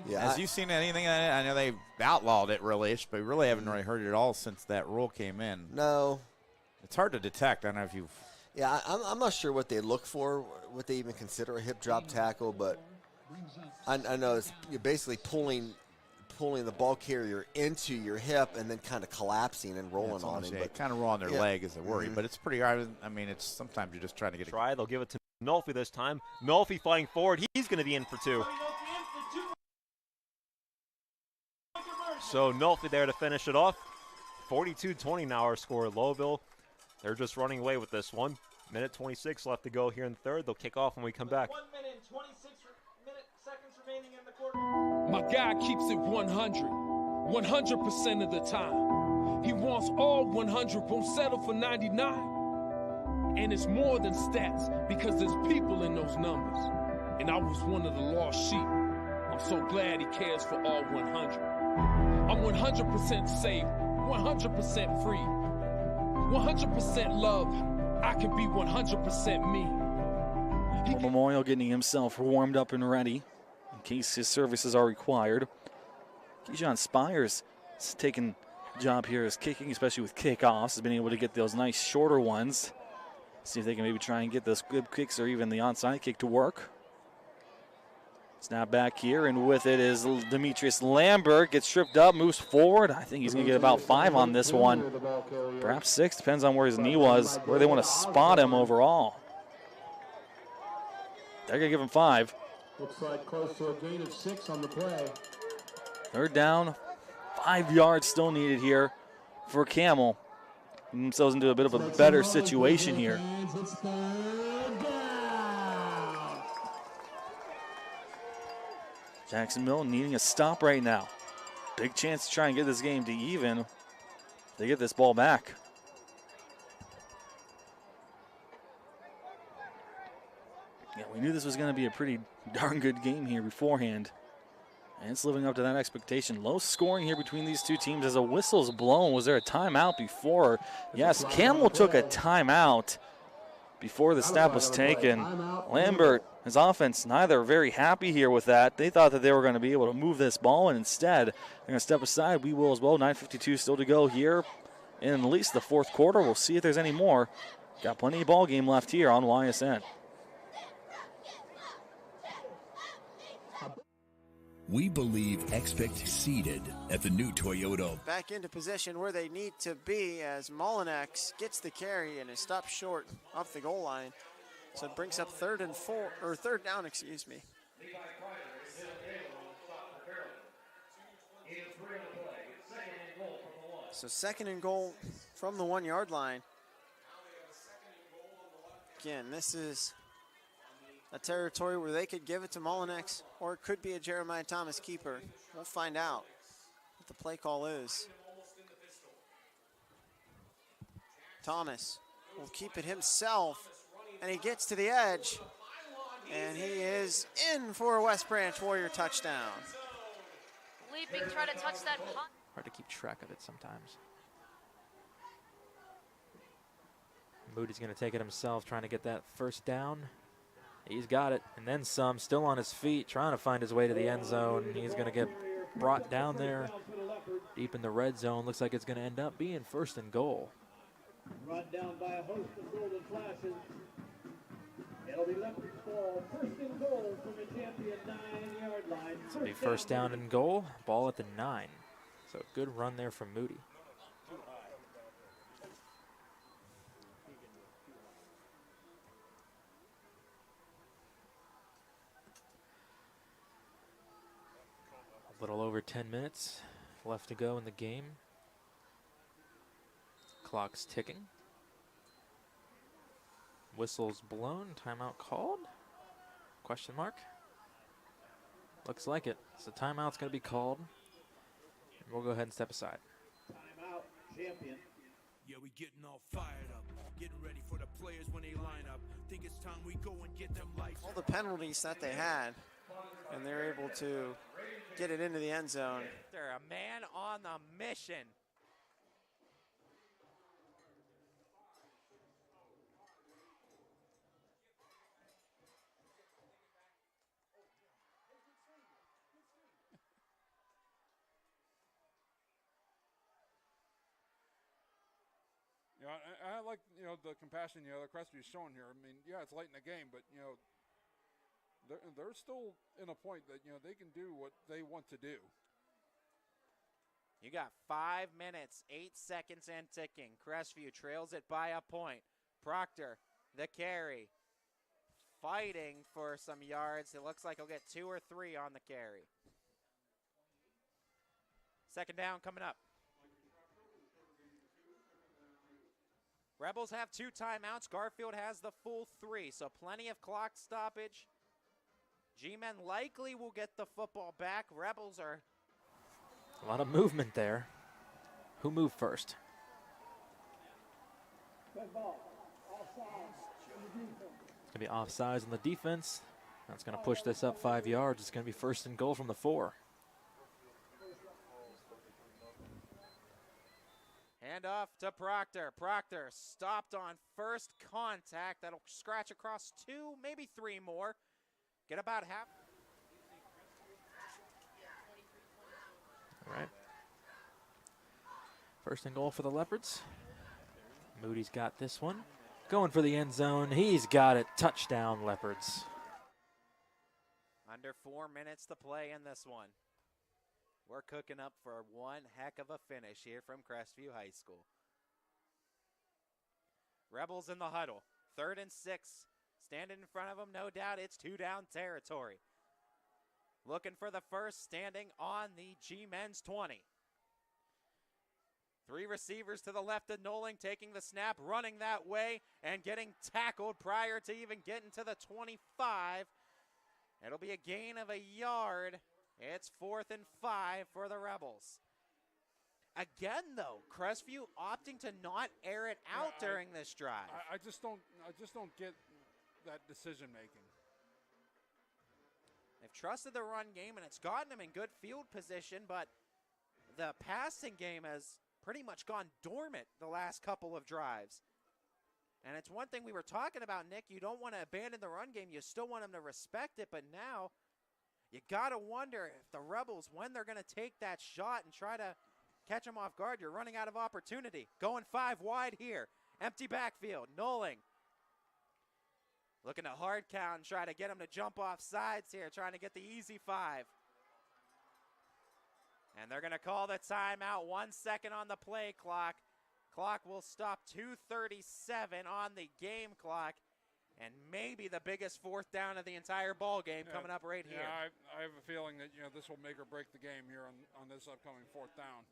Yeah, Have you seen anything on it? I know they outlawed it really-ish, but we really haven't really heard it at all since that rule came in. No. It's hard to detect. I don't know if you've... Yeah, I'm not sure what they look for, what they even consider a hip drop tackle, but I know you're basically pulling the ball carrier into your hip and then kind of collapsing and rolling on him. But kind of roll on their leg is a worry, but it's pretty hard. I mean, it's sometimes you're just trying to get try. They'll give it to Nolfi this time. Nolfi fighting forward. He's going to be in for 2. So Nolfi there to finish it off. 42-20 now our score at Lowville. They're just running away with this one. Minute 26 left to go here in the 3rd. They'll kick off when we come back. 1 minute and 26 seconds remaining in the quarter. My guy keeps it 100% of the time. He wants all 100, won't settle for 99. And it's more than stats because there's people in those numbers. And I was one of the lost sheep. I'm so glad he cares for all 100. I'm 100% safe 100% free. 100% love. I can be 100% me. Memorial getting himself warmed up and ready in case his services are required. Keyshawn Spires is taking a job here as kicking, especially with kickoffs. Has been able to get those nice shorter ones. See if they can maybe try and get those good kicks or even the onside kick to work. Snap back here, and with it is Demetrius Lambert. Gets tripped up, moves forward. I think he's going to get about 5 on this one. Perhaps 6, depends on where his knee was, where they want to spot him overall. They're going to give him 5. Looks like close to a gain of 6 on the play. Third down, 5 yards still needed here for Camel. Getting themselves into a bit of a better situation here. Jacksonville needing a stop right now. Big chance to try and get this game to even. They get this ball back. Yeah, we knew this was going to be a pretty darn good game here beforehand. And it's living up to that expectation. Low scoring here between these two teams as a whistle's blown. Was there a timeout before? Yes, Camel took a timeout before the snap was taken. Lambert, his offense, neither very happy here with that. They thought that they were going to be able to move this ball, and instead they're going to step aside. We will as well. 9:52 still to go here in at least the fourth quarter. We'll see if there's any more. Got plenty of ball game left here on YSN. We believe expect seated at the new Toyota. Back into position where they need to be as Molinex gets the carry and is stopped short off the goal line. So it brings up third down, excuse me. So 2nd and goal from the 1 yard line. Again, this is a territory where they could give it to Molinex, or it could be a Jeremiah Thomas keeper. We'll find out what the play call is. Thomas will keep it himself, and he gets to the edge, and he is in for a West Branch Warrior touchdown. Leaping, try to touch that punt. Hard to keep track of it sometimes. Moody's going to take it himself, trying to get that first down. He's got it, and then some, still on his feet, trying to find his way to the end zone. He's going to get brought down there deep in the red zone. Looks like it's going to end up being 1st and goal. Brought down by a host of golden flashes. It'll be left for 1st and goal from the champion 9-yard line. It'll be 1st down and goal, ball at the 9. So good run there from Moody. A little over 10 minutes left to go in the game. Clock's ticking. Whistle's blown. Timeout called? Question mark? Looks like it. So timeout's going to be called. And we'll go ahead and step aside. Timeout, champion. Yeah, we getting all fired up. Getting ready for the players when they line up. Think it's time we go and get them lights. All the penalties that they had, and they're able to get it into the end zone. They're a man on the mission. You know, I like, the compassion, that Crestview is showing here. I mean, yeah, it's late in the game, but, they're still in a point that, they can do what they want to do. You got 5 minutes, 8 seconds and ticking. Crestview trails it by a point. Proctor, the carry, fighting for some yards. It looks like he'll get 2 or 3 on the carry. 2nd down coming up. Rebels have 2 timeouts. Garfield has the full 3, so plenty of clock stoppage. G-Men likely will get the football back. Rebels are... A lot of movement there. Who moved first? Good ball. Offside. It's going to be offsides on the defense. That's going to push this up 5 yards. It's going to be 1st and goal from the 4. Hand off to Proctor. Proctor stopped on first contact. That'll scratch across 2, maybe 3 more. Get about half. All right. First and goal for the Leopards. Moody's got this one. Going for the end zone. He's got it. Touchdown, Leopards. Under 4 minutes to play in this one. We're cooking up for one heck of a finish here from Crestview High School. Rebels in the huddle. 3rd and 6. Standing in front of them, no doubt it's 2-down territory. Looking for the first, standing on the G-Men's 20. 3 receivers to the left of Noling, taking the snap, running that way, and getting tackled prior to even getting to the 25. It'll be a gain of a yard. It's 4th and 5 for the Rebels. Again, though, Crestview opting to not air it out during this drive. I just don't get that decision making. They've trusted the run game, and it's gotten them in good field position, but the passing game has pretty much gone dormant the last couple of drives. And it's one thing we were talking about, Nick. You don't want to abandon the run game. You still want them to respect it, but now you got to wonder if the Rebels, when they're going to take that shot and try to catch them off guard. You're running out of opportunity. Going 5 wide here. Empty backfield. Noling looking to hard count and try to get him to jump off sides here, trying to get the easy 5. And they're going to call the timeout. 1 second on the play clock. Clock will stop 2:37 on the game clock. And maybe the biggest 4th down of the entire ball game coming up right here. I have a feeling that this will make or break the game here on this upcoming 4th down.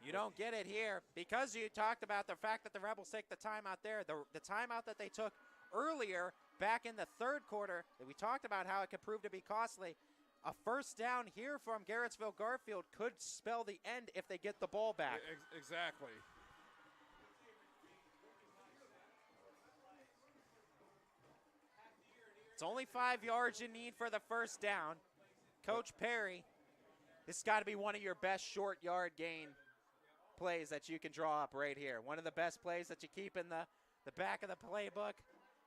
You don't get it here because you talked about the fact that the Rebels take the timeout there. The timeout that they took earlier back in the 3rd quarter, that we talked about how it could prove to be costly. A first down here from Garrettsville Garfield could spell the end if they get the ball back. Exactly. It's only 5 yards you need for the first down. Coach Perry, this has got to be one of your best short yard gain plays that you can draw up right here. One of the best plays that you keep in the back of the playbook.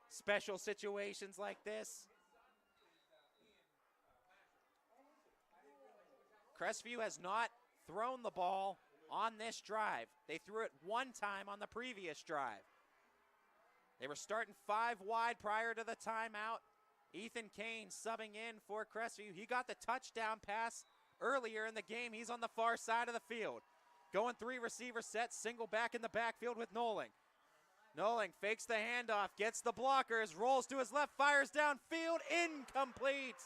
Special situations like this. Crestview has not thrown the ball on this drive. They threw it 1 time on the previous drive. They were starting 5 wide prior to the timeout. Ethan Kane subbing in for Crestview. He got the touchdown pass earlier in the game. He's on the far side of the field. Going 3 receiver set, single back in the backfield with Noling. Noling fakes the handoff, gets the blockers, rolls to his left, fires downfield, incomplete.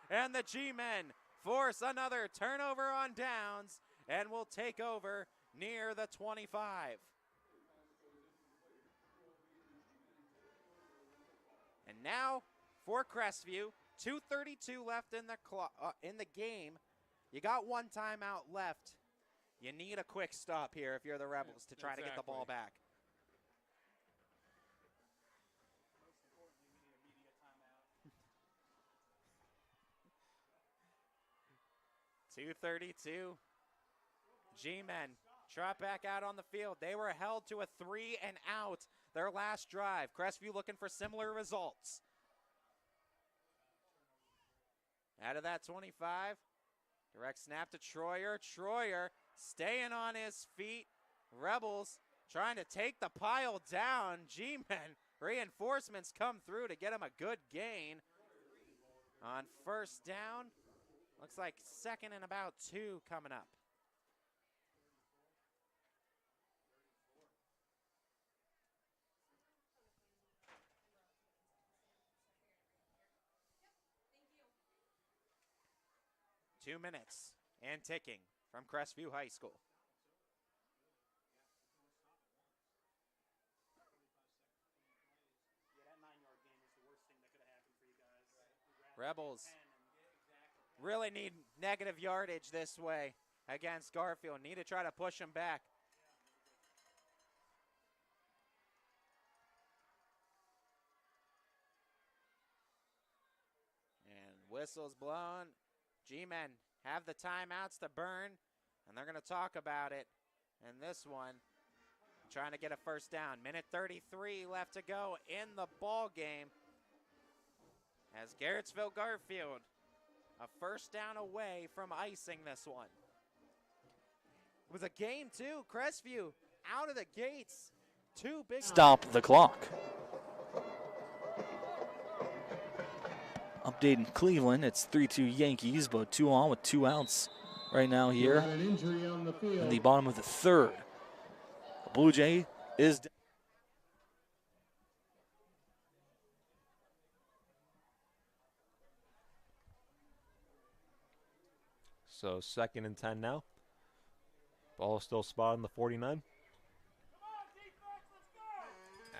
And the G-Men force another turnover on downs and will take over near the 25. And now for Crestview, 2:32 left in the game. You got 1 timeout left. You need a quick stop here if you're the Rebels to try to get the ball back. .232. G-Men trot back out on the field. They were held to a 3 and out their last drive. Crestview looking for similar results. Out of that 25, direct snap to Troyer. Troyer staying on his feet. Rebels trying to take the pile down. G-Men reinforcements come through to get him a good gain on first down. Looks like 2nd and about 2 coming up. Two minutes and ticking from Crestview High School. Rebels really need negative yardage this way against Garfield. Need to try to push him back. And whistles blown. G-Men have the timeouts to burn. and they're going to talk about it in this one, trying to get a first down. Minute 33 left to go in the ball game as Garrettsville Garfield a first down away from icing this one. It was a game too. Crestview out of the gates. Two big. Stop the clock. Update in Cleveland, it's 3-2 Yankees, but 2 on with 2 outs right now here in the bottom of the third. The Blue Jay is down. So 2nd and 10 now. Ball still spotted on the 49.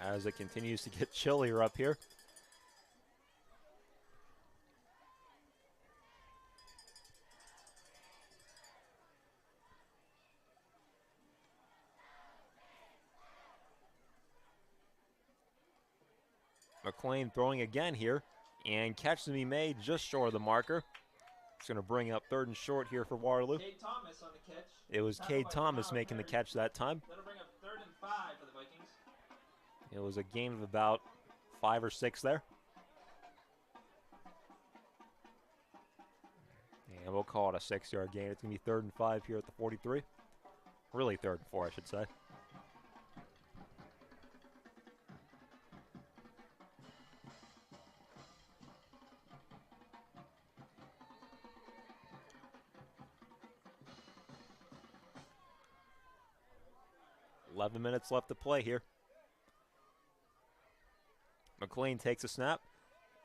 As it continues to get chillier up here. McLean throwing again here, and catch to be made just short of the marker. It's going to bring up 3rd and short here for Waterloo. Cade Thomas on the catch. It was Cade Thomas making the catch that time. That'll bring up 3rd and 5 for the Vikings. It was a gain of about 5 or 6 there. And we'll call it a 6-yard gain. It's going to be 3rd and 5 here at the 43. Really 3rd and 4, I should say. .11 minutes left to play here. McLean takes a snap,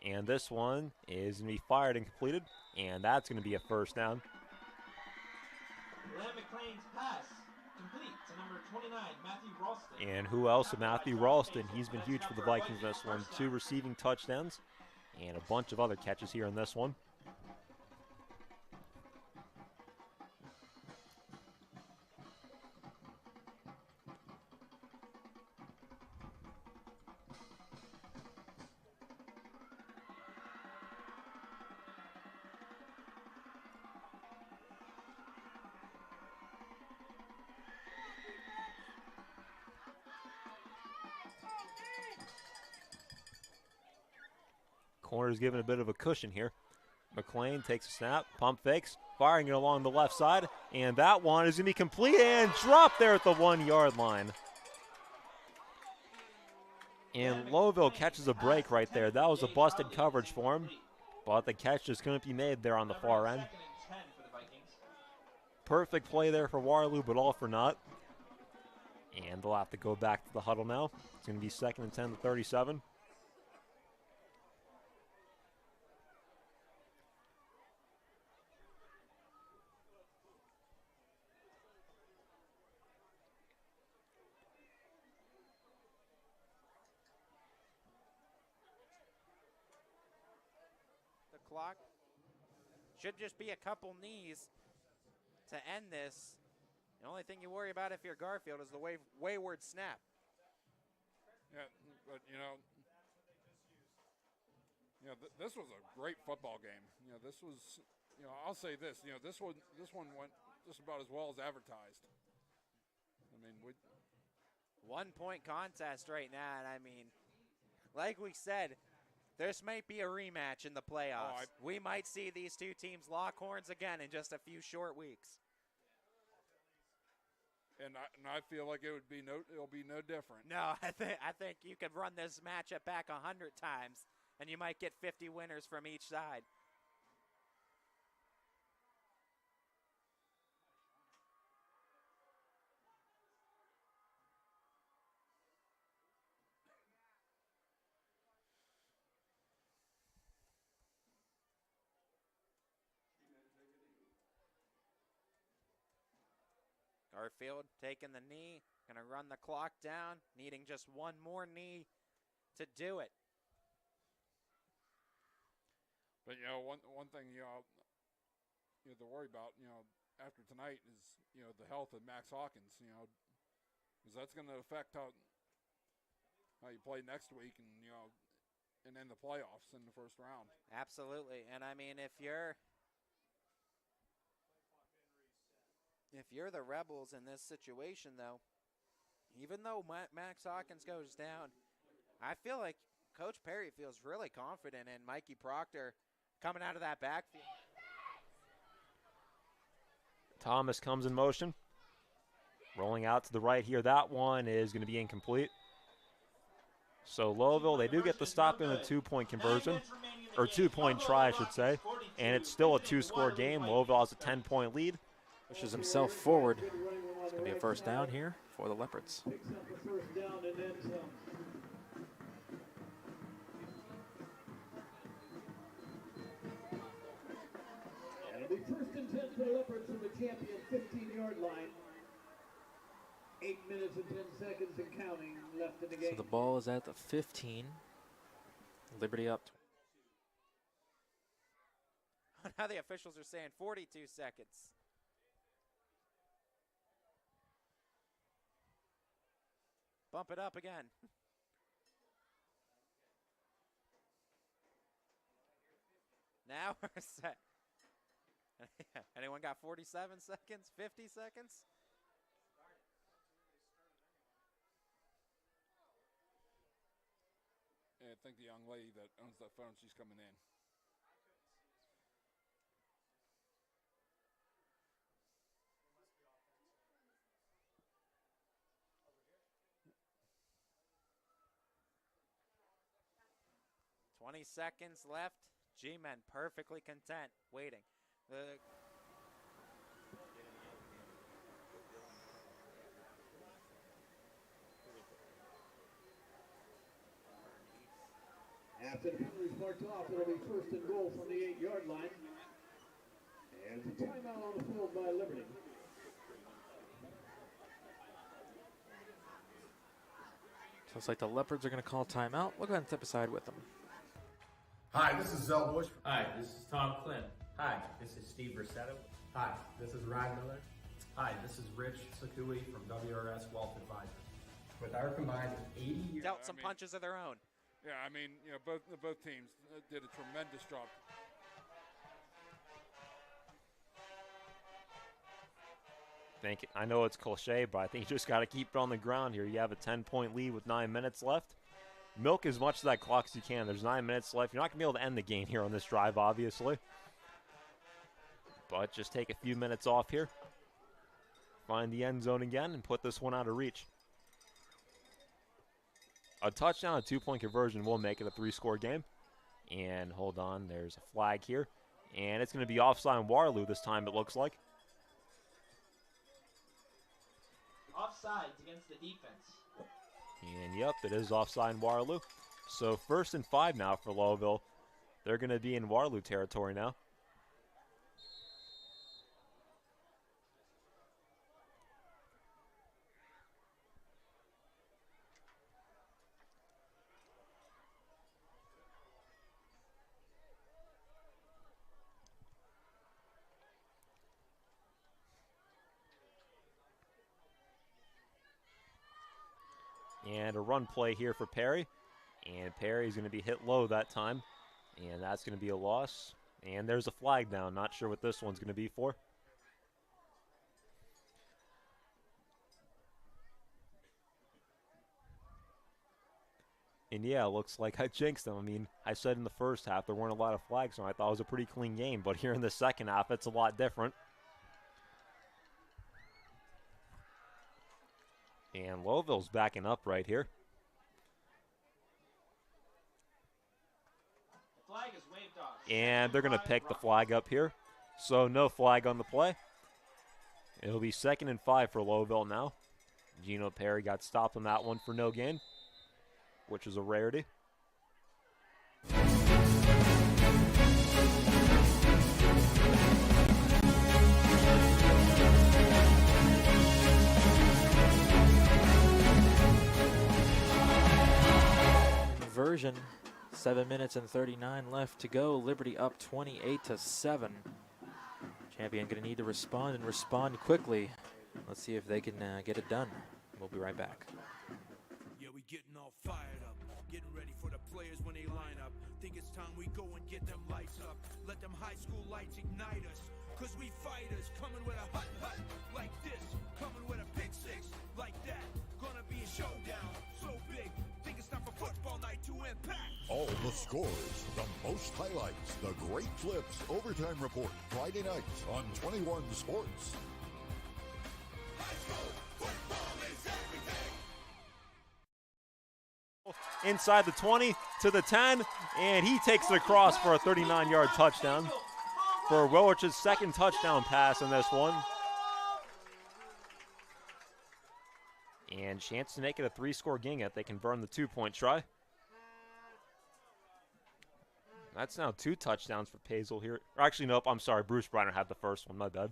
and this one is going to be fired and completed, and that's going to be a first down. Lamb McLean's pass complete to number 29, Matthew Ralston. And who else but Matthew Ralston? He's been huge for the Vikings in this one. 2 receiving touchdowns and a bunch of other catches here in this one. Corner's given a bit of a cushion here. McLean takes a snap, pump fakes, firing it along the left side, and that one is going to be complete and dropped there at the 1-yard line. And Lowville catches a break right there. That was a busted coverage for him, but the catch just couldn't be made there on the far end. Perfect play there for Waterloo, but all for naught. And they'll have to go back to the huddle now. It's going to be 2nd and 10 to 37. Clock. Should just be a couple knees to end this. The only thing you worry about if you're Garfield is the wayward snap. Yeah, but this was a great football game. This was, I'll say this. This one went just about as well as advertised. I mean, 1-point contest right now, and I mean, like we said, this might be a rematch in the playoffs. We might see these two teams lock horns again in just a few short weeks. And I feel like it'll be no different. No, I think you could run this matchup back 100 times, and you might get 50 winners from each side. Garfield taking the knee, going to run the clock down, needing just one more knee to do it. But one thing to worry about after tonight is the health of Max Hawkins, because that's going to affect how you play next week and in the playoffs in the first round. Absolutely, and I mean if you're If you're the Rebels in this situation, though, even though Max Hawkins goes down, I feel like Coach Perry feels really confident in Mikey Proctor coming out of that backfield. Thomas comes in motion. Rolling out to the right here. That one is going to be incomplete. So Lowellville, they do get the stop in a 2-point conversion, or 2-point try, I should say. And it's still a 2-score game. Lowellville has a 10-point lead. Pushes himself forward. It's going to be a first down here for the Leopards. It'll be first and 10 for the Leopards from the champion 15-yard line. 8 minutes and 10 seconds and counting left in the game. So the ball is at the 15. Liberty up. Now the officials are saying 42 seconds. Bump it up again. Now we're set. Anyone got 47 seconds? 50 seconds? I think the young lady that owns that phone, she's coming in. $20 seconds left. G-Men perfectly content, waiting. After the penalty's marked off, it'll be first and goal from the 8-yard line. And it's a timeout on the field by Liberty. Looks like the Leopards are going to call timeout. We'll go ahead and step aside with them. Hi, this is Zell Bush. Hi, this is Tom Klin. Hi, this is Steve Rossetto. Hi, this is Ryan Miller. Hi, this is Rich Sakui from WRS Wealth Advisors. With our combined 80 years... Dealt some punches of their own. Yeah, I mean, you know, both teams did a tremendous job. I know it's cliche, but I think you just got to keep it on the ground here. You have a 10-point lead with 9 minutes left. Milk as much of that clock as you can. There's 9 minutes left. You're not going to be able to end the game here on this drive, obviously. But just take a few minutes off here. Find the end zone again and put this one out of reach. A touchdown, a 2-point conversion will make it a 3-score game. And hold on, there's a flag here. And it's going to be offside on Waterloo this time, it looks like. Offsides against the defense. And yep, it is offside in Waterloo. So 1st and 5 now for Lowellville. They're going to be in Waterloo territory now. And a run play here for Perry. And Perry's going to be hit low that time. And that's going to be a loss. And there's a flag down. Not sure what this one's going to be for. And yeah, it looks like I jinxed them. I mean, I said in the first half there weren't a lot of flags, so I thought it was a pretty clean game. But here in the second half, it's a lot different. And Lowellville's backing up right here. The flag is waved off. And they're going to pick the flag up here. So no flag on the play. It'll be 2nd and 5 for Lowellville now. Gino Perry got stopped on that one for no gain, which is a rarity. Conversion, 7 minutes and 39 left to go. Liberty up 28-7. Champion going to need to respond and respond quickly. Let's see if they can get it done. We'll be right back. Yeah, we getting all fired up, Getting ready for the players when they line up. Think it's time we go and get them lights up. Let them high school lights ignite us. Cause we fighters coming with a hut like this. Coming with a pick six like that. Gonna be a showdown so big. Think it's time for football night to impact. All the scores, the most highlights, the great flips, overtime report, Friday nights on 21 Sports. Inside the 20 to the 10, and he takes it across for a 39-yard touchdown for Wilrich's second touchdown pass in this one. And chance to make it a 3-score game if they can burn the 2-point try. That's now 2 touchdowns for Pazel here. Or actually, nope, I'm sorry. Bruce Brenner had the first one, my bad.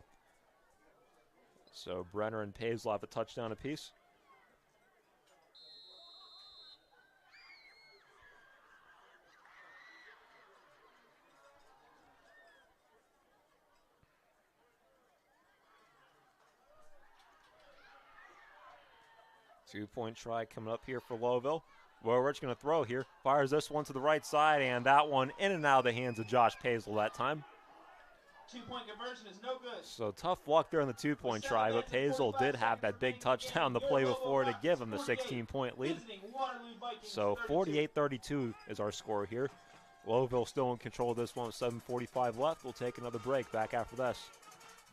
So Brenner and Pazel have a touchdown apiece. Two-point try coming up here for Lowville. Wilrich going to throw here. Fires this one to the right side, and that one in and out of the hands of Josh Pazel that time. 2-point conversion is no good. So tough luck there on the 2-point try, but Pazel did have that big touchdown the play before to give him the 16-point lead. So 48-32 is our score here. Lowville still in control of this one with 7:45 left. We'll take another break back after this.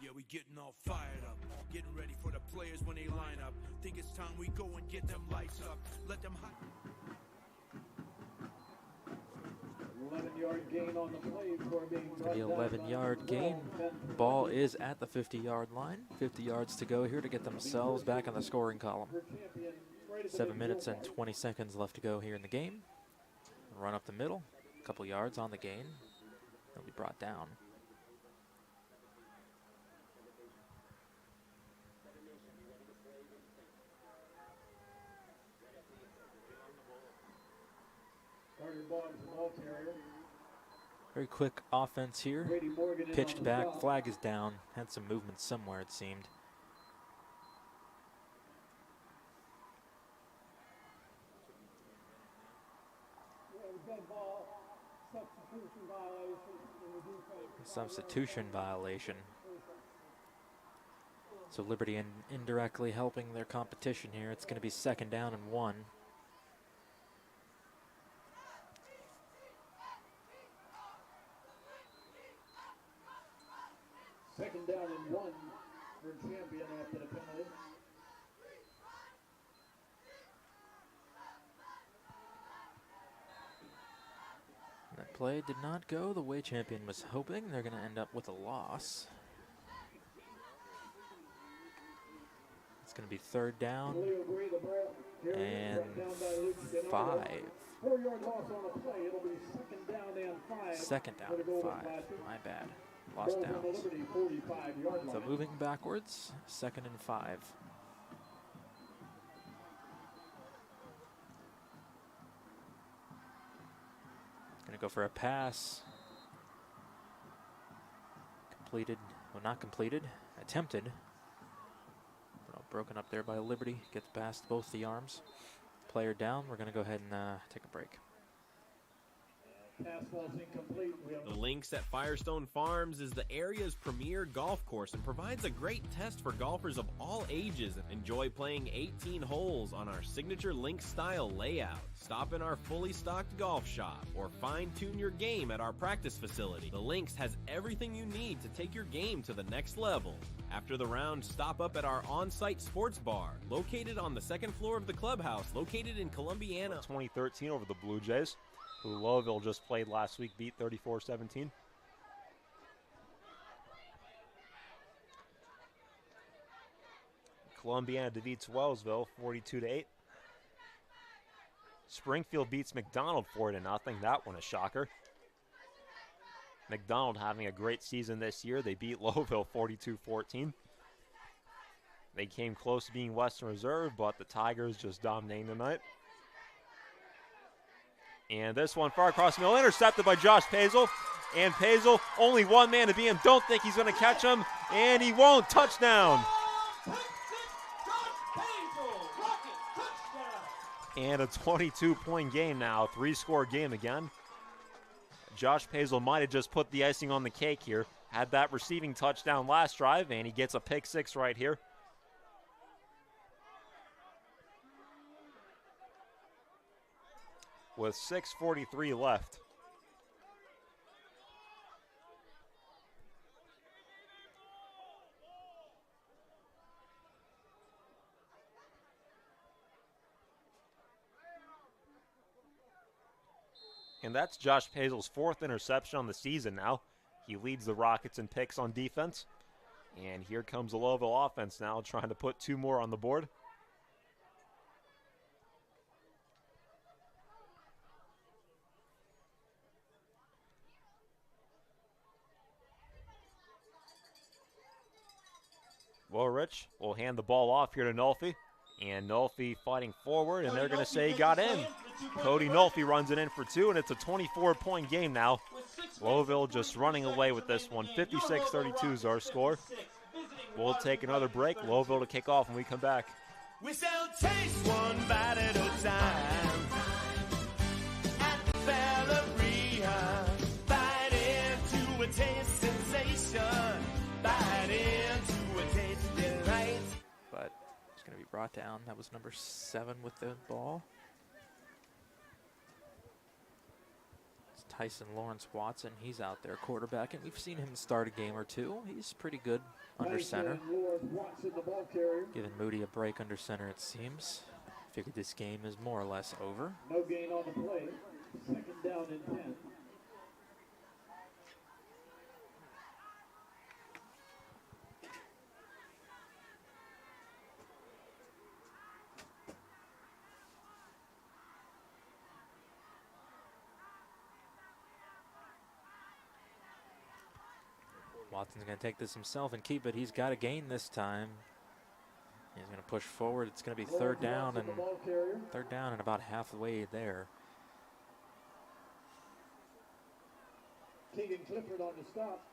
Yeah, we getting all fired up. Getting ready for the players when they line up. Think it's time we go and get them lights up. Let them 11-yard gain on the play for being The 11-yard gain. Ball is at the 50-yard line. 50 yards to go here to get themselves back on the scoring column. 7 minutes and 20 seconds left to go here in the game. Run up the middle. A couple yards on the gain. They'll be brought down. Very quick offense here. Pitched back, flag is down. Had some movement somewhere, it seemed. Substitution violation. So Liberty indirectly helping their competition here. It's going to be 2nd down and 1. Second down and 1 for Champion after the penalty. That play did not go the way Champion was hoping. They're going to end up with a loss. It's going to be 3rd down and 5. 4-yard loss on the play. It'll be 2nd down and 5. 2nd down and 5. My bad. Lost downs. So moving backwards, 2nd and 5. Gonna go for a pass. Completed, well not completed, attempted. Broken up there by Liberty, gets past both the arms. Player down, we're gonna go ahead and take a break. The Links at Firestone Farms is the area's premier golf course and provides a great test for golfers of all ages. Enjoy playing 18 holes on our signature Link-style layout. Stop in our fully stocked golf shop or fine-tune your game at our practice facility. The Links has everything you need to take your game to the next level. After the round, stop up at our on-site sports bar, located on the 2nd floor of the clubhouse, located in Columbiana. 2013 over the Blue Jays, who Lowville just played last week, beat 34-17. Columbiana defeats Wellsville 42-8. Springfield beats McDonald 4-0. That one a shocker. McDonald having a great season this year. They beat Lowville 42-14. They came close to being Western Reserve, but the Tigers just dominating tonight. And this one far across the middle, intercepted by Josh Pazel. And Pazel, only one man to beat him. Don't think he's going to catch him, and he won't. Touchdown. And a 22-point game now, 3-score game again. Josh Pazel might have just put the icing on the cake here. Had that receiving touchdown last drive, and he gets a pick 6 right here. With 6:43 left. And that's Josh Pazel's 4th interception on the season now. He leads the Rockets in picks on defense. And here comes the Louisville offense now, trying to put 2 more on the board. Well, Rich will hand the ball off here to Nolfi. And Nolfi fighting forward, and they're going to say he got in. Cody Nolfi runs it in for 2, and it's a 24-point game now. Louisville just running away with this one. 56-32 is our score. We'll take another break. Louisville to kick off when we come back. We sell taste one bite at a time. At the Balleria, bite into a taste sensation. Bite into a taste delight. But it's going to be brought down. That was number 7 with the ball. It's Tyson Lawrence Watson. He's out there quarterbacking. We've seen him start a game or two. He's pretty good under center. Giving Moody a break under center, it seems. Figured this game is more or less over. No gain on the play. 2nd down and 10. Watson's going to take this himself and keep it. He's got a gain this time. He's going to push forward. It's going to be third down and about halfway there. King and Clifford on the stop.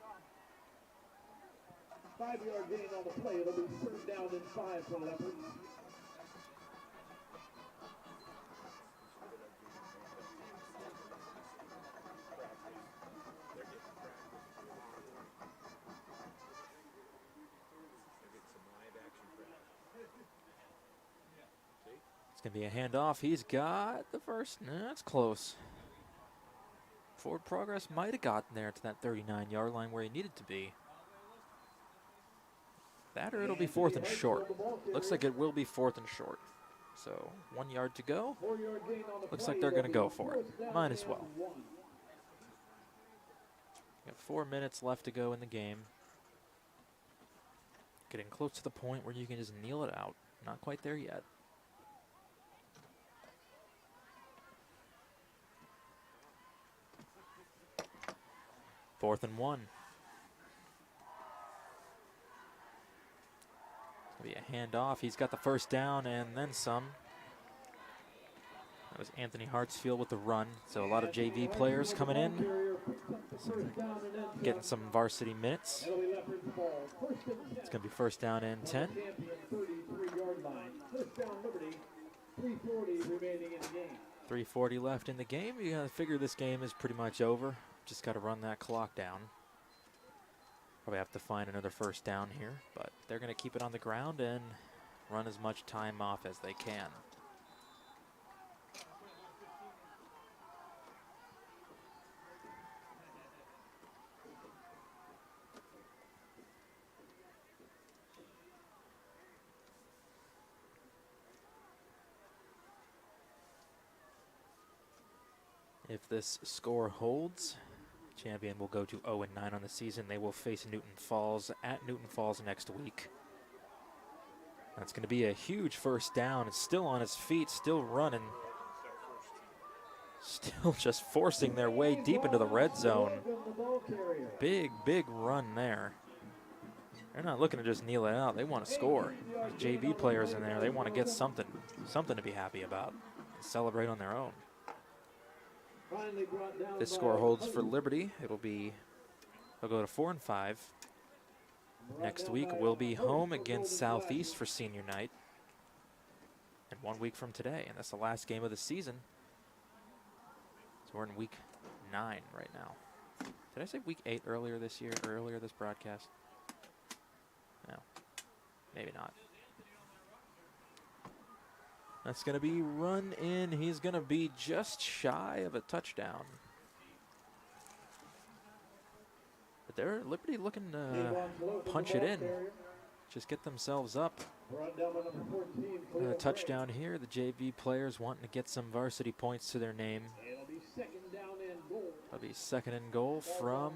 5-yard gain on the play. It'll be 3rd down and 5 for Leopard. It's going to be a handoff. He's got the first. No, that's close. Forward progress might have gotten there to that 39-yard line where he needed to be. That or it'll be 4th and short. Looks like it will be 4th and short. So 1 yard to go. Looks like they're going to go for it. Might as well. Got 4 minutes left to go in the game. Getting close to the point where you can just kneel it out. Not quite there yet. Fourth and 1. Be a handoff. He's got the first down and then some. That was Anthony Hartsfield with the run. So a lot of JV players coming in, getting some varsity minutes. It's going to be first down and 10. 3:40 left in the game. You got to figure this game is pretty much over. Just got to run that clock down. Probably have to find another first down here, but they're going to keep it on the ground and run as much time off as they can. If this score holds, champion will go to 0-9 on the season. They will face Newton Falls at Newton Falls next week. That's going to be a huge first down. It's still on his feet, still running. Still just forcing their way deep into the red zone. Big, big run there. They're not looking to just kneel it out. They want to score. There's JV players in there. They want to get something to be happy about and celebrate on their own. This score holds for Liberty. They'll go to 4-5. Next week we'll be home against Southeast for senior night. in 1 week from today, and that's the last game of the season. So we're in week 9 right now. Did I say week 8 earlier this year, or earlier this broadcast? No, maybe not. That's going to be run in. He's going to be just shy of a touchdown. But they're Liberty looking to punch it in. Just get themselves up. A touchdown here. The JV players wanting to get some varsity points to their name. It'll be second and goal from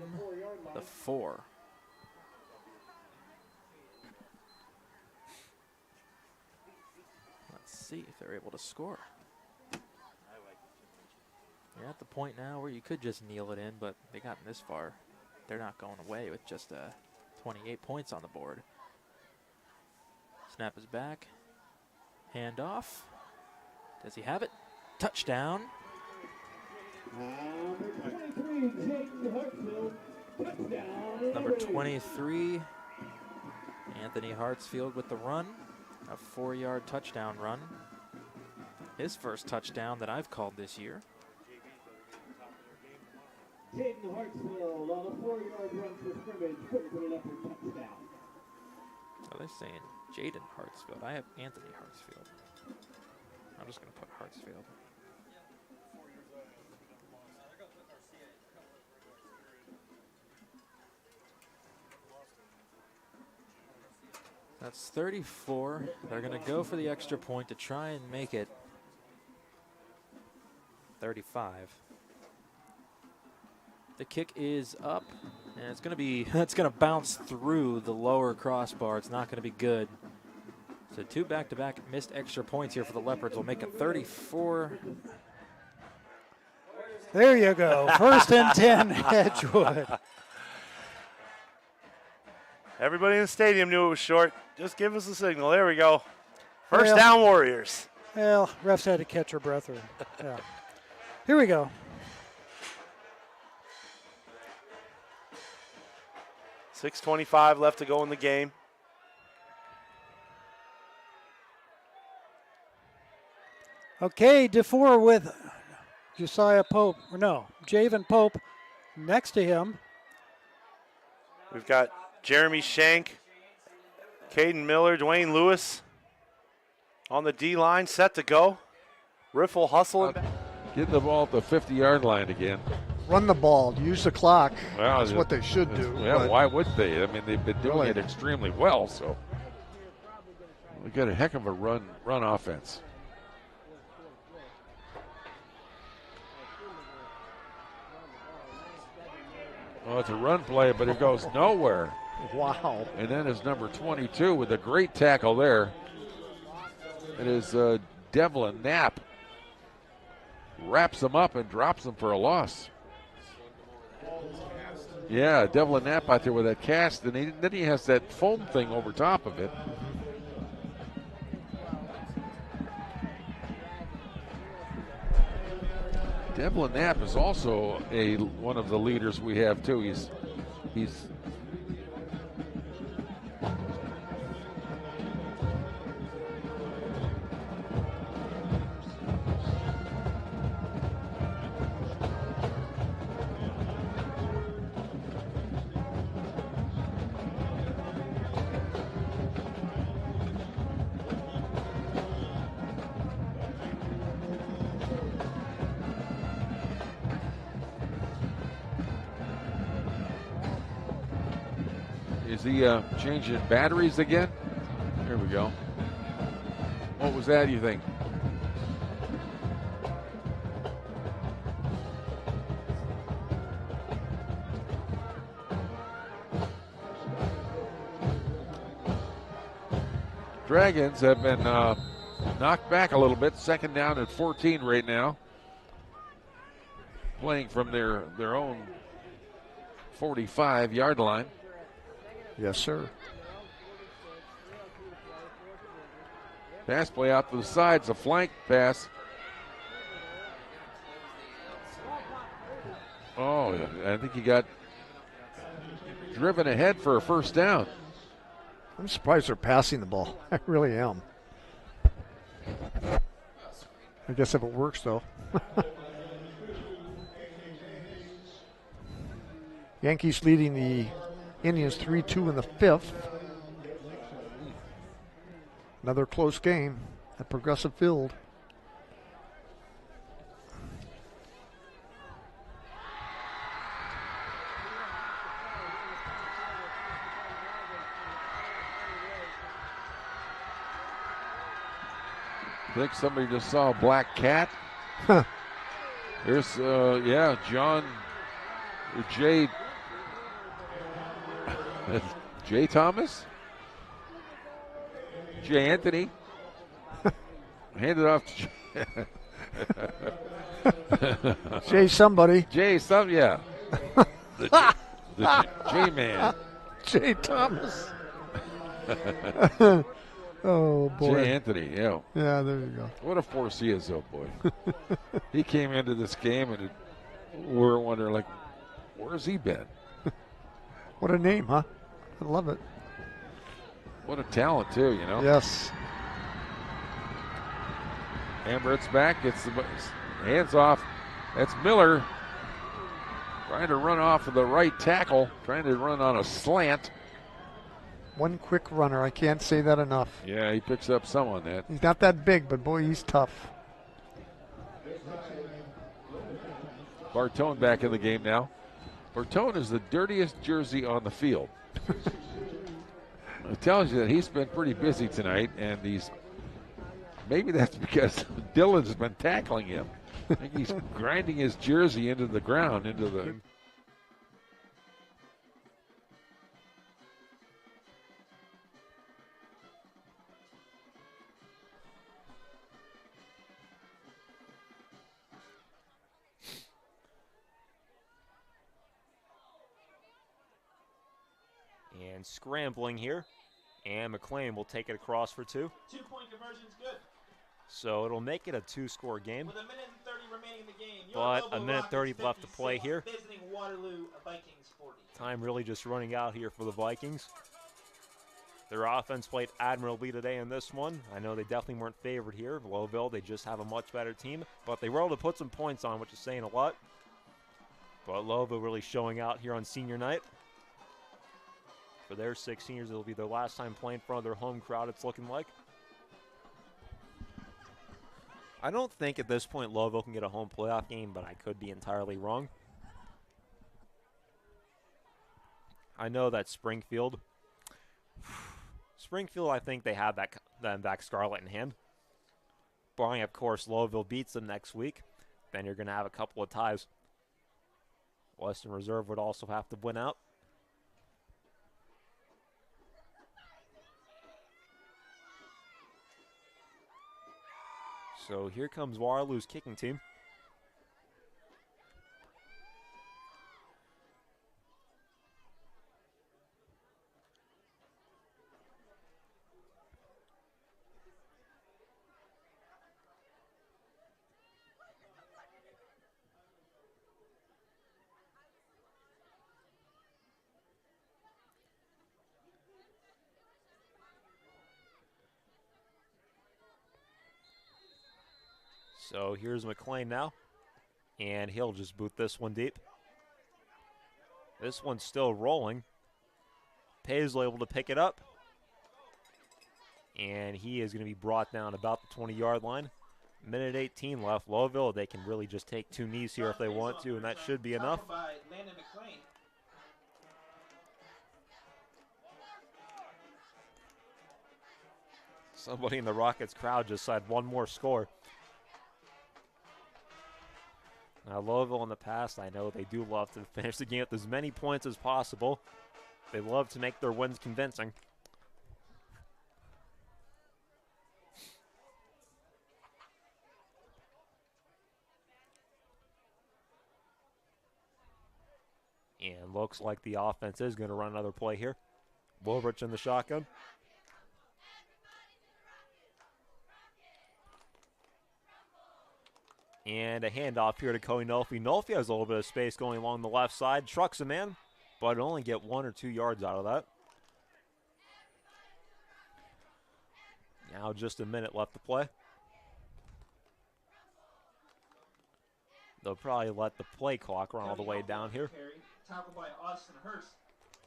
the 4. Let's see if they're able to score. You're at the point now where you could just kneel it in, but they gotten this far. They're not going away with just 28 points on the board. Snap is back. Hand off. Does he have it? Touchdown. Number 23, Anthony Hartsfield with the run. A 4-yard touchdown run. His first touchdown that I've called this year. Jaden Hartsfield on a 4-yard run for scrimmage, quick put it up for touchdown. Oh, they're saying Jaden Hartsfield. I have Anthony Hartsfield. I'm just going to put Hartsfield. That's 34. They're going to go for the extra point to try and make it 35. The kick is up, and it's going to be, it's going to bounce through the lower crossbar. It's not going to be good. So 2 back-to-back missed extra points here for the Leopards will make it 34. There you go. First and 10, Edgewood. Everybody in the stadium knew it was short. Just give us a signal. There we go. First down, Warriors. Well, refs had to catch her breath. Yeah. Here we go. .6:25 left to go in the game. Okay, DeFore with Josiah Pope. Or no, Javen Pope next to him. We've got Jeremy Shank, Caden Miller, Dwayne Lewis on the D-line, set to go. Riffle hustling. Getting the ball at the 50-yard line again. Run the ball, use the clock. Well, that's what they should do. Yeah, why would they? I mean, they've been doing it extremely well, so we got a heck of a run offense. Well, it's a run play, but it goes nowhere. Wow. And then is number 22 with a great tackle there. It is Devlin Knapp. Wraps him up and drops him for a loss. Yeah, Devlin Knapp out there with that cast, and then he has that foam thing over top of it. Devlin Knapp is also one of the leaders we have too. He's Is he changing batteries again? Here we go. What was that, you think? Dragons have been knocked back a little bit. Second down at 14 right now. Playing from their own 45-yard line. Yes, sir. Pass play out to the sides, a flank pass. Oh, I think he got driven ahead for a first down. I'm surprised they're passing the ball. I really am. I guess if it works, though. Yankees leading the Indians 3-2 in the fifth. Another close game at Progressive Field. I think somebody just saw a black cat. There's, John J. J. Thomas? J. Anthony. Hand it off to J. somebody. J. Some, yeah. The J man. J. Thomas. Oh, boy. J. Anthony, yeah. Yeah, there you go. What a force he is, though, boy. He came into this game, and we're wondering, like, where's he been? What a name, huh? I love it. What a talent, too, you know? Yes. Ambert's back, gets the hands off. That's Miller trying to run off of the right tackle, trying to run on a slant. One quick runner. I can't say that enough. Yeah, he picks up some on that. He's not that big, but boy, he's tough. Bartone back in the game now. Bartone is the dirtiest jersey on the field. It tells you that he's been pretty busy tonight, and maybe that's because Dylan's been tackling him. I think he's grinding his jersey into the ground, into the... And scrambling here. And McLean will take it across for 2. 2-point conversion's good. So it'll make it a 2-score game. With a minute and 30 remaining in the game. But a minute 30 left to play here. Visiting Waterloo, Vikings 40. Time really just running out here for the Vikings. Their offense played admirably today in this one. I know they definitely weren't favored here. Lowville, they just have a much better team. But they were able to put some points on, which is saying a lot. But Lowville really showing out here on senior night. For their 6 seniors, it'll be their last time playing in front of their home crowd, it's looking like. I don't think at this point Lowville can get a home playoff game, but I could be entirely wrong. I know that Springfield, I think they have that back Scarlet in hand. Barring, of course, Lowville beats them next week, then you're going to have a couple of ties. Western Reserve would also have to win out. So here comes Waterloo's kicking team. So here's McLean now, and he'll just boot this one deep. This one's still rolling. Paisley able to pick it up, and he is going to be brought down about the 20-yard line. Minute 18 left. Lowville, they can really just take 2 knees here if they want to, and that should be enough. Somebody in the Rockets crowd just said one more score. Now, Lowville in the past, I know they do love to finish the game with as many points as possible. They love to make their wins convincing. And looks like the offense is going to run another play here. Woolrich in the shotgun. And a handoff here to Cody Nolfi. Nolfi has a little bit of space going along the left side. Trucks him in, but only get 1 or 2 yards out of that. Now just a minute left to play. They'll probably let the play clock run all the way down here. Carry, tackled by Austin Hurst.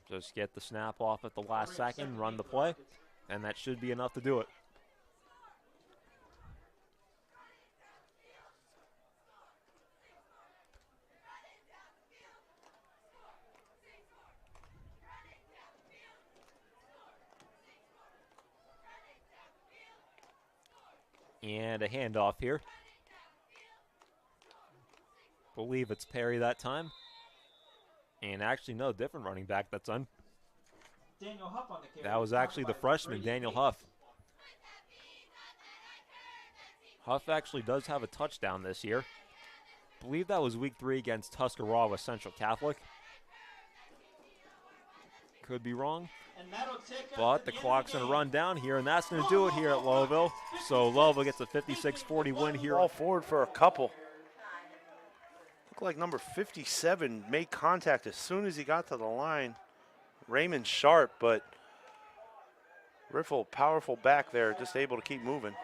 Just get the snap off at the last second, run the play, and that should be enough to do it. And a handoff here. Believe it's Perry that time. And actually, no, different running back that's on. Daniel Huff on the carry. That was actually the freshman, Daniel Huff. Huff actually does have a touchdown this year. Believe that was week 3 against Tuscarawas Central Catholic. Could be wrong. But the clock's going to run down here, and that's going to do it here at Lowville. So Lowville gets a 56-40 win here. Ball forward for a couple. Looked like number 57 made contact as soon as he got to the line. Raymond Sharp, but Riffle, powerful back there, just able to keep moving.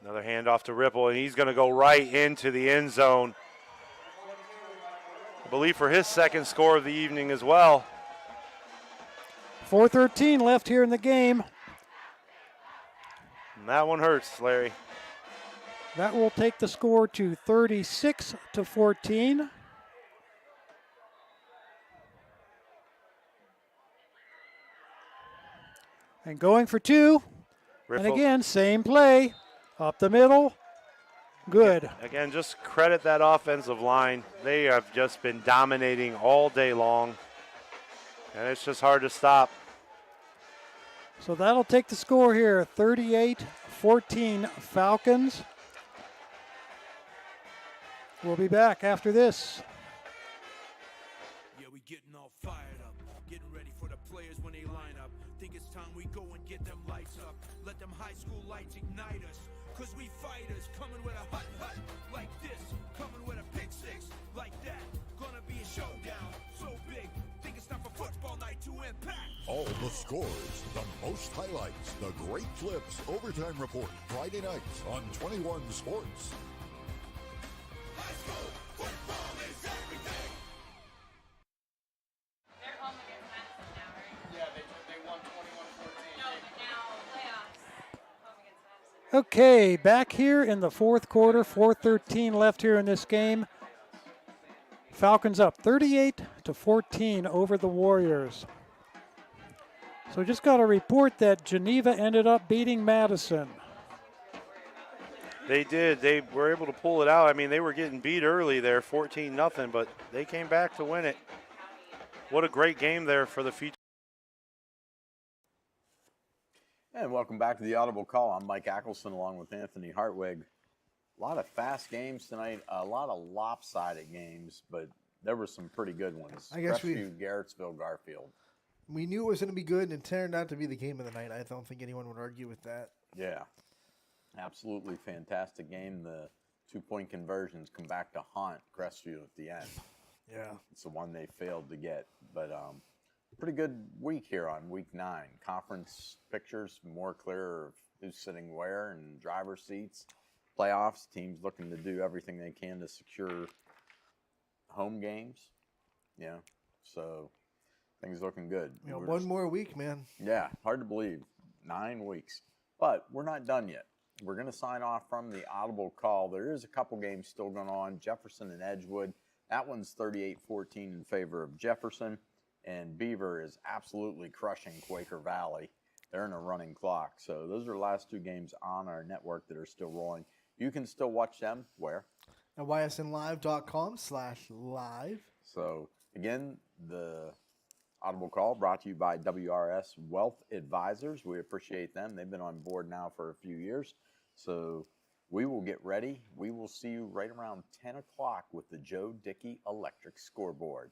Another handoff to Ripple, and he's going to go right into the end zone. I believe for his second score of the evening as well. 4:13 left here in the game. And that one hurts, Larry. That will take the score to 36-14. And going for 2. Riffle. And again, same play. Up the middle. Good. Again, just credit that offensive line. They have just been dominating all day long. And it's just hard to stop. So that'll take the score here, 38-14 Falcons. We'll be back after this. Yeah, we getting all fired up, getting ready for the players when they line up. Think it's time we go and get them lights up. Let them high school lights ignite us. Cause we fighters coming with a hut like this, coming with a pick 6 like that. Gonna be a showdown so big. Think it's time for football night to impact. All the scores, the most highlights, the great flips, overtime report, Friday nights on 21 Sports. High school football is everything. They're home against Madison now, right? Yeah, they won 21-14. No, but now playoffs. Home against Madison. Okay, back here in the fourth quarter, 4:13 left here in this game. Falcons up 38-14 over the Warriors. So just got a report that Geneva ended up beating Madison. They did. They were able to pull it out. I mean, they were getting beat early there, 14-0, but they came back to win it. What a great game there for the future. And welcome back to the Audible Call. I'm Mike Ackelson along with Anthony Hartwig. A lot of fast games tonight, a lot of lopsided games, but there were some pretty good ones. I guess Crestview, Garrettsville, Garfield. We knew it was going to be good, and it turned out to be the game of the night. I don't think anyone would argue with that. Yeah, absolutely fantastic game. The 2-point conversions come back to haunt Crestview at the end. Yeah. It's the one they failed to get. But pretty good week here on week 9. Conference pictures more clear of who's sitting where and driver seats. Playoffs, teams looking to do everything they can to secure home games. Yeah, so things looking good. You know, one more week, man. Yeah, hard to believe. 9 weeks. But we're not done yet. We're going to sign off from the Audible Call. There is a couple games still going on. Jefferson and Edgewood. That one's 38-14 in favor of Jefferson. And Beaver is absolutely crushing Quaker Valley. They're in a running clock. So those are the last 2 games on our network that are still rolling. You can still watch them where? At ysnlive.com/live. So, again, the Audible Call brought to you by WRS Wealth Advisors. We appreciate them. They've been on board now for a few years. So, we will get ready. We will see you right around 10 o'clock with the Joe Dickey Electric Scoreboard.